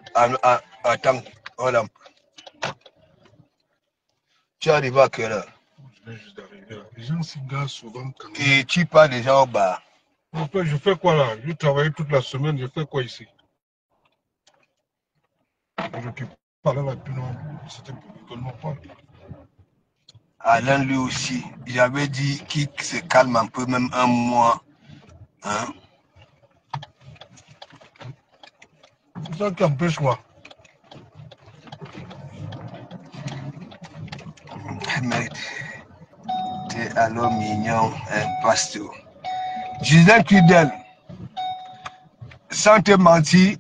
attends, voilà. Tu arrives à quelle heure? Je viens juste d'arriver là. Les gens s'y garent souvent quand même. Et tu parles des gens au bar. Je fais quoi là? Je travaille toute la semaine, je fais quoi ici? Je parlais là depuis non, c'était pour ne pas. Alain lui aussi, j'avais dit qu'il se calme un peu, même un mois. Hein? C'est ça qui empêche quoi? Mais t'es alors mignon, un pasteur. Justin Trudel, sans te mentir,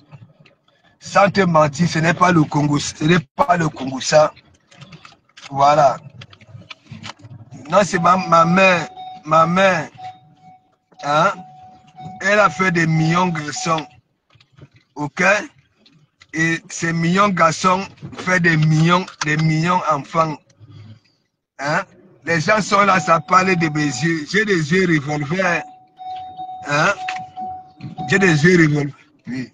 ce n'est pas le Congo, ça. Voilà. Non, c'est ma mère, hein? Elle a fait des millions de garçons. Ok? Et ces millions de garçons font des millions d'enfants. Hein? Les gens sont là, ça parle de mes yeux. J'ai des yeux revolver. Hein? J'ai des yeux revolver. Oui.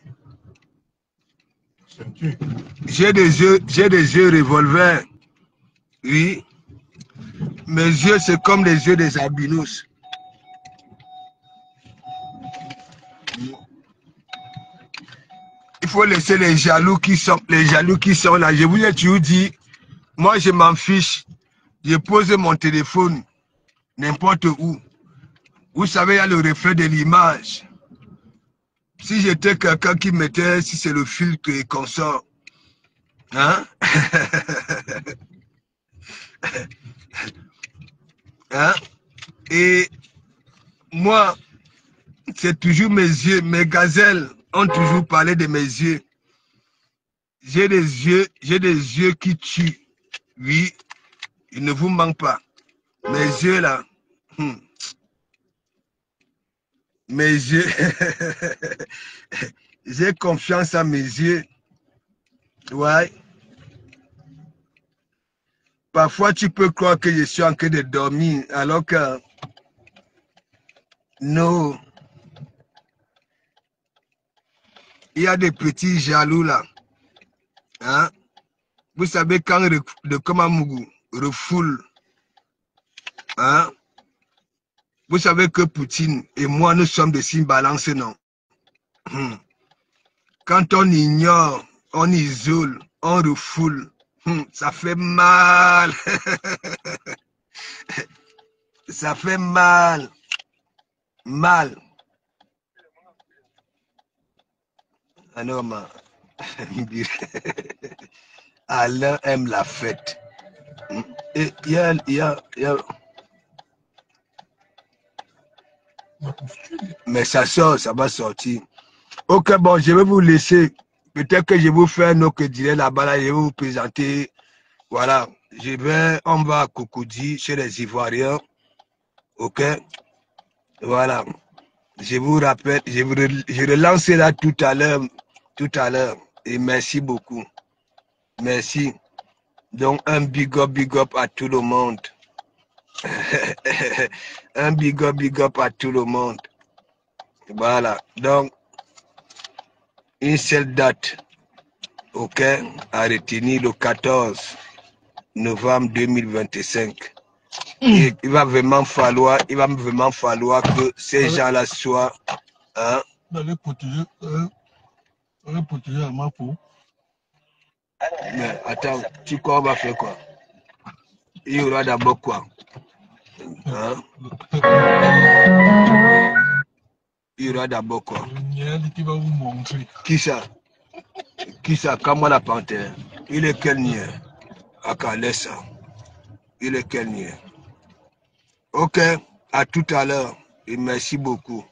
J'ai des yeux revolver. Oui. Mes yeux, c'est comme les yeux des albinos. Il faut laisser les jaloux qui sont là. Je vous ai toujours dit, moi je m'en fiche. Je pose mon téléphone n'importe où. Vous savez, il y a le reflet de l'image. Si j'étais quelqu'un qui mettait, si c'est le filtre et qu'on sort, hein? Hein? Et moi, c'est toujours mes yeux, mes gazelles ont toujours parlé de mes yeux. J'ai des yeux qui tuent. Oui, il ne vous manque pas. Mes yeux là, mes yeux, j'ai confiance en mes yeux. Ouais. Parfois, tu peux croire que je suis en train de dormir, alors que non. Il y a des petits jaloux là. Hein? Vous savez, quand le Komamougou refoule, hein? Vous savez que Poutine et moi, nous sommes des signes balancés, non? Quand on ignore, on isole, on refoule, ça fait mal. Ça fait mal. Mal. Alors, Alain aime la fête. Et il y a... Mais ça sort, ça va sortir. Ok, bon, je vais vous laisser. Peut-être que je vais vous faire un autre direct là-bas, là, je vais vous présenter. Voilà, on va à Cocody, chez les Ivoiriens. Ok, voilà. Je vous rappelle, je relancerai là tout à l'heure. Et merci beaucoup. Merci. Donc, un big up à tout le monde. Un big up à tout le monde. Voilà. Donc, une seule date, ok, à retenir le 14 novembre 2025. Et il va vraiment falloir que ces gens-là soient... Hein? D'aller protéger à ma peau. Mais attends, tu crois on va faire quoi? Il y aura d'abord quoi? Hein? Il y aura d'abord quoi? Qui va vous montrer. Qui ça? Qui ça? Comme la panthère. Il est quel niais? Aka, laisse ça. Il est quel niais? Ok, à tout à l'heure et merci beaucoup.